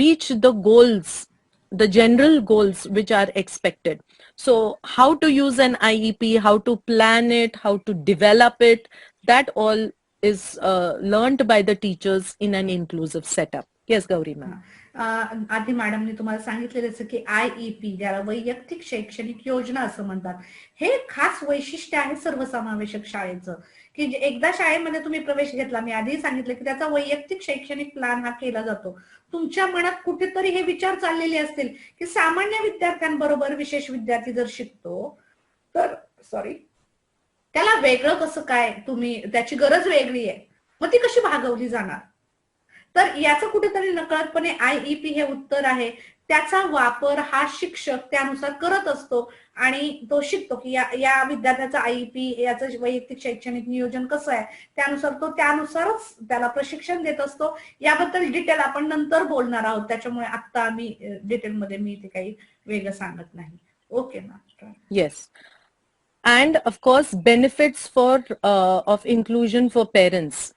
reach the goals, the general goals which are expected. So how to use an IEP, how to plan it, how to develop it, that all is learned by the teachers in an inclusive setup. Yes, Gauri ma'am. आधी मॅडमने तुम्हाला सांगितलेलं जसं की IEP, ज्याला वैयक्तिक शैक्षणिक योजना असं म्हणतात, हे खास वैशिष्ट्य आहे सर्वसमावेशक शाळेचं, की एकदा शाळेमध्ये तुम्ही प्रवेश घेतला, मी आधी सांगितलं की त्याचा वैयक्तिक शैक्षणिक प्लॅन हा केला जातो. तुमच्या मनात कुठेतरी हे विचार चाललेले असतील की सामान्य विद्यार्थ्यांबरोबर विशेष विद्यार्थी जर शिकतो तर त्याला वेगळं कसं काय, तुम्ही त्याची गरज वेगळी आहे, मग ती कशी भागवली जाणार. तर याचं कुठेतरी नकळतपणे IEP हे उत्तर आहे. त्याचा वापर हा शिक्षक त्यानुसार करत असतो आणि तो शिकतो की या विद्यार्थ्याचा IEP याचं वैयक्तिक शैक्षणिक नियोजन कसं आहे, त्यानुसार तो त्यानुसारच त्याला प्रशिक्षण देत असतो. याबद्दल डिटेल आपण नंतर बोलणार आहोत, त्याच्यामुळे आता आम्ही डिटेलमध्ये मी ते काही वेगळं सांगत नाही. ओके ना. Yes. And of course, benefits of inclusion for parents.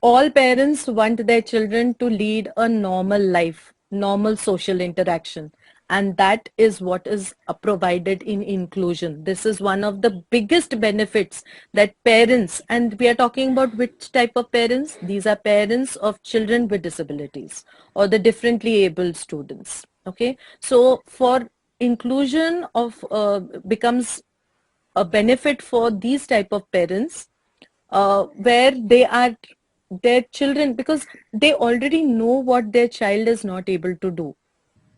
All parents want their children to lead a normal life, normal social interaction, and that is what is provided in inclusion. This is one of the biggest benefits that parents, and we are talking about which type of parents? These are parents of children with disabilities or the differently abled students. Okay, so for inclusion of becomes a benefit for these type of parents where their children, because they already know what their child is not able to do.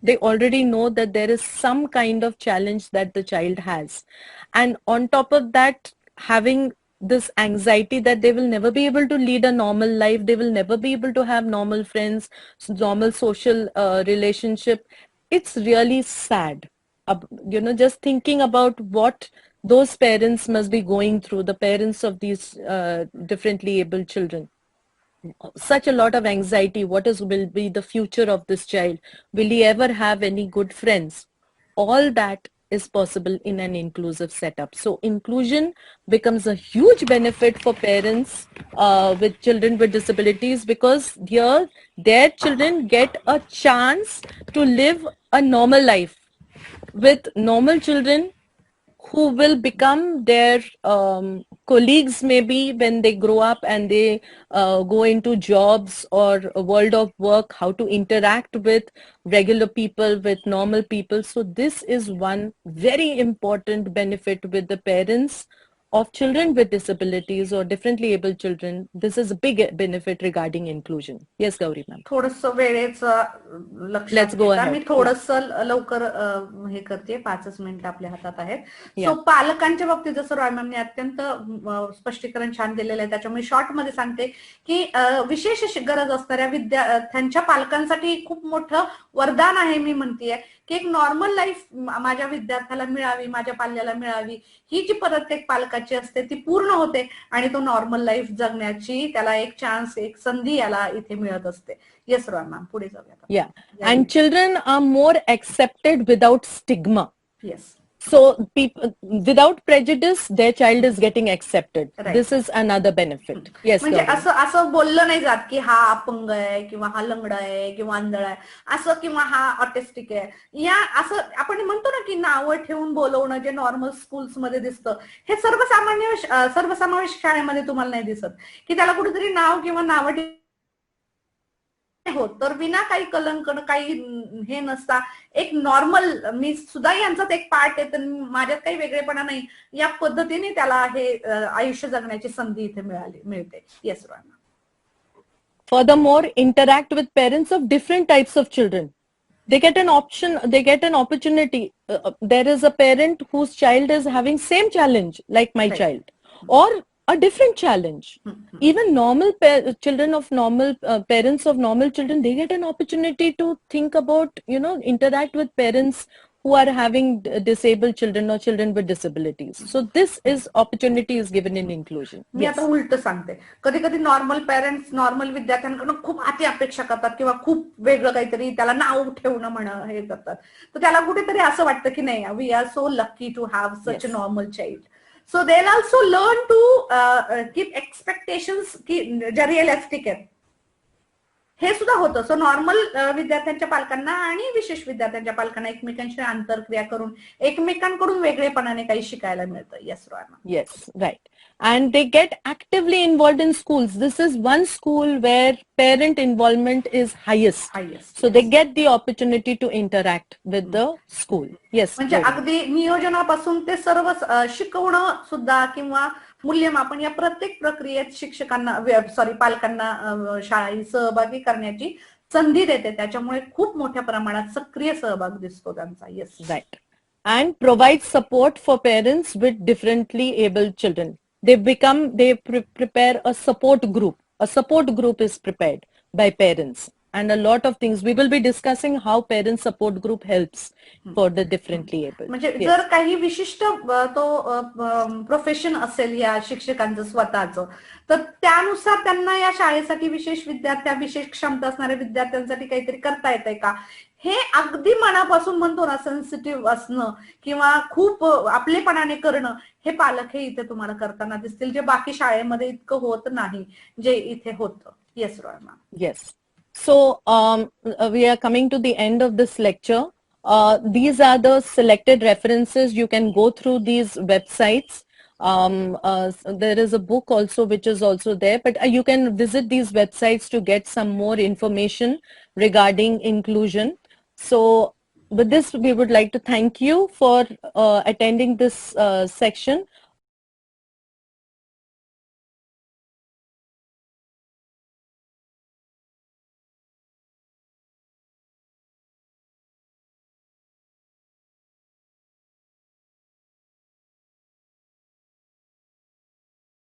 They already know that there is some kind of challenge that the child has. And on top of that, having this anxiety that they will never be able to lead a normal life, they will never be able to have normal friends, normal social relationship. It's really sad. Just thinking about what those parents must be going through, the parents of these differently abled children. Such a lot of anxiety. Will be the future of this child? Will he ever have any good friends? All that is possible in an inclusive setup. So inclusion becomes a huge benefit for parents with children with disabilities, because here their children get a chance to live a normal life with normal children who will become their colleagues maybe when they grow up and they go into jobs or a world of work, how to interact with regular people, with normal people. So this is one very important benefit with the parents of children with disabilities or differently abled children. This is a big benefit regarding inclusion. Yes, Gauri ma'am. थोडंसं वेळेचं लक्षात घेता मी थोडंसं लवकर हे करते, 5 minute आपल्या हातात आहेत. सो पालकांच्या बाबतीत जसं रॉय मॅमने अत्यंत स्पष्टीकरण छान दिलेलं आहे, त्याच्यामुळे शॉर्ट मध्ये सांगते की विशेष गरज असणाऱ्या विद्यार्थ्यांच्या पालकांसाठी खूप मोठं वरदान आहे. मी म्हणतेय की एक नॉर्मल लाईफ माझ्या विद्यार्थ्याला मिळावी, माझ्या पाल्याला मिळावी, ही जी प्रत्येक पालकाची असते ती पूर्ण होते आणि तो नॉर्मल लाईफ जगण्याची त्याला एक चान्स, एक संधी याला इथे मिळत असते. येस रॉय मॅम, पुढे जाऊया. Yeah, and children are more accepted without stigma. Yes. So people, without prejudice, their child is getting accepted. Right. This is another benefit. Yes, म्हणजे Gauri. असं असं बोललं नाही जात की हा अपंग आहे किंवा हा लंगडा आहे किंवा आंधळा आहे असं किंवा हा ऑटिस्टिक आहे या असं आपण म्हणतो ना की नावं ठेवून बोलवणं जे नॉर्मल स्कूल्स मध्ये दिसतं हे सर्वसमावेश शाळेमध्ये तुम्हाला नाही दिसत की त्याला कुठेतरी नाव किंवा नावं हो तर विना काही कलंक काही हे नसता एक नॉर्मल मी सुद्धा यांचाच एक पार्ट आहे तर माझ्यात काही वेगळेपणा नाही या पद्धतीने त्याला हे आयुष्य जगण्याची संधी इथे मिळते. Yes Rana. Furthermore, interact with parents of different types of children. They get an option, they get an opportunity. There is a parent whose child is having same challenge like my Right. child, or a different challenge. Even normal children of normal parents of normal children, they get an opportunity to think about, interact with parents who are having disabled children or children with disabilities. So this is opportunity is given in inclusion. मी आता उलट सांगते कधी कधी normal parents normal विद्यार्थ्यांकडून खूप अति अपेक्षा करतात किंवा खूप वेगळं काहीतरी त्याला नाव ठेवणं म्हणा हे करतात तर त्याला कुठेतरी असं वाटतं की नाही we are so lucky to have such a normal child. So they will also learn to keep expectations की ज्या रिअलिस्टिक आहेत हे सुद्धा होतं. सो नॉर्मल विद्यार्थ्यांच्या पालकांना आणि विशेष विद्यार्थ्यांच्या पालकांना एकमेकांशी आंतरक्रिया करून एकमेकांकडून वेगळेपणाने काही शिकायला मिळतं. Yes Rohana. Yes, right. And they get actively involved in schools. This is one school where parent involvement is highest. So they get the opportunity to interact with the school. Yes. म्हणजे Gauri. अगदी नियोजनापासून ते सर्व शिकवणं सुद्धा किंवा मूल्यमापन या प्रत्येक प्रक्रियेत शिक्षकांना पालकांना शाळा सहभागी करण्याची संधी देते त्याच्यामुळे खूप मोठ्या प्रमाणात सक्रिय सहभाग दिसतो त्यांचा. Yes. Right. And provide support for parents with differently abled children. They prepare a support group. A support group is prepared by parents. And a lot of things. We will be discussing how parent support group helps for the differently abled. म्हणजे जर काही विशिष्ट तो profession असेल या शिक्षकांचं स्वतःचं तर त्यानुसार त्यांना या शाळेसाठी विशेष क्षमता असणाऱ्या विद्यार्थ्यांसाठी काहीतरी करता येतंय का हे अगदी मनापासून म्हणतो ना सेन्सिटिव्ह असणं किंवा खूप आपलेपणाने करणं हे पालक हे इथे तुम्हाला करताना दिसतील जे बाकी शाळेमध्ये इतकं होत नाही जे इथे होतं. Yes Rohana. Yes. So we are coming to the end of this lecture. These are the selected references. You can go through these websites. There is a book also which is also there, but you can visit these websites to get some more information regarding inclusion. So with this, we would like to thank you for attending this section